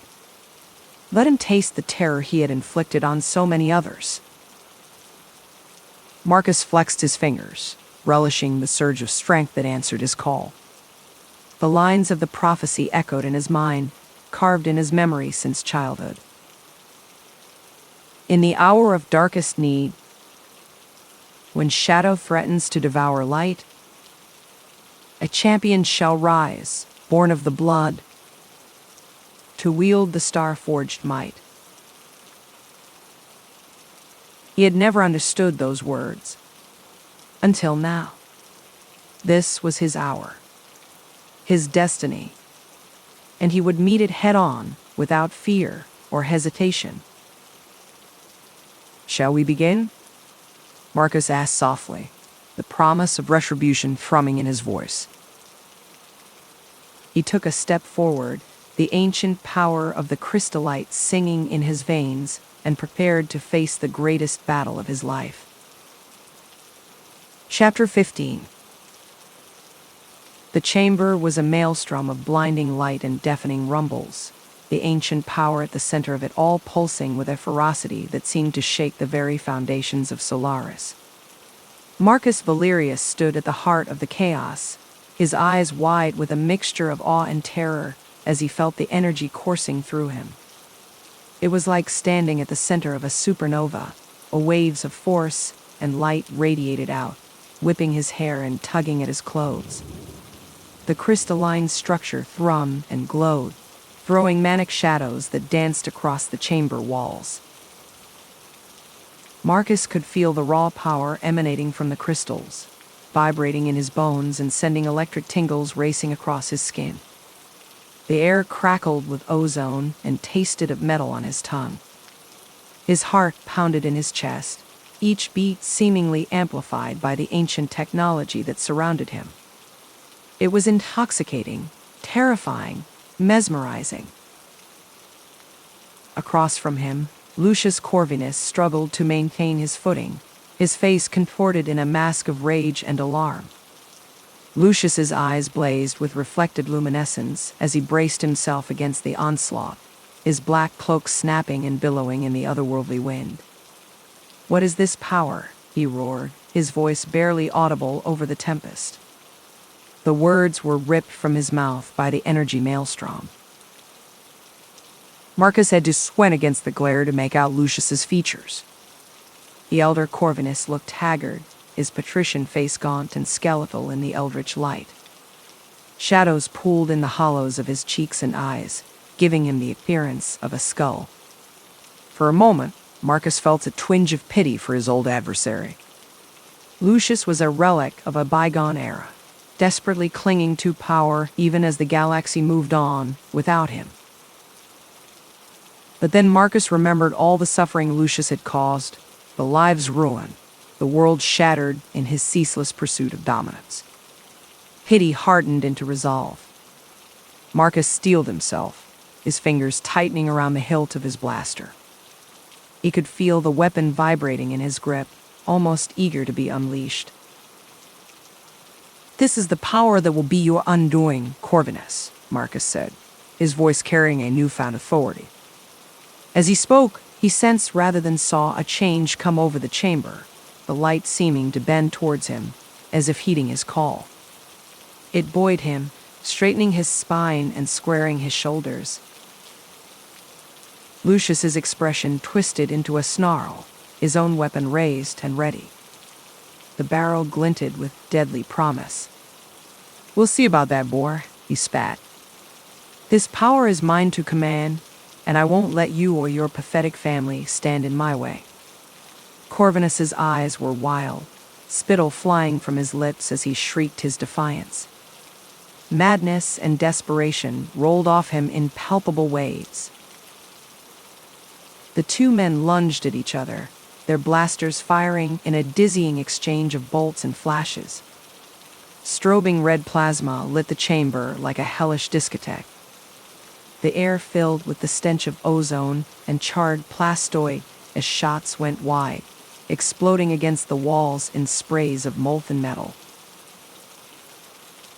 Let him taste the terror he had inflicted on so many others. Marcus flexed his fingers, relishing the surge of strength that answered his call. The lines of the prophecy echoed in his mind, carved in his memory since childhood. In the hour of darkest need, when shadow threatens to devour light, a champion shall rise, born of the blood, to wield the star-forged might. He had never understood those words, until now. This was his hour, his destiny, and he would meet it head-on, without fear or hesitation. "Shall we begin?" Marcus asked softly, the promise of retribution thrumming in his voice. He took a step forward, the ancient power of the crystallite singing in his veins, and prepared to face the greatest battle of his life. Chapter 15. The chamber was a maelstrom of blinding light and deafening rumbles, the ancient power at the center of it all pulsing with a ferocity that seemed to shake the very foundations of Solaris. Marcus Valerius stood at the heart of the chaos, his eyes wide with a mixture of awe and terror, as he felt the energy coursing through him. It was like standing at the center of a supernova. Waves of force and light radiated out, whipping his hair and tugging at his clothes. The crystalline structure thrummed and glowed, throwing manic shadows that danced across the chamber walls. Marcus could feel the raw power emanating from the crystals, vibrating in his bones and sending electric tingles racing across his skin. The air crackled with ozone and tasted of metal on his tongue. His heart pounded in his chest, each beat seemingly amplified by the ancient technology that surrounded him. It was intoxicating, terrifying, mesmerizing. Across from him, Lucius Corvinus struggled to maintain his footing, his face contorted in a mask of rage and alarm. Lucius's eyes blazed with reflected luminescence as he braced himself against the onslaught, his black cloak snapping and billowing in the otherworldly wind. "What is this power?" he roared, his voice barely audible over the tempest. The words were ripped from his mouth by the energy maelstrom. Marcus had to squint against the glare to make out Lucius's features. The elder Corvinus looked haggard, his patrician face gaunt and skeletal in the eldritch light. Shadows pooled in the hollows of his cheeks and eyes, giving him the appearance of a skull. For a moment, Marcus felt a twinge of pity for his old adversary. Lucius was a relic of a bygone era, desperately clinging to power even as the galaxy moved on without him. But then Marcus remembered all the suffering Lucius had caused, the lives ruined, the world shattered in his ceaseless pursuit of dominance. Pity hardened into resolve. Marcus steeled himself, his fingers tightening around the hilt of his blaster. He could feel the weapon vibrating in his grip, almost eager to be unleashed. "This is the power that will be your undoing, Corvinus," Marcus said, his voice carrying a newfound authority. As he spoke, he sensed rather than saw a change come over the chamber, the light seeming to bend towards him, as if heeding his call. It buoyed him, straightening his spine and squaring his shoulders. Lucius's expression twisted into a snarl, his own weapon raised and ready. The barrel glinted with deadly promise. "We'll see about that, boy," he spat. "This power is mine to command, and I won't let you or your pathetic family stand in my way." Corvinus's eyes were wild, spittle flying from his lips as he shrieked his defiance. Madness and desperation rolled off him in palpable waves. The two men lunged at each other, their blasters firing in a dizzying exchange of bolts and flashes. Strobing red plasma lit the chamber like a hellish discotheque. The air filled with the stench of ozone and charred plastoid as shots went wide, exploding against the walls in sprays of molten metal.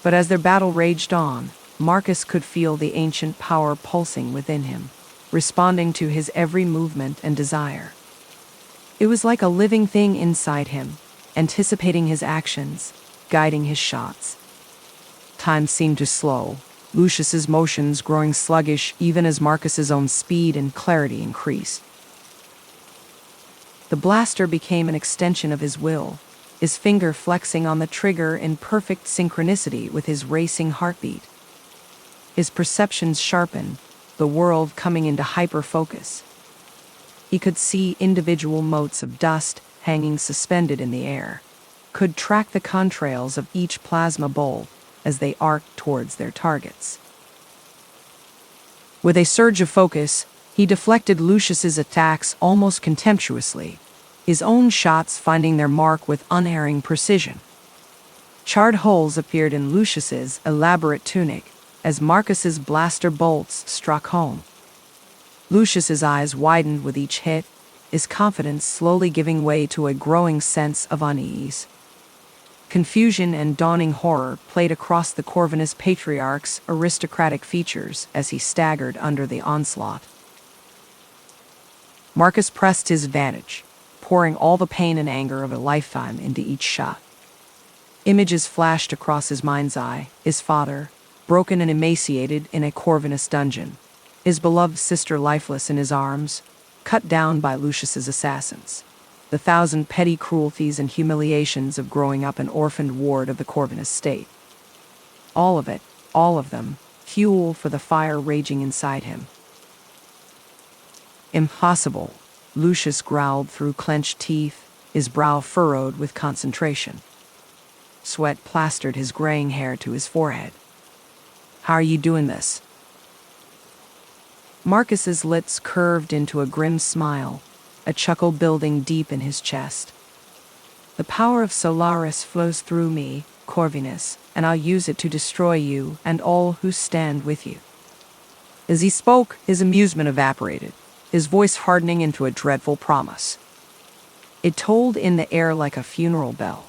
But as their battle raged on, Marcus could feel the ancient power pulsing within him, responding to his every movement and desire. It was like a living thing inside him, anticipating his actions, guiding his shots. Time seemed to slow, Lucius's motions growing sluggish even as Marcus's own speed and clarity increased. The blaster became an extension of his will, his finger flexing on the trigger in perfect synchronicity with his racing heartbeat. His perceptions sharpened, the world coming into hyper-focus. He could see individual motes of dust hanging suspended in the air, could track the contrails of each plasma bolt as they arced towards their targets. With a surge of focus, he deflected Lucius's attacks almost contemptuously, his own shots finding their mark with unerring precision. Charred holes appeared in Lucius's elaborate tunic as Marcus's blaster bolts struck home. Lucius's eyes widened with each hit, his confidence slowly giving way to a growing sense of unease. Confusion and dawning horror played across the Corvinus patriarch's aristocratic features as he staggered under the onslaught. Marcus pressed his advantage, pouring all the pain and anger of a lifetime into each shot. Images flashed across his mind's eye, his father, broken and emaciated in a Corvinus dungeon, his beloved sister lifeless in his arms, cut down by Lucius's assassins. The 1,000 petty cruelties and humiliations of growing up an orphaned ward of the Corvinus state. All of it, all of them, fuel for the fire raging inside him. Impossible, Lucius growled through clenched teeth, his brow furrowed with concentration. Sweat plastered his graying hair to his forehead. How are you doing this? Marcus's lips curved into a grim smile, a chuckle building deep in his chest. The power of Solaris flows through me, Corvinus, and I'll use it to destroy you and all who stand with you. As he spoke, his amusement evaporated, his voice hardening into a dreadful promise. It tolled in the air like a funeral bell.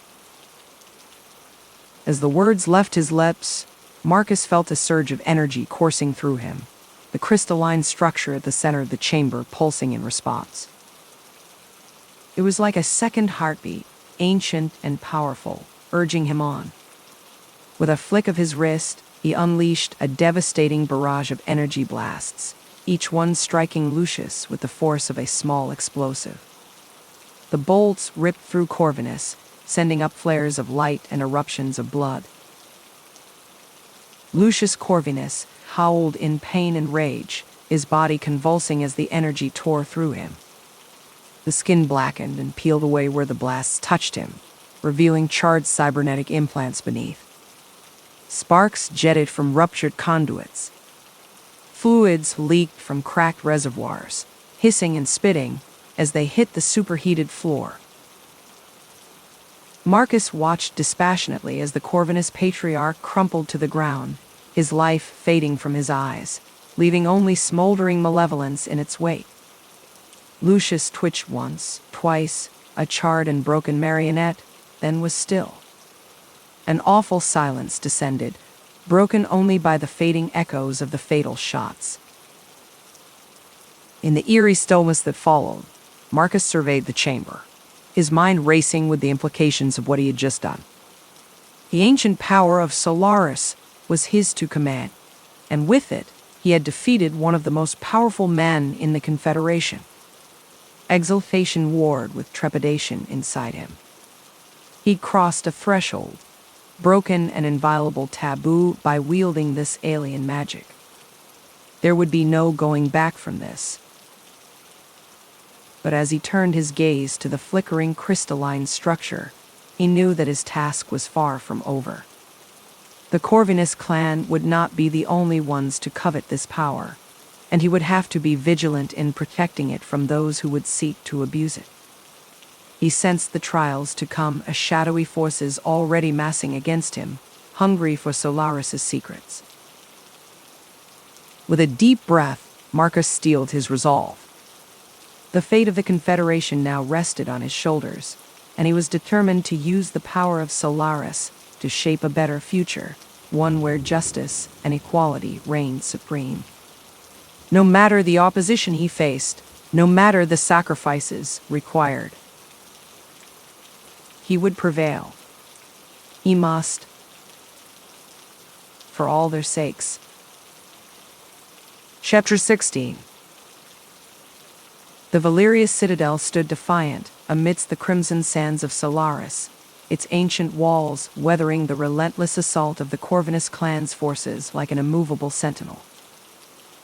As the words left his lips, Marcus felt a surge of energy coursing through him, the crystalline structure at the center of the chamber pulsing in response. It was like a second heartbeat, ancient and powerful, urging him on. With a flick of his wrist, he unleashed a devastating barrage of energy blasts, each one striking Lucius with the force of a small explosive. The bolts ripped through Corvinus, sending up flares of light and eruptions of blood. Lucius Corvinus howled in pain and rage, his body convulsing as the energy tore through him. The skin blackened and peeled away where the blasts touched him, revealing charred cybernetic implants beneath. Sparks jetted from ruptured conduits. Fluids leaked from cracked reservoirs, hissing and spitting as they hit the superheated floor. Marcus watched dispassionately as the Corvinus patriarch crumpled to the ground, his life fading from his eyes, leaving only smoldering malevolence in its wake. Lucius twitched once, twice, a charred and broken marionette, then was still. An awful silence descended, broken only by the fading echoes of the fatal shots. In the eerie stillness that followed, Marcus surveyed the chamber, his mind racing with the implications of what he had just done. The ancient power of Solaris was his to command, and with it, he had defeated one of the most powerful men in the Confederation. Exultation warred with trepidation inside him. He'd crossed a threshold, broken an inviolable taboo by wielding this alien magic. There would be no going back from this. But as he turned his gaze to the flickering crystalline structure, he knew that his task was far from over. The Corvinus clan would not be the only ones to covet this power, and he would have to be vigilant in protecting it from those who would seek to abuse it. He sensed the trials to come as shadowy forces already massing against him, hungry for Solaris's secrets. With a deep breath, Marcus steeled his resolve. The fate of the Confederation now rested on his shoulders, and he was determined to use the power of Solaris to shape a better future, one where justice and equality reigned supreme. No matter the opposition he faced, no matter the sacrifices required, he would prevail. He must, for all their sakes. Chapter 16. The Valerius citadel stood defiant amidst the crimson sands of Solaris, its ancient walls weathering the relentless assault of the Corvinus clan's forces like an immovable sentinel.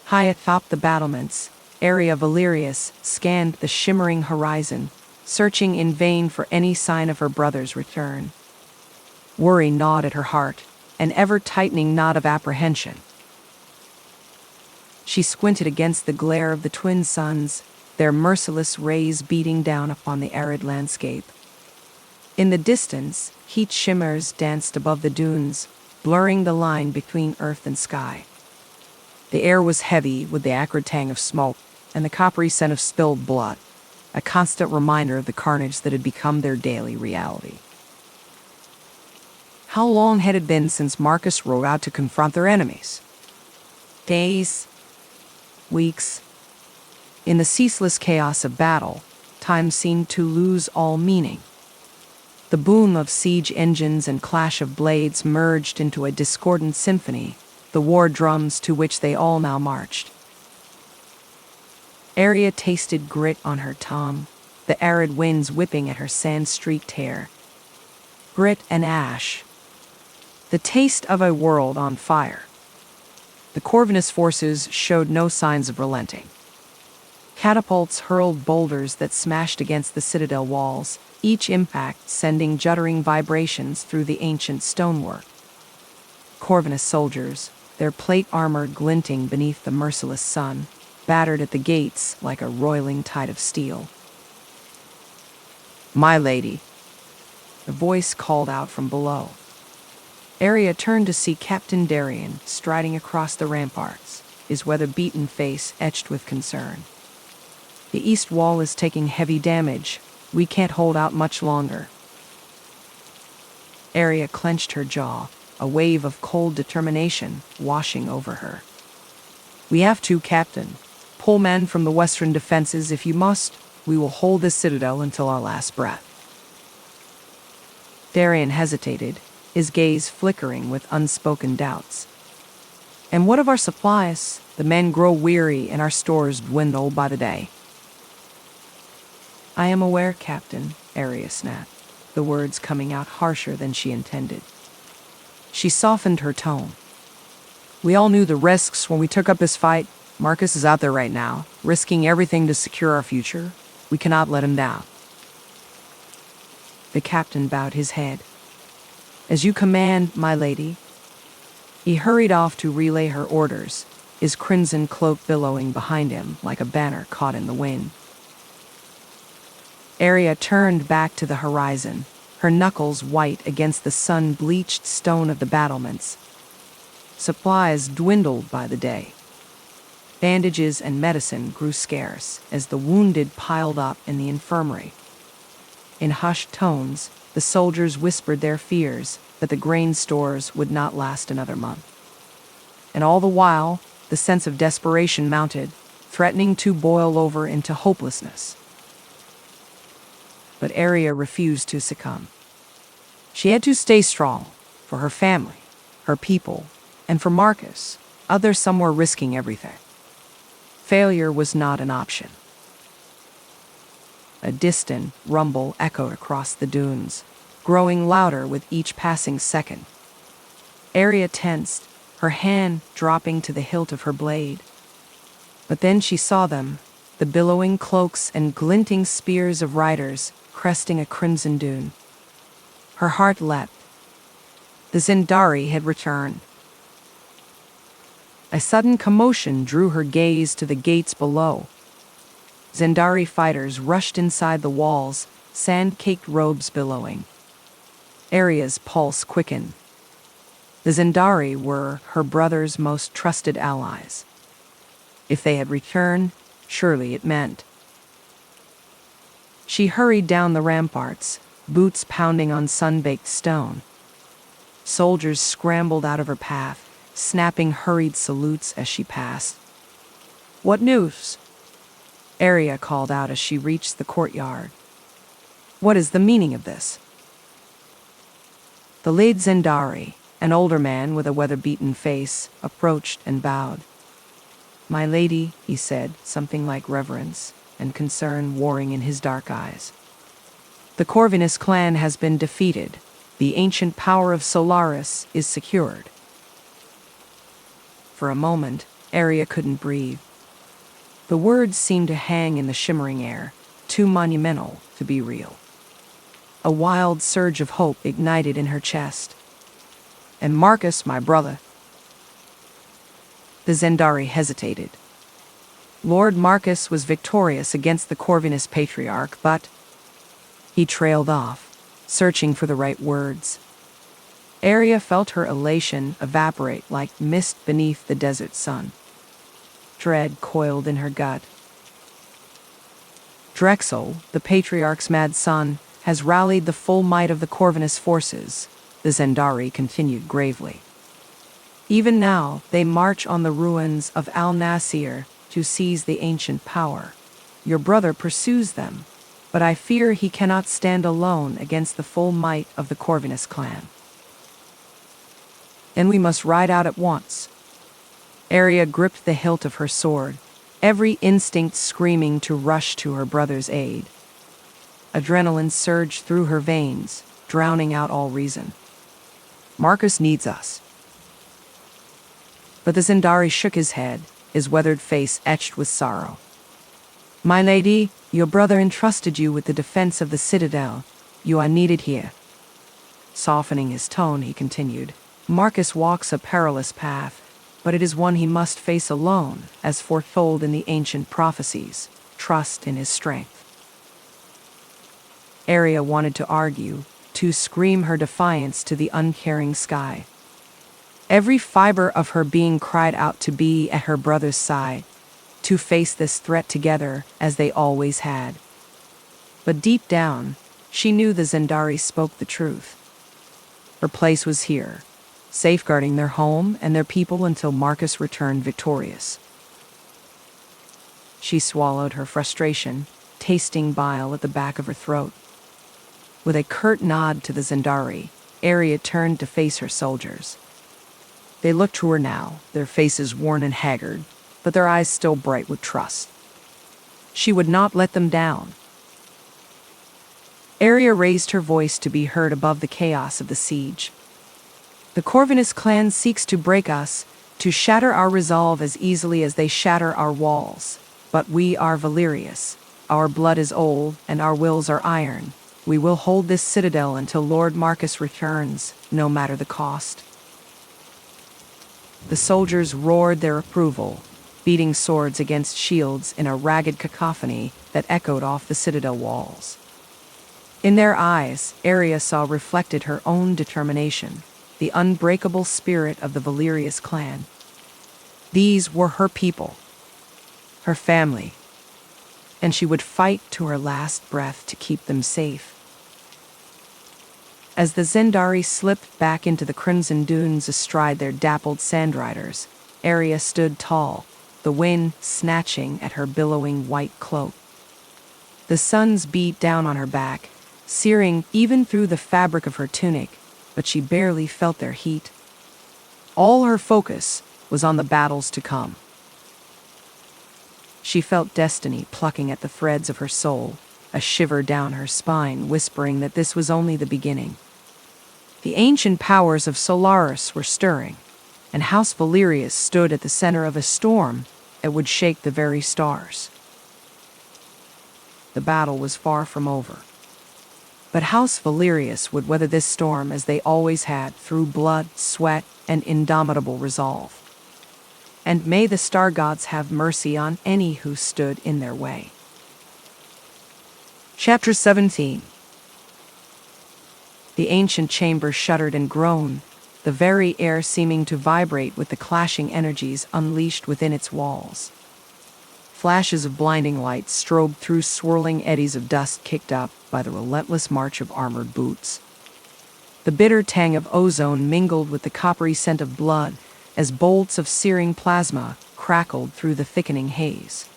High atop the battlements, Area Valerius scanned the shimmering horizon, searching in vain for any sign of her brother's return. Worry gnawed at her heart, an ever-tightening knot of apprehension. She squinted against the glare of the twin suns, their merciless rays beating down upon the arid landscape. In the distance, heat shimmers danced above the dunes, blurring the line between earth and sky. The air was heavy with the acrid tang of smoke and the coppery scent of spilled blood, a constant reminder of the carnage that had become their daily reality. How long had it been since Marcus rode out to confront their enemies? Days? Weeks? In the ceaseless chaos of battle, time seemed to lose all meaning. The boom of siege engines and clash of blades merged into a discordant symphony, the war drums to which they all now marched. Arya tasted grit on her tongue, the arid winds whipping at her sand-streaked hair. Grit and ash. The taste of a world on fire. The Corvinus forces showed no signs of relenting. Catapults hurled boulders that smashed against the citadel walls, each impact sending juddering vibrations through the ancient stonework. Corvinus soldiers, their plate armor glinting beneath the merciless sun, battered at the gates like a roiling tide of steel. "My lady," the voice called out from below. Arya turned to see Captain Darian striding across the ramparts, his weather-beaten face etched with concern. "The east wall is taking heavy damage. We can't hold out much longer." Arya clenched her jaw, a wave of cold determination washing over her. "We have to, Captain. Pull men from the western defenses if you must. We will hold this citadel until our last breath." Darian hesitated, his gaze flickering with unspoken doubts. "And what of our supplies? The men grow weary and our stores dwindle by the day." "I am aware, Captain," Arya snapped, the words coming out harsher than she intended. She softened her tone. "We all knew the risks when we took up this fight. Marcus is out there right now, risking everything to secure our future. We cannot let him down." The captain bowed his head. "As you command, my lady." He hurried off to relay her orders, his crimson cloak billowing behind him like a banner caught in the wind. Arya turned back to the horizon, her knuckles white against the sun-bleached stone of the battlements. Supplies dwindled by the day. Bandages and medicine grew scarce as the wounded piled up in the infirmary. In hushed tones, the soldiers whispered their fears that the grain stores would not last another month. And all the while, the sense of desperation mounted, threatening to boil over into hopelessness. But Arya refused to succumb. She had to stay strong for her family, her people, and for Marcus, others somewhere risking everything. Failure was not an option. A distant rumble echoed across the dunes, growing louder with each passing second. Arya tensed, her hand dropping to the hilt of her blade. But then she saw them, the billowing cloaks and glinting spears of riders cresting a crimson dune. Her heart leapt. The Zendari had returned. A sudden commotion drew her gaze to the gates below. Zendari fighters rushed inside the walls, sand-caked robes billowing. Arya's pulse quickened. The Zendari were her brother's most trusted allies. If they had returned, surely it meant. She hurried down the ramparts, boots pounding on sun-baked stone. Soldiers scrambled out of her path, snapping hurried salutes as she passed. "What news?" Arya called out as she reached the courtyard. "What is the meaning of this?" The late Zendari, an older man with a weather-beaten face, approached and bowed. "My lady," he said, something like reverence and concern warring in his dark eyes. "The Corvinus clan has been defeated. The ancient power of Solaris is secured." For a moment, Arya couldn't breathe. The words seemed to hang in the shimmering air, too monumental to be real. A wild surge of hope ignited in her chest. "And Marcus, my brother?" The Zendari hesitated. Lord Marcus was victorious against the Corvinus patriarch, but... He trailed off, searching for the right words. Arya felt her elation evaporate like mist beneath the desert sun. Dread coiled in her gut. "Drexel, the patriarch's mad son, has rallied the full might of the Corvinus forces," the Zendari continued gravely. "Even now, they march on the ruins of Al-Nasir to seize the ancient power. Your brother pursues them, but I fear he cannot stand alone against the full might of the Corvinus clan. And we must ride out at once. Arya gripped the hilt of her sword, every instinct screaming to rush to her brother's aid. Adrenaline surged through her veins, drowning out all reason. Marcus needs us. But the Zendari shook his head, his weathered face etched with sorrow. My lady, your brother entrusted you with the defense of the citadel. You are needed here. Softening his tone, he continued, Marcus walks a perilous path, but it is one he must face alone, as foretold in the ancient prophecies. Trust in his strength. Arya wanted to argue, to scream her defiance to the uncaring sky. Every fiber of her being cried out to be at her brother's side, to face this threat together as they always had. But deep down, she knew the Zendari spoke the truth. Her place was here, safeguarding their home and their people until Marcus returned victorious. She swallowed her frustration, tasting bile at the back of her throat. With a curt nod to the Zendari, Arya turned to face her soldiers. They looked to her now, their faces worn and haggard, but their eyes still bright with trust. She would not let them down. Arya raised her voice to be heard above the chaos of the siege. The Corvinus clan seeks to break us, to shatter our resolve as easily as they shatter our walls. But we are Valerius. Our blood is old, and our wills are iron. We will hold this citadel until Lord Marcus returns, no matter the cost. The soldiers roared their approval, beating swords against shields in a ragged cacophony that echoed off the citadel walls. In their eyes, Arya saw reflected her own determination, the unbreakable spirit of the Valerius clan. These were her people, her family, and she would fight to her last breath to keep them safe. As the Zendari slipped back into the crimson dunes astride their dappled sandriders, Arya stood tall, the wind snatching at her billowing white cloak. The suns beat down on her back, searing even through the fabric of her tunic, but she barely felt their heat. All her focus was on the battles to come. She felt destiny plucking at the threads of her soul, a shiver down her spine whispering that this was only the beginning. The ancient powers of Solaris were stirring, and House Valerius stood at the center of a storm that would shake the very stars. The battle was far from over. But House Valerius would weather this storm as they always had, through blood, sweat, and indomitable resolve. And may the star gods have mercy on any who stood in their way. Chapter 17. The ancient chamber shuddered and groaned, the very air seeming to vibrate with the clashing energies unleashed within its walls. Flashes of blinding light strobed through swirling eddies of dust kicked up by the relentless march of armored boots. The bitter tang of ozone mingled with the coppery scent of blood as bolts of searing plasma crackled through the thickening haze.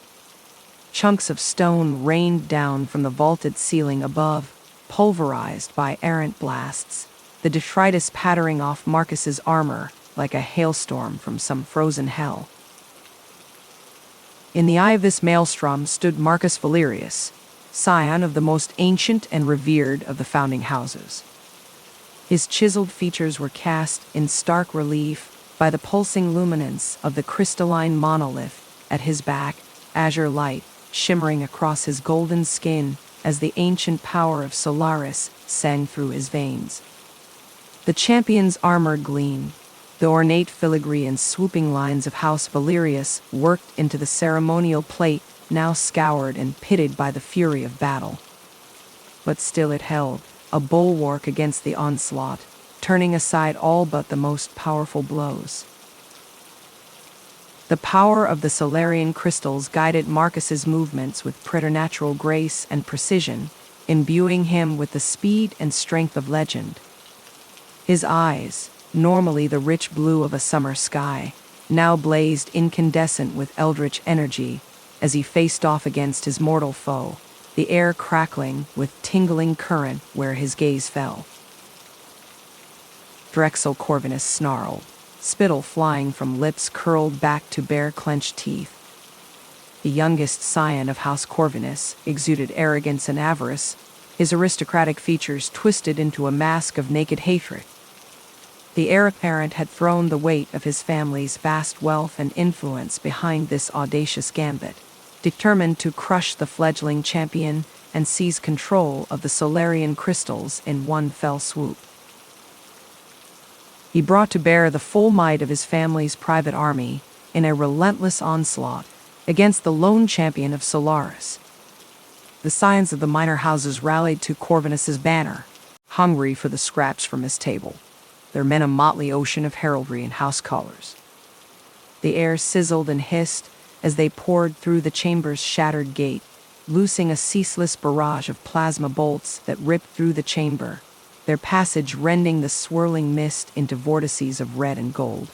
Chunks of stone rained down from the vaulted ceiling above, pulverized by errant blasts, the detritus pattering off Marcus's armor like a hailstorm from some frozen hell. In the eye of this maelstrom stood Marcus Valerius, scion of the most ancient and revered of the founding houses. His chiseled features were cast in stark relief by the pulsing luminance of the crystalline monolith at his back, azure light shimmering across his golden skin as the ancient power of Solaris sang through his veins. The champion's armor gleamed, the ornate filigree and swooping lines of House Valerius worked into the ceremonial plate now scoured and pitted by the fury of battle. But still it held, a bulwark against the onslaught, turning aside all but the most powerful blows. The power of the Solarian crystals guided Marcus's movements with preternatural grace and precision, imbuing him with the speed and strength of legend. His eyes, normally the rich blue of a summer sky, now blazed incandescent with eldritch energy as he faced off against his mortal foe, the air crackling with tingling current where his gaze fell. Drexel Corvinus snarled, spittle flying from lips curled back to bare clenched teeth. The youngest scion of House Corvinus exuded arrogance and avarice, his aristocratic features twisted into a mask of naked hatred. The heir apparent had thrown the weight of his family's vast wealth and influence behind this audacious gambit, determined to crush the fledgling champion and seize control of the Solarian crystals in one fell swoop. He brought to bear the full might of his family's private army in a relentless onslaught against the lone champion of Solaris. The scions of the minor houses rallied to Corvinus's banner, hungry for the scraps from his table, their men a motley ocean of heraldry and house colors. The air sizzled and hissed as they poured through the chamber's shattered gate, loosing a ceaseless barrage of plasma bolts that ripped through the chamber, their passage rending the swirling mist into vortices of red and gold.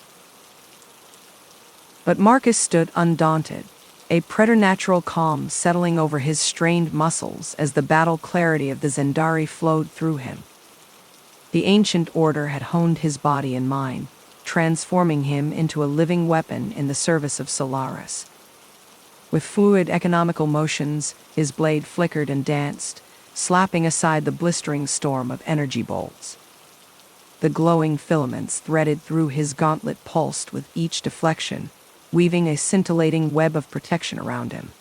But Marcus stood undaunted, a preternatural calm settling over his strained muscles as the battle clarity of the Zendari flowed through him. The ancient order had honed his body and mind, transforming him into a living weapon in the service of Solaris. With fluid economical motions, his blade flickered and danced, slapping aside the blistering storm of energy bolts. The glowing filaments threaded through his gauntlet pulsed with each deflection, weaving a scintillating web of protection around him.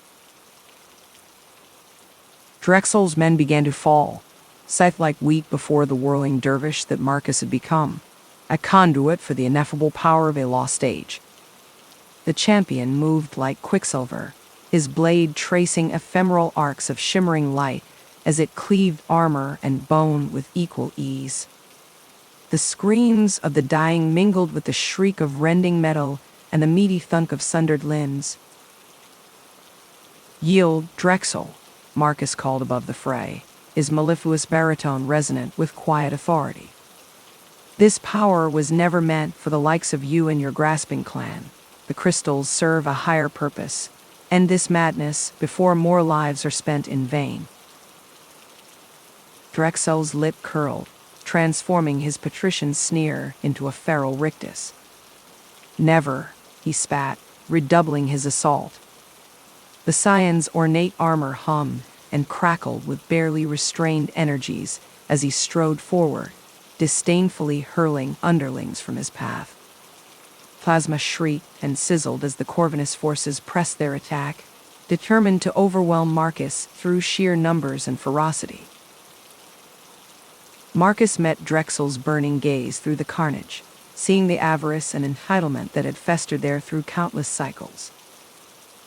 Drexel's men began to fall, scythe-like wheat before the whirling dervish that Marcus had become, a conduit for the ineffable power of a lost age. The champion moved like quicksilver, his blade tracing ephemeral arcs of shimmering light as it cleaved armor and bone with equal ease. The screams of the dying mingled with the shriek of rending metal and the meaty thunk of sundered limbs. "Yield, Drexel," Marcus called above the fray, his mellifluous baritone resonant with quiet authority. "This power was never meant for the likes of you and your grasping clan. The crystals serve a higher purpose. End this madness before more lives are spent in vain." Drexel's lip curled, transforming his patrician sneer into a feral rictus. "Never," he spat, redoubling his assault. The scion's ornate armor hummed and crackled with barely restrained energies as he strode forward, disdainfully hurling underlings from his path. Plasma shrieked and sizzled as the Corvinus forces pressed their attack, determined to overwhelm Marcus through sheer numbers and ferocity. Marcus met Drexel's burning gaze through the carnage, seeing the avarice and entitlement that had festered there through countless cycles.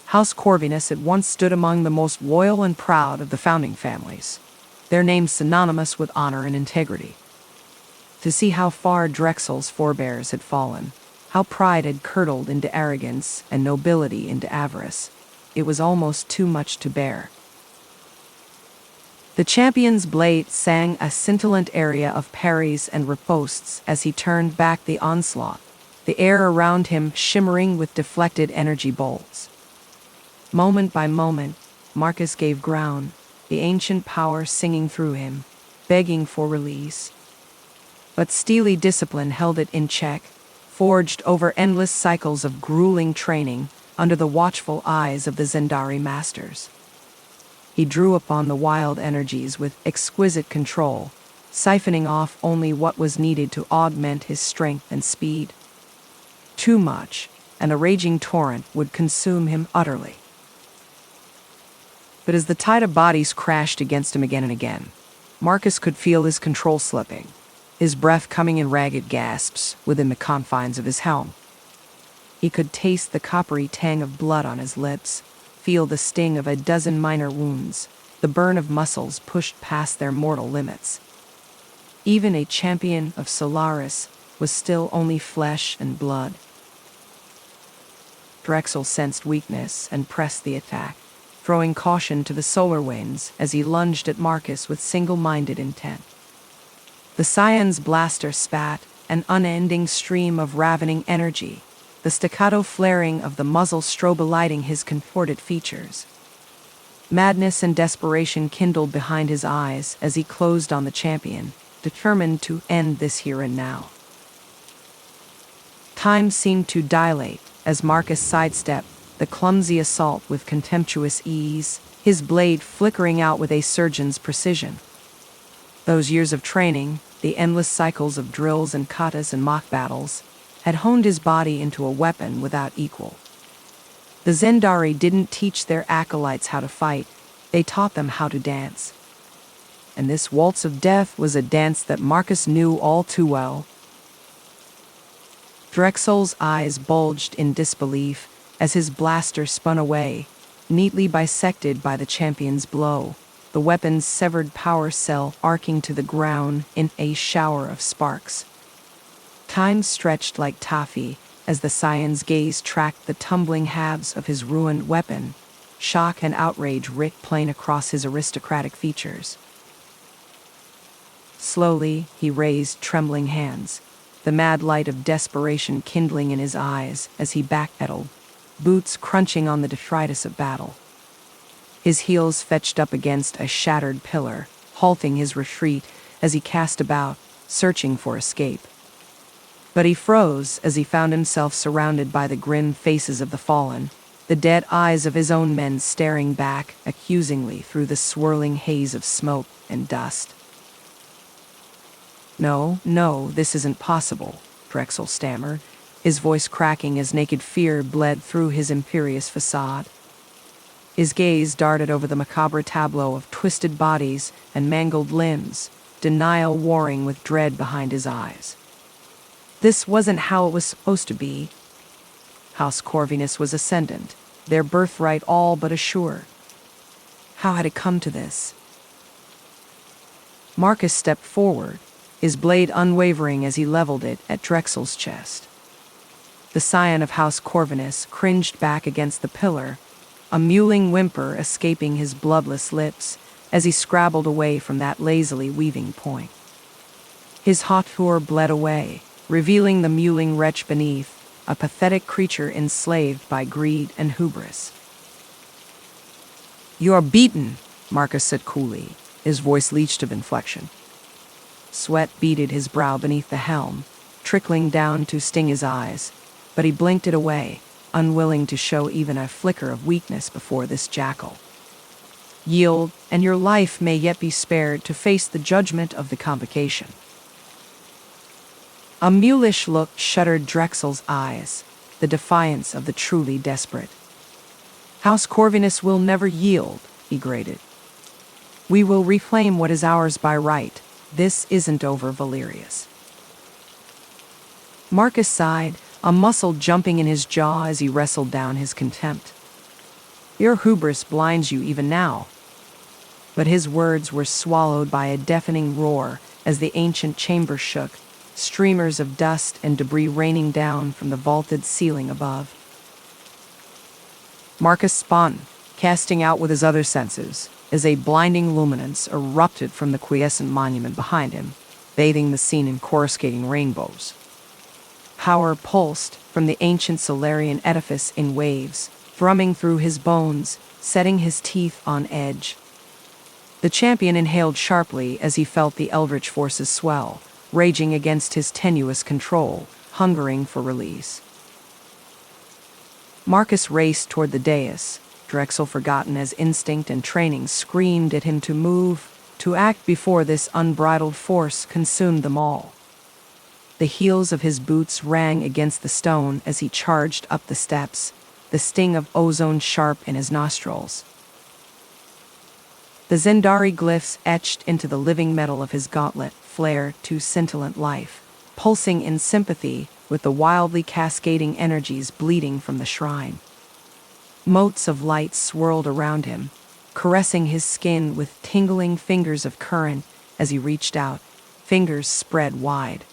House Corvinus had once stood among the most loyal and proud of the founding families, their names synonymous with honor and integrity. To see how far Drexel's forebears had fallen, how pride had curdled into arrogance and nobility into avarice, it was almost too much to bear. The champion's blade sang a scintillant aria of parries and ripostes as he turned back the onslaught, the air around him shimmering with deflected energy bolts. Moment by moment, Marcus gave ground, the ancient power singing through him, begging for release. But steely discipline held it in check, forged over endless cycles of grueling training under the watchful eyes of the Zendari masters. He drew upon the wild energies with exquisite control, siphoning off only what was needed to augment his strength and speed. Too much, and a raging torrent would consume him utterly. But as the tide of bodies crashed against him again and again, Marcus could feel his control slipping, his breath coming in ragged gasps within the confines of his helm. He could taste the coppery tang of blood on his lips, feel the sting of a dozen minor wounds, the burn of muscles pushed past their mortal limits. Even a champion of Solaris was still only flesh and blood. Drexel sensed weakness and pressed the attack, throwing caution to the solar winds as he lunged at Marcus with single-minded intent. The scion's blaster spat, an unending stream of ravening energy, the staccato flaring of the muzzle strobe-lighting his contorted features. Madness and desperation kindled behind his eyes as he closed on the champion, determined to end this here and now. Time seemed to dilate as Marcus sidestepped the clumsy assault with contemptuous ease, his blade flickering out with a surgeon's precision. Those years of training, the endless cycles of drills and katas and mock battles, had honed his body into a weapon without equal. The Zendari didn't teach their acolytes how to fight, they taught them how to dance. And this waltz of death was a dance that Marcus knew all too well. Drexel's eyes bulged in disbelief as his blaster spun away, neatly bisected by the champion's blow, the weapon's severed power cell arcing to the ground in a shower of sparks. Time stretched like taffy as the scion's gaze tracked the tumbling halves of his ruined weapon, shock and outrage writ plain across his aristocratic features. Slowly, he raised trembling hands, the mad light of desperation kindling in his eyes as he backpedaled, boots crunching on the detritus of battle. His heels fetched up against a shattered pillar, halting his retreat as he cast about, searching for escape. But he froze as he found himself surrounded by the grim faces of the fallen, the dead eyes of his own men staring back accusingly through the swirling haze of smoke and dust. No, this isn't possible, Drexel stammered, his voice cracking as naked fear bled through his imperious facade. His gaze darted over the macabre tableau of twisted bodies and mangled limbs, denial warring with dread behind his eyes. This wasn't how it was supposed to be. House Corvinus was ascendant, their birthright all but assured. How had it come to this? Marcus stepped forward, his blade unwavering as he leveled it at Drexel's chest. The scion of House Corvinus cringed back against the pillar, a mewling whimper escaping his bloodless lips as he scrabbled away from that lazily weaving point. His hauteur bled away, revealing the mewling wretch beneath, a pathetic creature enslaved by greed and hubris. "You are beaten," Marcus said coolly, his voice leached of inflection. Sweat beaded his brow beneath the helm, trickling down to sting his eyes, but he blinked it away, unwilling to show even a flicker of weakness before this jackal. "Yield, and your life may yet be spared to face the judgment of the convocation." A mulish look shuttered Drexel's eyes, the defiance of the truly desperate. "House Corvinus will never yield," he grated. "We will reclaim what is ours by right. This isn't over, Valerius." Marcus sighed, a muscle jumping in his jaw as he wrestled down his contempt. "Your hubris blinds you even now." But his words were swallowed by a deafening roar as the ancient chamber shook, streamers of dust and debris raining down from the vaulted ceiling above. Marcus spun, casting out with his other senses, as a blinding luminance erupted from the quiescent monument behind him, bathing the scene in coruscating rainbows. Power pulsed from the ancient Solarian edifice in waves, thrumming through his bones, setting his teeth on edge. The champion inhaled sharply as he felt the eldritch forces swell, raging against his tenuous control, hungering for release. Marcus raced toward the dais, Drexel forgotten as instinct and training screamed at him to move, to act before this unbridled force consumed them all. The heels of his boots rang against the stone as he charged up the steps, the sting of ozone sharp in his nostrils. The Zendari glyphs etched into the living metal of his gauntlet flared to scintillant life, pulsing in sympathy with the wildly cascading energies bleeding from the shrine. Motes of light swirled around him, caressing his skin with tingling fingers of current as he reached out, fingers spread wide.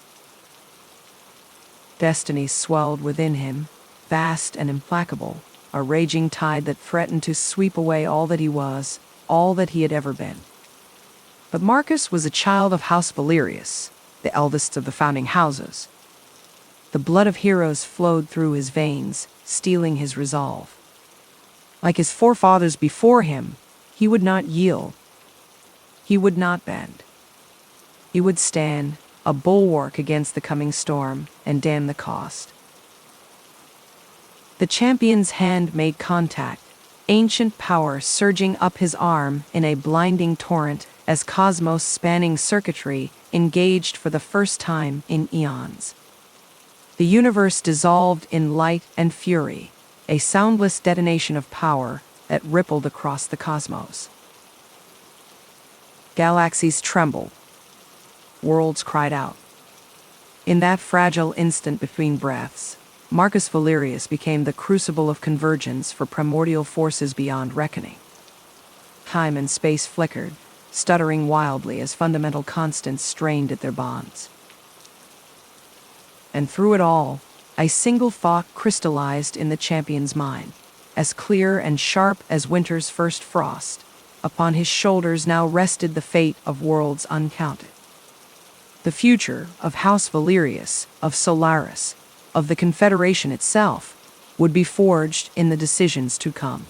Destiny swelled within him, vast and implacable, a raging tide that threatened to sweep away all that he was, all that he had ever been. But Marcus was a child of House Valerius, the eldest of the founding houses. The blood of heroes flowed through his veins, steeling his resolve. Like his forefathers before him, he would not yield. He would not bend. He would stand, a bulwark against the coming storm, and damn the cost. The champion's hand made contact, ancient power surging up his arm in a blinding torrent as cosmos-spanning circuitry engaged for the first time in eons. The universe dissolved in light and fury, a soundless detonation of power that rippled across the cosmos. Galaxies trembled. Worlds cried out. In that fragile instant between breaths, Marcus Valerius became the crucible of convergence for primordial forces beyond reckoning. Time and space flickered, stuttering wildly as fundamental constants strained at their bonds. And through it all, a single thought crystallized in the champion's mind, as clear and sharp as winter's first frost. Upon his shoulders now rested the fate of worlds uncounted. The future of House Valerius, of Solaris, of the Confederation itself, would be forged in the decisions to come.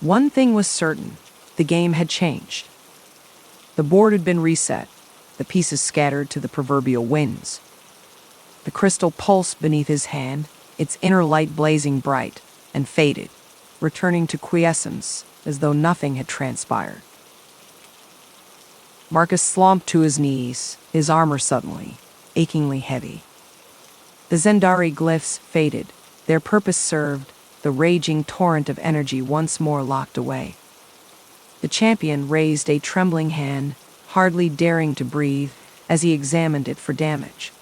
One thing was certain: the game had changed. The board had been reset, the pieces scattered to the proverbial winds. The crystal pulsed beneath his hand, its inner light blazing bright, and faded, returning to quiescence as though nothing had transpired. Marcus slumped to his knees, his armor suddenly, achingly heavy. The Zendari glyphs faded, their purpose served, the raging torrent of energy once more locked away. The champion raised a trembling hand, hardly daring to breathe, as he examined it for damage.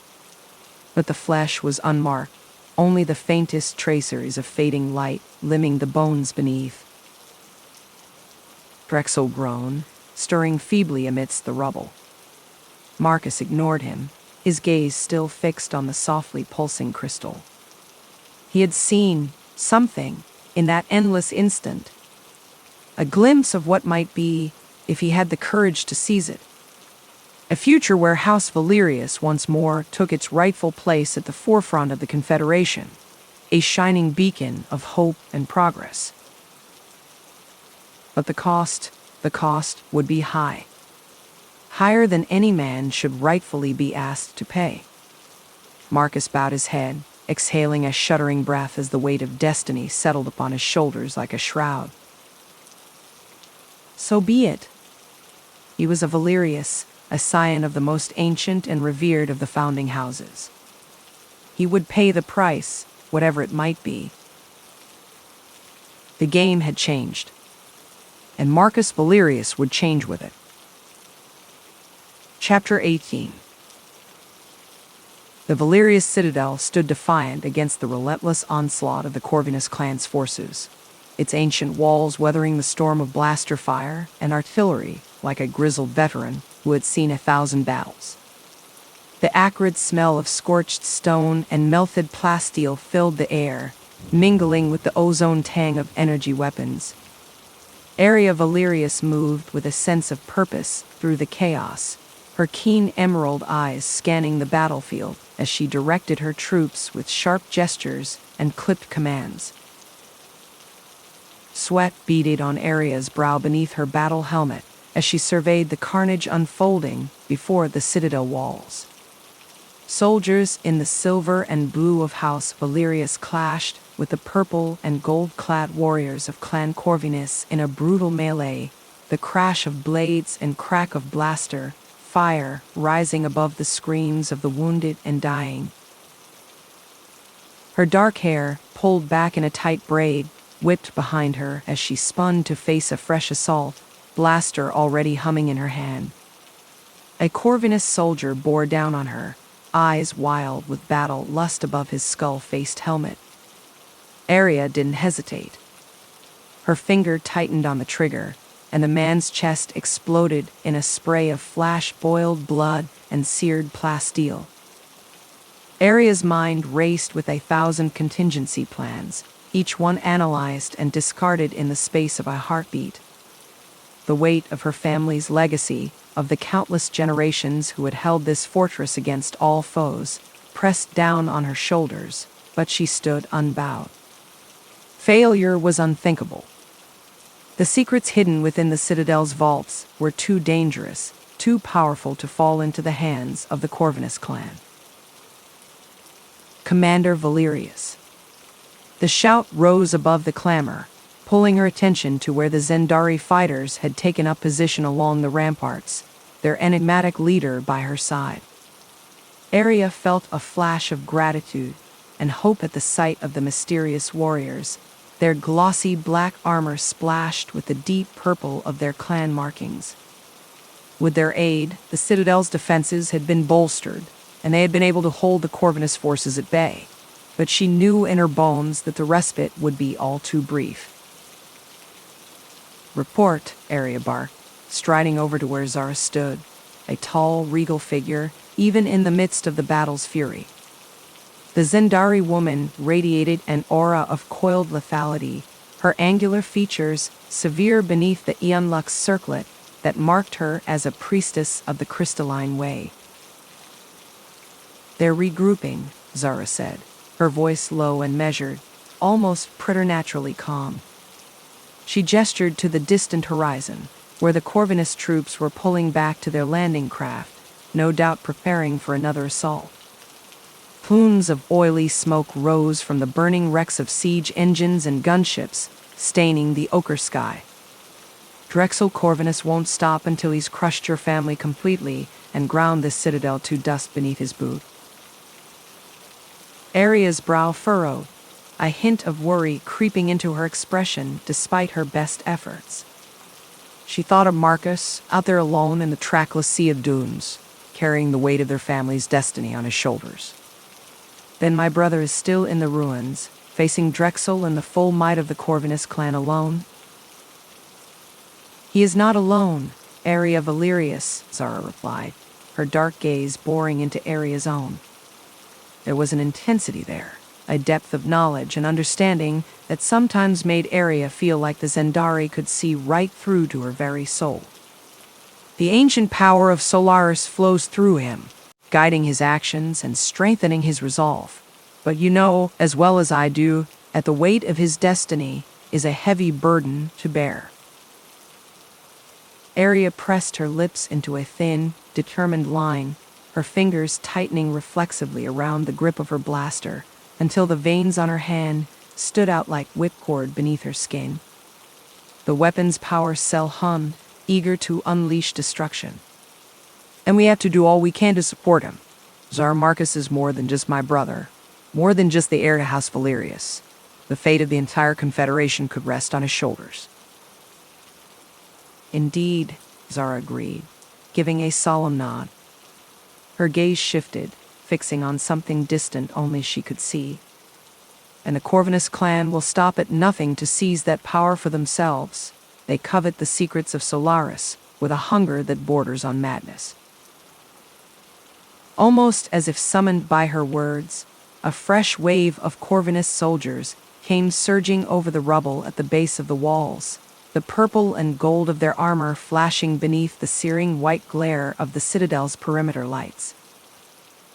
But the flesh was unmarked, only the faintest traceries of fading light limning the bones beneath. Drexel groaned, stirring feebly amidst the rubble. Marcus ignored him, his gaze still fixed on the softly pulsing crystal. He had seen something in that endless instant, a glimpse of what might be if he had the courage to seize it. A future where House Valerius once more took its rightful place at the forefront of the Confederation, a shining beacon of hope and progress. But the cost would be high. Higher than any man should rightfully be asked to pay. Marcus bowed his head, exhaling a shuddering breath as the weight of destiny settled upon his shoulders like a shroud. So be it. He was a Valerius, a scion of the most ancient and revered of the founding houses. He would pay the price, whatever it might be. The game had changed, and Marcus Valerius would change with it. Chapter 18. The Valerius citadel stood defiant against the relentless onslaught of the Corvinus clan's forces, its ancient walls weathering the storm of blaster fire and artillery like a grizzled veteran who had seen 1,000 battles. The acrid smell of scorched stone and melted plasteel filled the air, mingling with the ozone tang of energy weapons. Area Valerius moved with a sense of purpose through the chaos, her keen emerald eyes scanning the battlefield as she directed her troops with sharp gestures and clipped commands. Sweat beaded on Aria's brow beneath her battle helmet as she surveyed the carnage unfolding before the citadel walls. Soldiers in the silver and blue of House Valerius clashed with the purple and gold-clad warriors of Clan Corvinus in a brutal melee, the crash of blades and crack of blaster, fire rising above the screams of the wounded and dying. Her dark hair, pulled back in a tight braid, whipped behind her as she spun to face a fresh assault, blaster already humming in her hand. A Corvinus soldier bore down on her, eyes wild with battle lust above his skull-faced helmet. Aria didn't hesitate. Her finger tightened on the trigger, and the man's chest exploded in a spray of flash-boiled blood and seared plasteel. Aria's mind raced with 1,000 contingency plans, each one analyzed and discarded in the space of a heartbeat. The weight of her family's legacy, of the countless generations who had held this fortress against all foes, pressed down on her shoulders, but she stood unbowed. Failure was unthinkable. The secrets hidden within the Citadel's vaults were too dangerous, too powerful to fall into the hands of the Corvinus clan. Commander Valerius, The shout rose above the clamor, pulling her attention to where the Zendari fighters had taken up position along the ramparts, their enigmatic leader by her side. Arya felt a flash of gratitude and hope at the sight of the mysterious warriors, their glossy black armor splashed with the deep purple of their clan markings. With their aid, the Citadel's defenses had been bolstered, and they had been able to hold the Corvinus forces at bay. But she knew in her bones that the respite would be all too brief. "Report," Arya barked, striding over to where Zara stood, a tall, regal figure, even in the midst of the battle's fury. The Zendari woman radiated an aura of coiled lethality, her angular features severe beneath the Aeon Lux circlet that marked her as a priestess of the crystalline way. "They're regrouping," Zara said, her voice low and measured, almost preternaturally calm. She gestured to the distant horizon, where the Corvinus troops were pulling back to their landing craft, no doubt preparing for another assault. Plumes of oily smoke rose from the burning wrecks of siege engines and gunships, staining the ochre sky. "Drexel Corvinus won't stop until he's crushed your family completely and ground this citadel to dust beneath his boot." Arya's brow furrowed, a hint of worry creeping into her expression despite her best efforts. She thought of Marcus, out there alone in the trackless sea of dunes, carrying the weight of their family's destiny on his shoulders. Then my brother is still in the ruins, facing Drexel and the full might of the Corvinus clan alone. "He is not alone, Arya Valerius," Zara replied, her dark gaze boring into Arya's own. There was an intensity there, a depth of knowledge and understanding that sometimes made Arya feel like the Zendari could see right through to her very soul. "The ancient power of Solaris flows through him, guiding his actions and strengthening his resolve. But you know, as well as I do, that the weight of his destiny is a heavy burden to bear." Arya pressed her lips into a thin, determined line, her fingers tightening reflexively around the grip of her blaster until the veins on her hand stood out like whipcord beneath her skin. The weapon's power cell hummed, eager to unleash destruction. "And we have to do all we can to support him. Tsar Marcus is more than just my brother, more than just the heir to House Valerius. The fate of the entire Confederation could rest on his shoulders." "Indeed," Zara agreed, giving a solemn nod. Her gaze shifted, fixing on something distant only she could see. "And the Corvinus clan will stop at nothing to seize that power for themselves. They covet the secrets of Solaris with a hunger that borders on madness." Almost as if summoned by her words, a fresh wave of Corvinus soldiers came surging over the rubble at the base of the walls, the purple and gold of their armor flashing beneath the searing white glare of the citadel's perimeter lights.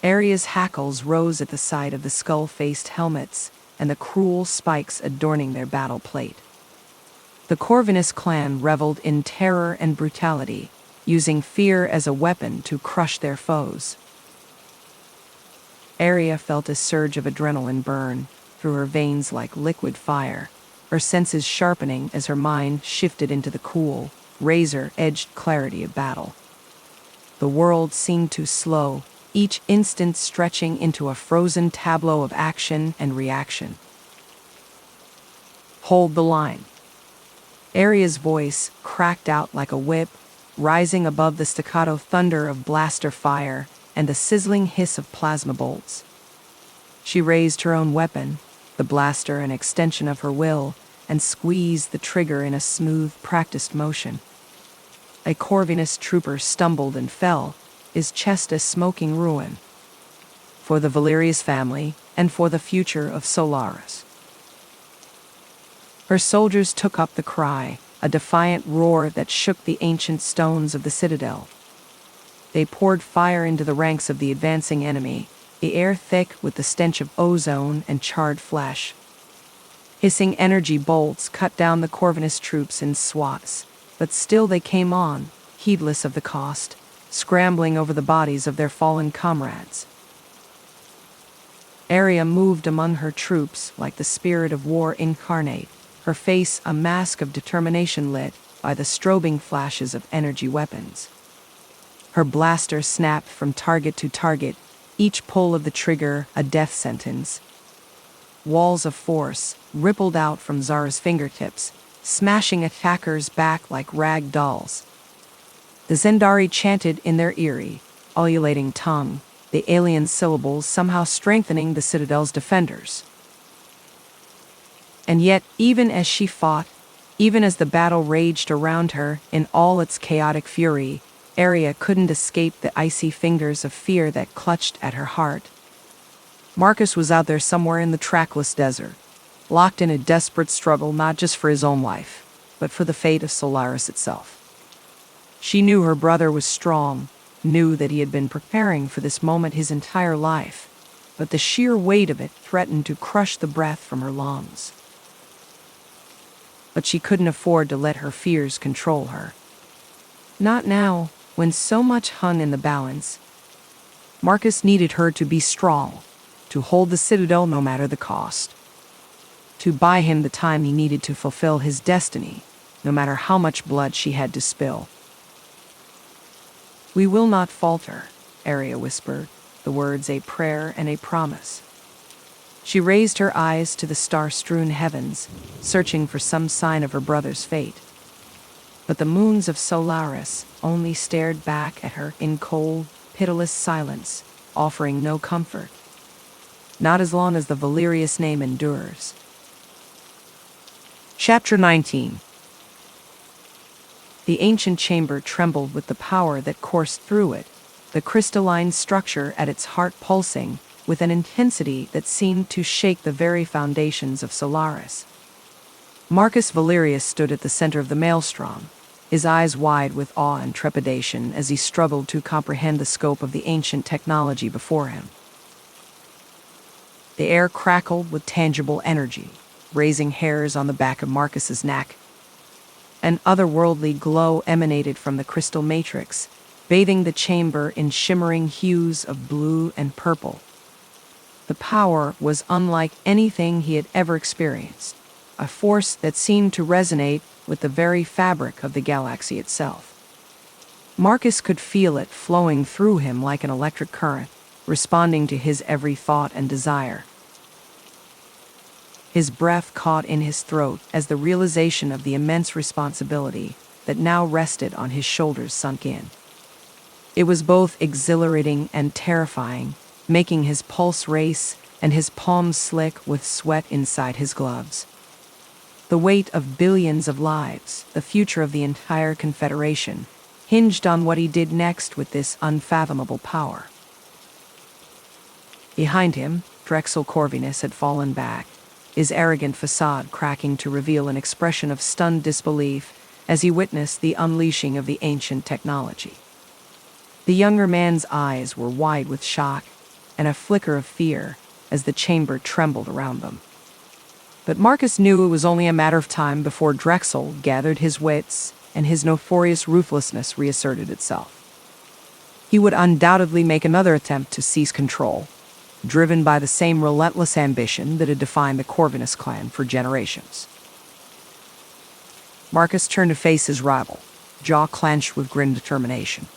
Arya's hackles rose at the sight of the skull-faced helmets and the cruel spikes adorning their battle plate. The Corvinus clan reveled in terror and brutality, using fear as a weapon to crush their foes. Arya felt a surge of adrenaline burn through her veins like liquid fire, her senses sharpening as her mind shifted into the cool, razor-edged clarity of battle. The world seemed to slow, each instant stretching into a frozen tableau of action and reaction. "Hold the line." Arya's voice cracked out like a whip, rising above the staccato thunder of blaster fire and the sizzling hiss of plasma bolts. She raised her own weapon, the blaster an extension of her will, and squeezed the trigger in a smooth, practiced motion. A Corvinus trooper stumbled and fell, his chest a smoking ruin. For the Valerius family, and for the future of Solaris. Her soldiers took up the cry, a defiant roar that shook the ancient stones of the citadel. They poured fire into the ranks of the advancing enemy, the air thick with the stench of ozone and charred flesh. Hissing energy bolts cut down the Corvinus troops in swaths, but still they came on, heedless of the cost, scrambling over the bodies of their fallen comrades. Arya moved among her troops like the spirit of war incarnate, her face a mask of determination lit by the strobing flashes of energy weapons. Her blaster snapped from target to target, each pull of the trigger a death sentence. Walls of force rippled out from Zara's fingertips, smashing attackers back like rag dolls. The Zendari chanted in their eerie, ululating tongue, the alien syllables somehow strengthening the Citadel's defenders. And yet, even as she fought, even as the battle raged around her in all its chaotic fury, Arya couldn't escape the icy fingers of fear that clutched at her heart. Marcus was out there somewhere in the trackless desert, locked in a desperate struggle not just for his own life, but for the fate of Solaris itself. She knew her brother was strong, knew that he had been preparing for this moment his entire life, but the sheer weight of it threatened to crush the breath from her lungs. But she couldn't afford to let her fears control her. Not now, when so much hung in the balance. Marcus needed her to be strong, to hold the Citadel no matter the cost, to buy him the time he needed to fulfill his destiny, no matter how much blood she had to spill. "We will not falter," Arya whispered, the words a prayer and a promise. She raised her eyes to the star-strewn heavens, searching for some sign of her brother's fate. But the moons of Solaris only stared back at her in cold, pitiless silence, offering no comfort. Not as long as the Valerius name endures. Chapter 19. The ancient chamber trembled with the power that coursed through it, the crystalline structure at its heart pulsing with an intensity that seemed to shake the very foundations of Solaris. Marcus Valerius stood at the center of the maelstrom, his eyes wide with awe and trepidation as he struggled to comprehend the scope of the ancient technology before him. The air crackled with tangible energy, raising hairs on the back of Marcus's neck. An otherworldly glow emanated from the crystal matrix, bathing the chamber in shimmering hues of blue and purple. The power was unlike anything he had ever experienced, a force that seemed to resonate with the very fabric of the galaxy itself. Marcus could feel it flowing through him like an electric current, responding to his every thought and desire. His breath caught in his throat as the realization of the immense responsibility that now rested on his shoulders sunk in. It was both exhilarating and terrifying, making his pulse race and his palms slick with sweat inside his gloves. The weight of billions of lives, the future of the entire Confederation, hinged on what he did next with this unfathomable power. Behind him, Drexel Corvinus had fallen back, his arrogant facade cracking to reveal an expression of stunned disbelief as he witnessed the unleashing of the ancient technology. The younger man's eyes were wide with shock and a flicker of fear as the chamber trembled around them. But Marcus knew it was only a matter of time before Drexel gathered his wits and his nefarious ruthlessness reasserted itself. He would undoubtedly make another attempt to seize control, driven by the same relentless ambition that had defined the Corvinus clan for generations. Marcus turned to face his rival, jaw clenched with grim determination.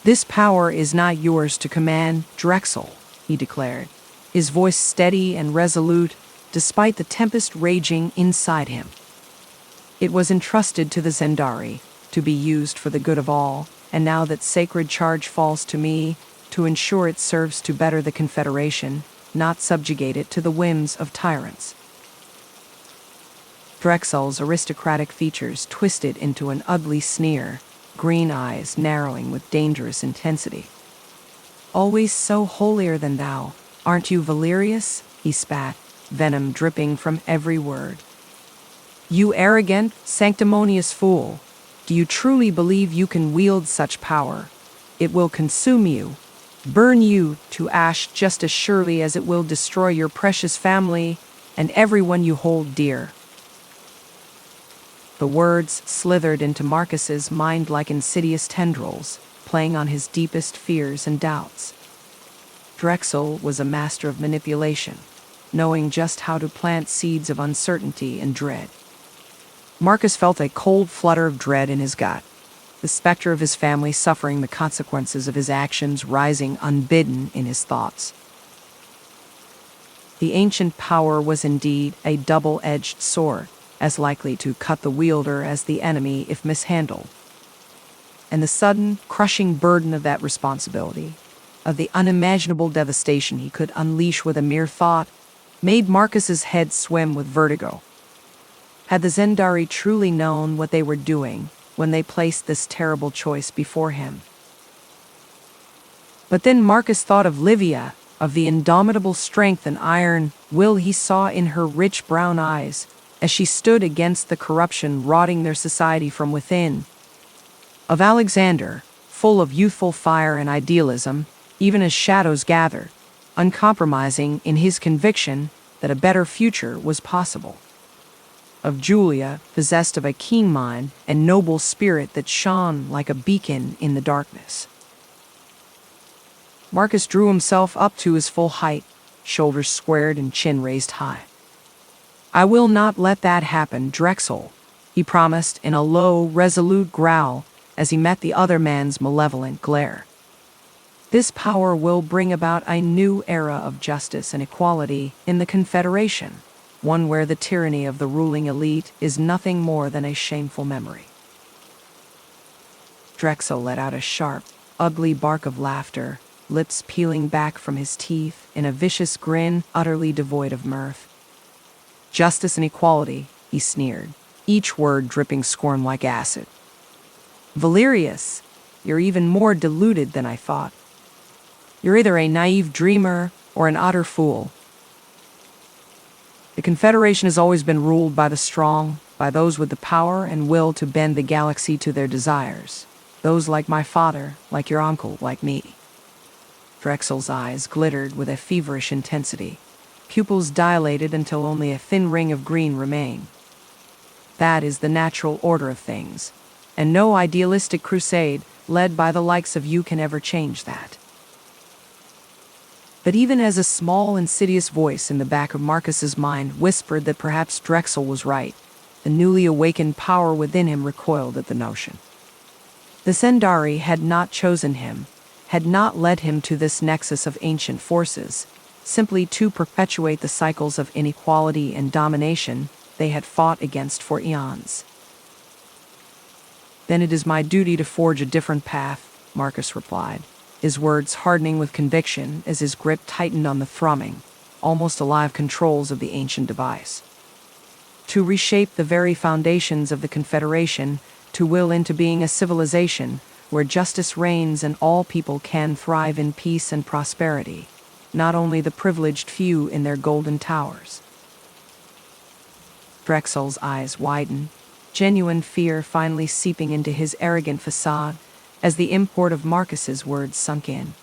"This power is not yours to command, Drexel," he declared, his voice steady and resolute despite the tempest raging inside him. "It was entrusted to the Zendari to be used for the good of all, and now that sacred charge falls to me, to ensure it serves to better the Confederation, not subjugate it to the whims of tyrants." Drexel's aristocratic features twisted into an ugly sneer, green eyes narrowing with dangerous intensity. "Always so holier than thou, aren't you, Valerius?" he spat, venom dripping from every word. "You arrogant, sanctimonious fool, do you truly believe you can wield such power? It will consume you, burn you to ash just as surely as it will destroy your precious family and everyone you hold dear." The words slithered into Marcus's mind like insidious tendrils, playing on his deepest fears and doubts. Drexel was a master of manipulation, knowing just how to plant seeds of uncertainty and dread. Marcus felt a cold flutter of dread in his gut, the specter of his family suffering the consequences of his actions rising unbidden in his thoughts. The ancient power was indeed a double-edged sword, as likely to cut the wielder as the enemy if mishandled. And the sudden, crushing burden of that responsibility, of the unimaginable devastation he could unleash with a mere thought, made Marcus's head swim with vertigo. Had the Zendari truly known what they were doing when they placed this terrible choice before him? But then Marcus thought of Livia, of the indomitable strength and iron will he saw in her rich brown eyes as she stood against the corruption rotting their society from within. Of Alexander, full of youthful fire and idealism, even as shadows gathered, uncompromising in his conviction that a better future was possible. Of Julia, possessed of a keen mind and noble spirit that shone like a beacon in the darkness. Marcus drew himself up to his full height, shoulders squared and chin raised high. "I will not let that happen, Drexel," he promised in a low, resolute growl as he met the other man's malevolent glare. "This power will bring about a new era of justice and equality in the Confederation, one where the tyranny of the ruling elite is nothing more than a shameful memory." Drexel let out a sharp, ugly bark of laughter, lips peeling back from his teeth in a vicious grin utterly devoid of mirth. "Justice and equality," he sneered, each word dripping scorn like acid. "Valerius, you're even more deluded than I thought. You're either a naive dreamer or an utter fool. The Confederation has always been ruled by the strong, by those with the power and will to bend the galaxy to their desires, those like my father, like your uncle, like me." Drexel's eyes glittered with a feverish intensity, pupils dilated until only a thin ring of green remained. "That is the natural order of things, and no idealistic crusade led by the likes of you can ever change that." But even as a small, insidious voice in the back of Marcus's mind whispered that perhaps Drexel was right, the newly awakened power within him recoiled at the notion. The Zendari had not chosen him, had not led him to this nexus of ancient forces, simply to perpetuate the cycles of inequality and domination they had fought against for eons. "Then it is my duty to forge a different path," Marcus replied, his words hardening with conviction as his grip tightened on the thrumming, almost alive controls of the ancient device. "To reshape the very foundations of the Confederation, to will into being a civilization where justice reigns and all people can thrive in peace and prosperity, not only the privileged few in their golden towers." Drexel's eyes widened, genuine fear finally seeping into his arrogant facade as the import of Marcus's words sunk in.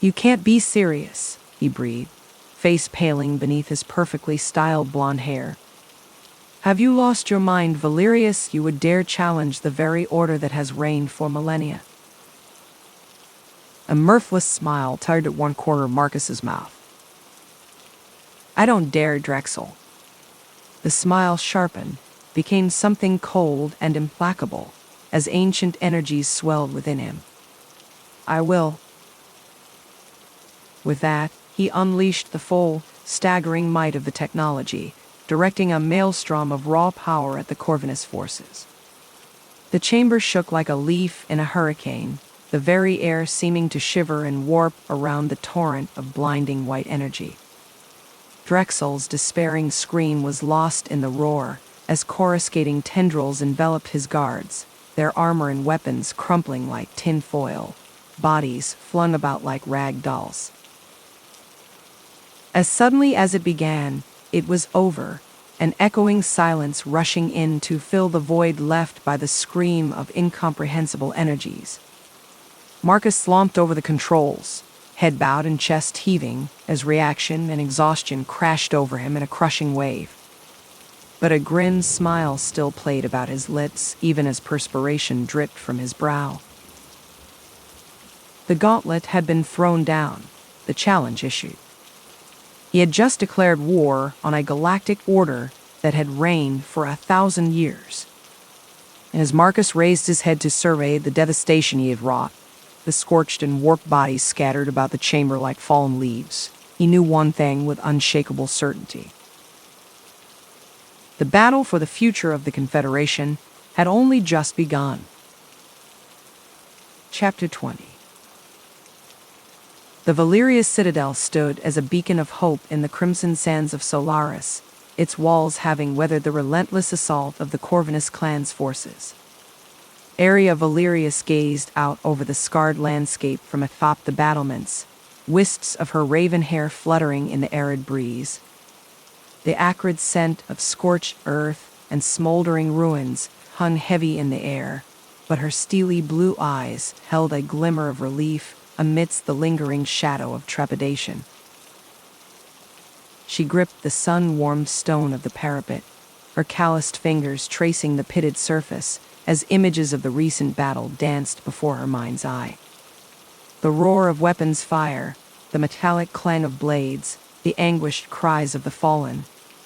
"You can't be serious," he breathed, face paling beneath his perfectly styled blonde hair. "Have you lost your mind, Valerius? You would dare challenge the very order that has reigned for millennia?" A mirthless smile tugged at one corner of Marcus's mouth. "I don't dare, Drexel." The smile sharpened, became something cold and implacable, as ancient energies swelled within him. "I will." With that, he unleashed the full, staggering might of the technology, directing a maelstrom of raw power at the Corvinus forces. The chamber shook like a leaf in a hurricane, the very air seeming to shiver and warp around the torrent of blinding white energy. Drexel's despairing scream was lost in the roar as coruscating tendrils enveloped his guards, their armor and weapons crumpling like tin foil, bodies flung about like rag dolls. As suddenly as it began, it was over, an echoing silence rushing in to fill the void left by the scream of incomprehensible energies. Marcus slumped over the controls, head bowed and chest heaving, as reaction and exhaustion crashed over him in a crushing wave. But a grim smile still played about his lips, even as perspiration dripped from his brow. The gauntlet had been thrown down, the challenge issued. He had just declared war on a galactic order that had reigned for 1,000 years. And as Marcus raised his head to survey the devastation he had wrought, the scorched and warped bodies scattered about the chamber like fallen leaves, he knew one thing with unshakable certainty. The battle for the future of the Confederation had only just begun. Chapter 20. The Valerius citadel stood as a beacon of hope in the crimson sands of Solaris, its walls having weathered the relentless assault of the Corvinus clan's forces. Area Valerius gazed out over the scarred landscape from atop the battlements, wisps of her raven hair fluttering in the arid breeze. The acrid scent of scorched earth and smoldering ruins hung heavy in the air, but her steely blue eyes held a glimmer of relief amidst the lingering shadow of trepidation. She gripped the sun-warmed stone of the parapet, her calloused fingers tracing the pitted surface as images of the recent battle danced before her mind's eye. The roar of weapons fire, the metallic clang of blades, the anguished cries of the fallen,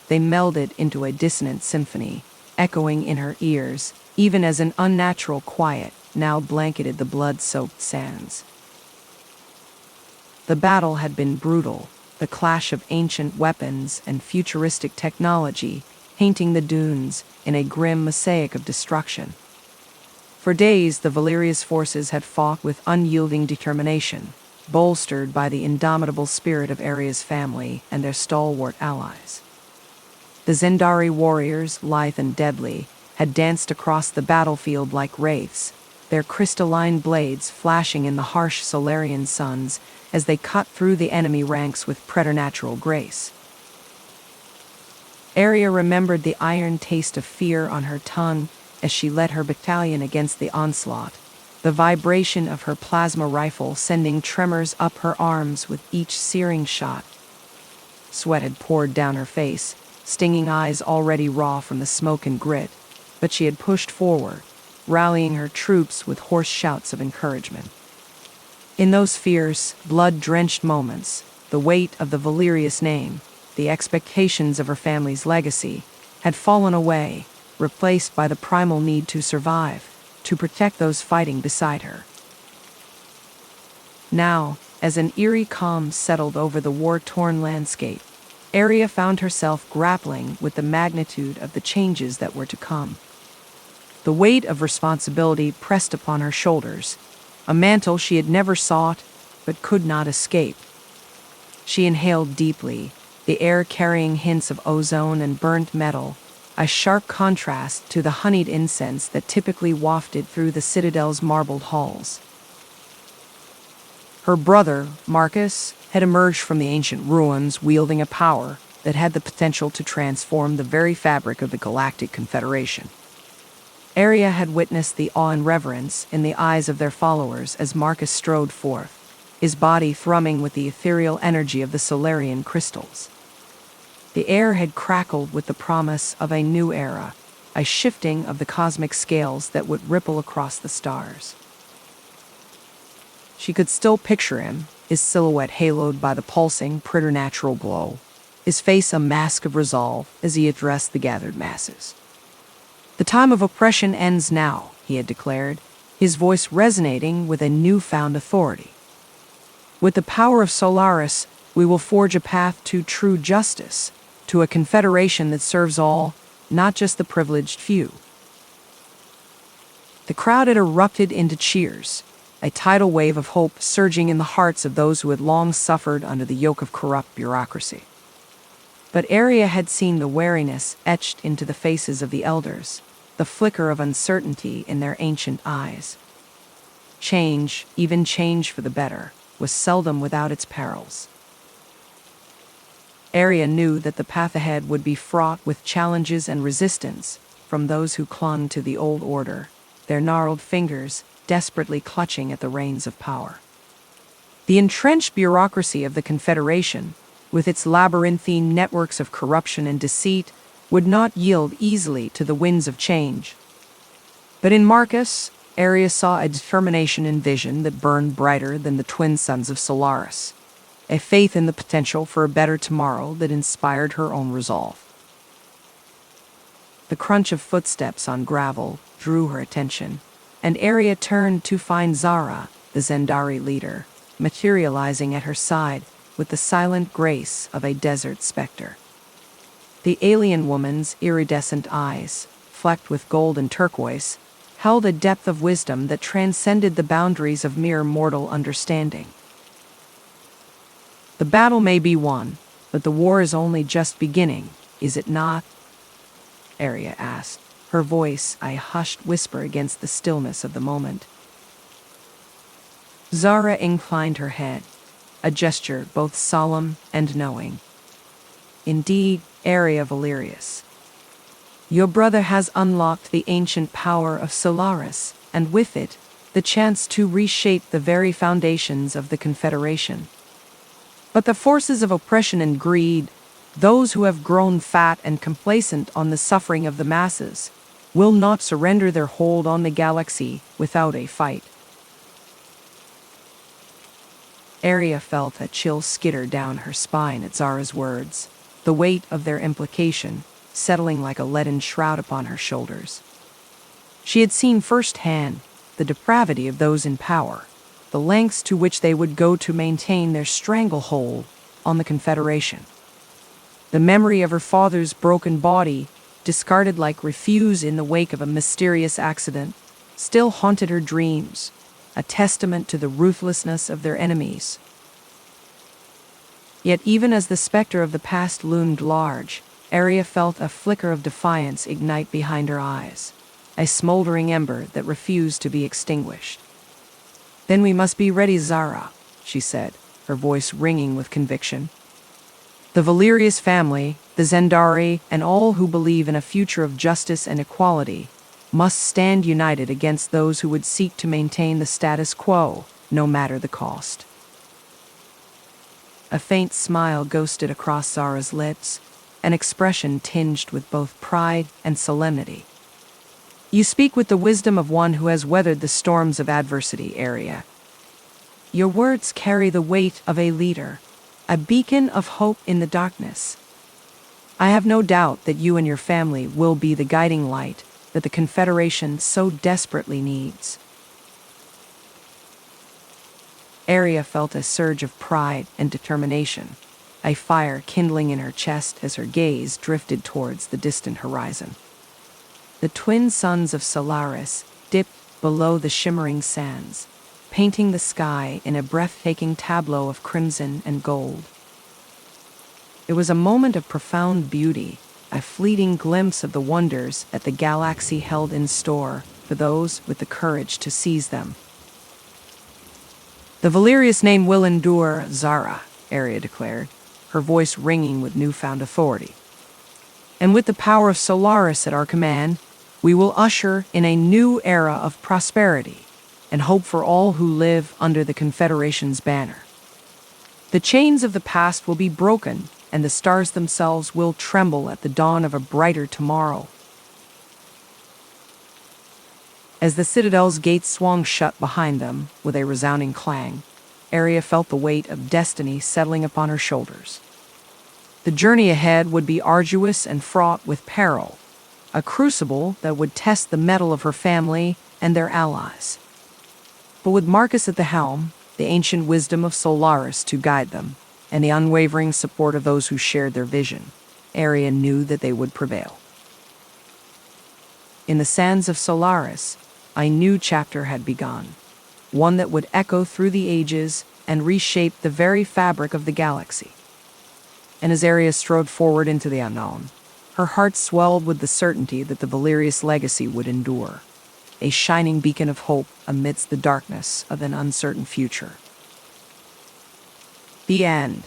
they melded into a dissonant symphony, echoing in her ears, even as an unnatural quiet now blanketed the blood-soaked sands. The battle had been brutal, the clash of ancient weapons and futuristic technology painting the dunes in a grim mosaic of destruction. For days, the Valerius forces had fought with unyielding determination, bolstered by the indomitable spirit of Area's family and their stalwart allies. The Zendari warriors, lithe and deadly, had danced across the battlefield like wraiths, their crystalline blades flashing in the harsh Solarian suns as they cut through the enemy ranks with preternatural grace. Area remembered the iron taste of fear on her tongue as she led her battalion against the onslaught, the vibration of her plasma rifle sending tremors up her arms with each searing shot. Sweat had poured down her face, stinging eyes already raw from the smoke and grit, but she had pushed forward, rallying her troops with hoarse shouts of encouragement. In those fierce, blood-drenched moments, the weight of the Valerius name, the expectations of her family's legacy, had fallen away, replaced by the primal need to survive, to protect those fighting beside her. Now, as an eerie calm settled over the war-torn landscape, Area found herself grappling with the magnitude of the changes that were to come. The weight of responsibility pressed upon her shoulders, a mantle she had never sought but could not escape. She inhaled deeply, the air carrying hints of ozone and burnt metal, a sharp contrast to the honeyed incense that typically wafted through the citadel's marbled halls. Her brother, Marcus, had emerged from the ancient ruins wielding a power that had the potential to transform the very fabric of the Galactic Confederation. Area had witnessed the awe and reverence in the eyes of their followers as Marcus strode forth, his body thrumming with the ethereal energy of the Solarian crystals. The air had crackled with the promise of a new era, a shifting of the cosmic scales that would ripple across the stars. She could still picture him, his silhouette haloed by the pulsing, preternatural glow, his face a mask of resolve as he addressed the gathered masses. "The time of oppression ends now," he had declared, his voice resonating with a newfound authority. "With the power of Solaris, we will forge a path to true justice, to a confederation that serves all, not just the privileged few." The crowd had erupted into cheers, a tidal wave of hope surging in the hearts of those who had long suffered under the yoke of corrupt bureaucracy. But Area had seen the wariness etched into the faces of the elders, the flicker of uncertainty in their ancient eyes. Change, even change for the better, was seldom without its perils. Area knew that the path ahead would be fraught with challenges and resistance from those who clung to the old order, their gnarled fingers desperately clutching at the reins of power. The entrenched bureaucracy of the Confederation, with its labyrinthine networks of corruption and deceit, would not yield easily to the winds of change. But in Marcus, Area saw a determination and vision that burned brighter than the twin suns of Solaris, a faith in the potential for a better tomorrow that inspired her own resolve. The crunch of footsteps on gravel drew her attention, and Arya turned to find Zara, the Zendari leader, materializing at her side with the silent grace of a desert specter. The alien woman's iridescent eyes, flecked with gold and turquoise, held a depth of wisdom that transcended the boundaries of mere mortal understanding. The battle may be won, but the war is only just beginning, is it not? Arya asked, her voice a hushed whisper against the stillness of the moment. Zara inclined her head, a gesture both solemn and knowing. Indeed, Arya Valerius. Your brother has unlocked the ancient power of Solaris, and with it, the chance to reshape the very foundations of the Confederation. But the forces of oppression and greed, those who have grown fat and complacent on the suffering of the masses, will not surrender their hold on the galaxy without a fight. Arya felt a chill skitter down her spine at Zara's words, the weight of their implication settling like a leaden shroud upon her shoulders. She had seen firsthand the depravity of those in power, the lengths to which they would go to maintain their stranglehold on the Confederation. The memory of her father's broken body, discarded like refuse in the wake of a mysterious accident, still haunted her dreams, a testament to the ruthlessness of their enemies. Yet even as the specter of the past loomed large, Arya felt a flicker of defiance ignite behind her eyes, a smoldering ember that refused to be extinguished. Then we must be ready, Zara, she said, her voice ringing with conviction. The Valerius family, the Zendari, and all who believe in a future of justice and equality must stand united against those who would seek to maintain the status quo, no matter the cost. A faint smile ghosted across Zara's lips, an expression tinged with both pride and solemnity. You speak with the wisdom of one who has weathered the storms of adversity, Arya. Your words carry the weight of a leader, a beacon of hope in the darkness. I have no doubt that you and your family will be the guiding light that the Confederation so desperately needs. Arya felt a surge of pride and determination, a fire kindling in her chest as her gaze drifted towards the distant horizon. The twin suns of Solaris dipped below the shimmering sands, painting the sky in a breathtaking tableau of crimson and gold. It was a moment of profound beauty, a fleeting glimpse of the wonders that the galaxy held in store for those with the courage to seize them. The Valerius name will endure, Zara, Arya declared, her voice ringing with newfound authority. And with the power of Solaris at our command, we will usher in a new era of prosperity and hope for all who live under the Confederation's banner. The chains of the past will be broken, and the stars themselves will tremble at the dawn of a brighter tomorrow. As the Citadel's gates swung shut behind them with a resounding clang, Arya felt the weight of destiny settling upon her shoulders. The journey ahead would be arduous and fraught with peril, a crucible that would test the mettle of her family and their allies. But with Marcus at the helm, the ancient wisdom of Solaris to guide them, and the unwavering support of those who shared their vision, Arya knew that they would prevail. In the sands of Solaris, a new chapter had begun, one that would echo through the ages and reshape the very fabric of the galaxy. And as Arya strode forward into the unknown, her heart swelled with the certainty that the Valerius legacy would endure, a shining beacon of hope amidst the darkness of an uncertain future. The end.